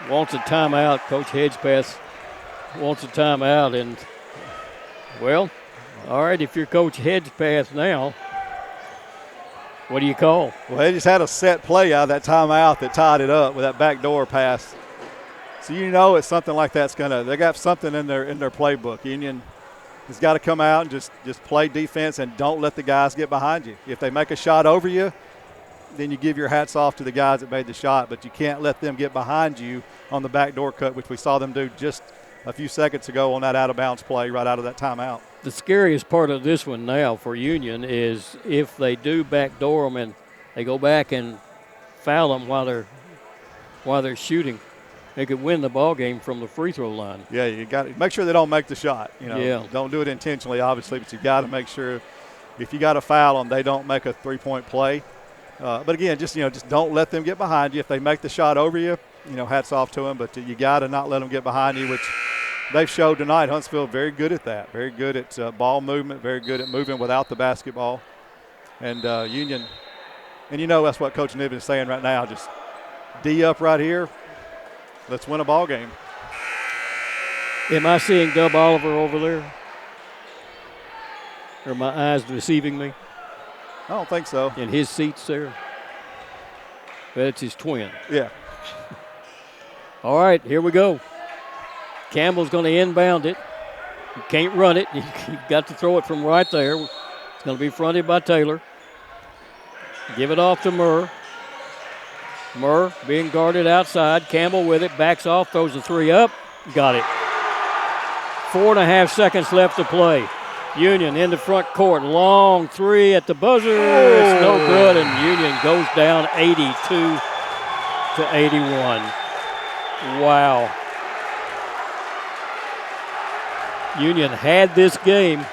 wants a timeout. Coach Hedgepath wants a timeout. And, well, all right, if you're Coach Hedgepath now, what do you call? Well, they just had a set play out of that timeout that tied it up with that backdoor pass. So you know it's something like that's they got something in their playbook. Union has got to come out and just play defense and don't let the guys get behind you. If they make a shot over you, then you give your hats off to the guys that made the shot, but you can't let them get behind you on the backdoor cut, which we saw them do just a few seconds ago on that out-of-bounds play right out of that timeout. The scariest part of this one now for Union is if they do backdoor them and they go back and foul them while they're shooting, they could win the ball game from the free throw line. Yeah, you got to make sure they don't make the shot. Yeah. Don't do it intentionally, obviously, but you got to make sure if you got to foul them, they don't make a three-point play. But again, just don't let them get behind you. If they make the shot over you, hats off to them. But you got to not let them get behind you, which they've showed tonight. Huntsville very good at that. Very good at ball movement. Very good at moving without the basketball. And Union, and that's what Coach Niven is saying right now. Just D up right here. Let's win a ball game. Am I seeing Dub Oliver over there? Or are my eyes deceiving me? I don't think so. In his seats there? That's his twin. Yeah. All right, here we go. Campbell's going to inbound it. You can't run it. You've got to throw it from right there. It's going to be fronted by Taylor. Give it off to Murr. Murr being guarded outside. Campbell with it. Backs off. Throws the three up. Got it. 4.5 seconds left to play. Union in the front court. Long three at the buzzer. It's no good, and Union goes down 82-81. Wow. Union had this game,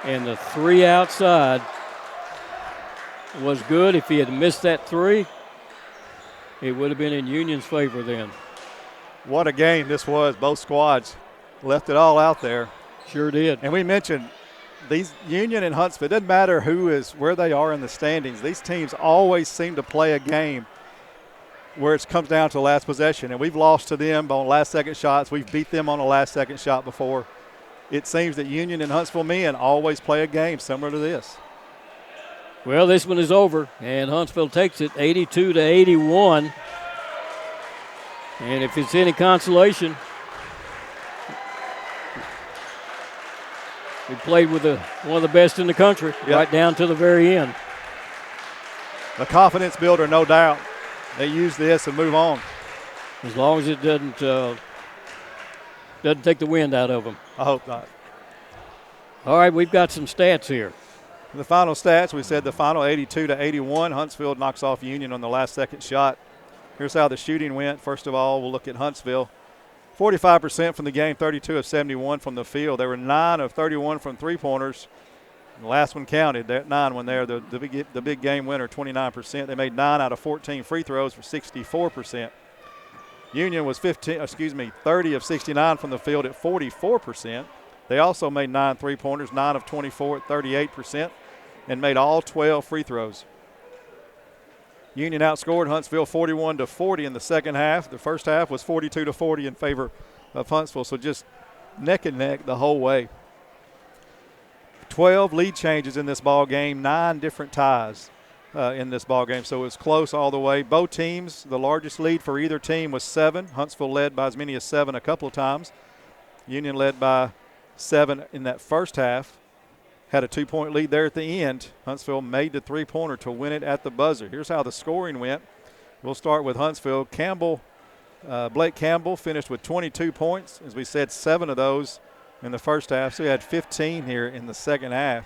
and the three outside was good. If he had missed that three, it would have been in Union's favor then. What a game this was. Both squads left it all out there. Sure did. And we mentioned these Union and Huntsville, it doesn't matter where they are in the standings. These teams always seem to play a game where it comes down to the last possession. And we've lost to them on last-second shots. We've beat them on a last-second shot before. It seems that Union and Huntsville men always play a game similar to this. Well, this one is over, and Huntsville takes it 82-81. And if it's any consolation, we played with one of the best in the country right down to the very end. A confidence builder, no doubt. They use this and move on. As long as it doesn't take the wind out of them. I hope not. All right, we've got some stats here. The final stats, we said the final 82-81. Huntsville knocks off Union on the last-second shot. Here's how the shooting went. First of all, we'll look at Huntsville. 45% from the game, 32 of 71 from the field. They were 9 of 31 from three-pointers. The last one counted, that 9 one there, the big game winner, 29%. They made 9 out of 14 free throws for 64%. Union was 30 of 69 from the field at 44%. They also made 9 three-pointers, 9 of 24 at 38%, and made all 12 free throws. Union outscored Huntsville 41-40 in the second half. The first half was 42-40 in favor of Huntsville, so just neck and neck the whole way. 12 lead changes in this ball game, 9 different ties in this ball game, so it was close all the way. Both teams, the largest lead for either team was 7. Huntsville led by as many as 7 a couple of times. Union led by 7 in that first half. Had a 2-point lead there at the end. Huntsville made the three-pointer to win it at the buzzer. Here's how the scoring went. We'll start with Huntsville. Blake Campbell finished with 22 points. As we said, 7 of those in the first half. So he had 15 here in the second half.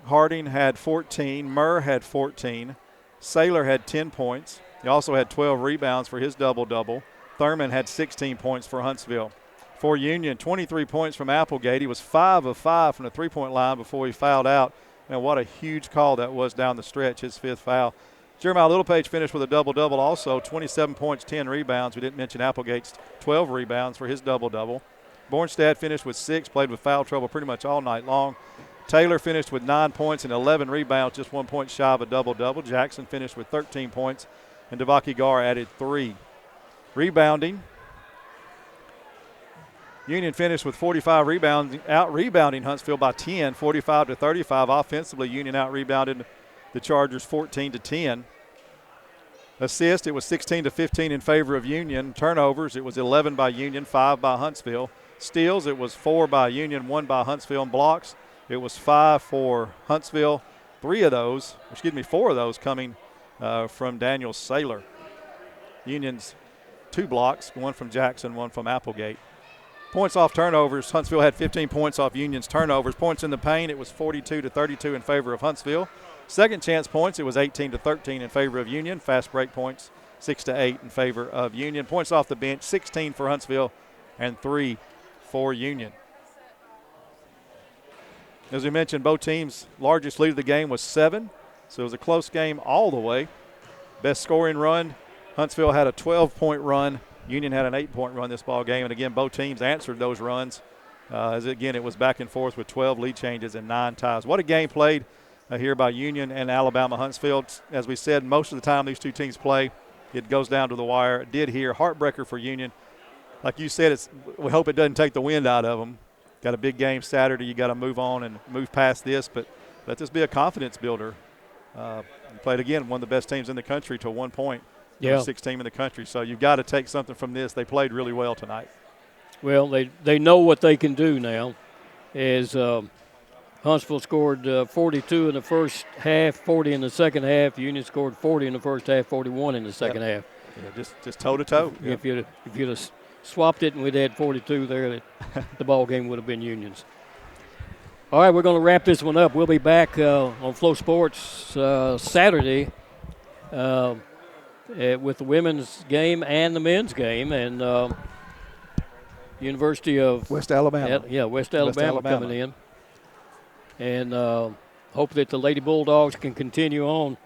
Harding had 14. Murr had 14. Saylor had 10 points. He also had 12 rebounds for his double-double. Thurman had 16 points for Huntsville. For Union, 23 points from Applegate. He was 5 of 5 from the three-point line before he fouled out. And what a huge call that was down the stretch, his 5th foul. Jeremiah Littlepage finished with a double-double also, 27 points, 10 rebounds. We didn't mention Applegate's 12 rebounds for his double-double. Bornstadt finished with 6, played with foul trouble pretty much all night long. Taylor finished with 9 points and 11 rebounds, just 1 point shy of a double-double. Jackson finished with 13 points, and Devaki Gar added 3. Rebounding, Union finished with 45 rebounds, out-rebounding Huntsville by 10, 45-35. Offensively, Union out-rebounded the Chargers 14-10. Assist, it was 16-15 in favor of Union. Turnovers, it was 11 by Union, 5 by Huntsville. Steals, it was 4 by Union, 1 by Huntsville. And blocks, it was 5 for Huntsville. 4 of those coming from Daniel Saylor. Union's 2 blocks, 1 from Jackson, 1 from Applegate. Points off turnovers, Huntsville had 15 points off Union's turnovers. Points in the paint, it was 42-32 in favor of Huntsville. Second chance points, it was 18-13 in favor of Union. Fast break points, 6-8 in favor of Union. Points off the bench, 16 for Huntsville and 3 for Union. As we mentioned, both teams' largest lead of the game was 7, so it was a close game all the way. Best scoring run, Huntsville had a 12-point run. Union had an 8-point run this ball game, and again, both teams answered those runs. As again, it was back and forth with 12 lead changes and 9 ties. What a game played here by Union and Alabama-Huntsville. As we said, most of the time these two teams play, it goes down to the wire. It did here. Heartbreaker for Union. Like you said, we hope it doesn't take the wind out of them. Got a big game Saturday. You got to move on and move past this, but let this be a confidence builder. You played, again, one of the best teams in the country to 1 point. Yeah. 6th team in the country. So you've got to take something from this. They played really well tonight. Well, they know what they can do now. As Huntsville scored 42 in the first half, 40 in the second half. Union scored 40 in the first half, 41 in the second half. Yeah, just toe-to-toe. If you'd have swapped it and we'd had 42 there, the ball game would have been Union's. All right, we're going to wrap this one up. We'll be back on Flow Sports Saturday with the women's game and the men's game, and University of West Alabama. West Alabama coming in. And hope that the Lady Bulldogs can continue on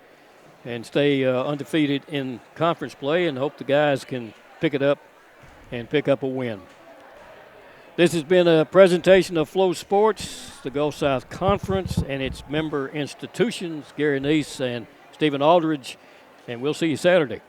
and stay undefeated in conference play, and hope the guys can pick it up and pick up a win. This has been a presentation of Flow Sports, the Gulf South Conference, and its member institutions, Gary Neese and Stephen Aldridge, and we'll see you Saturday.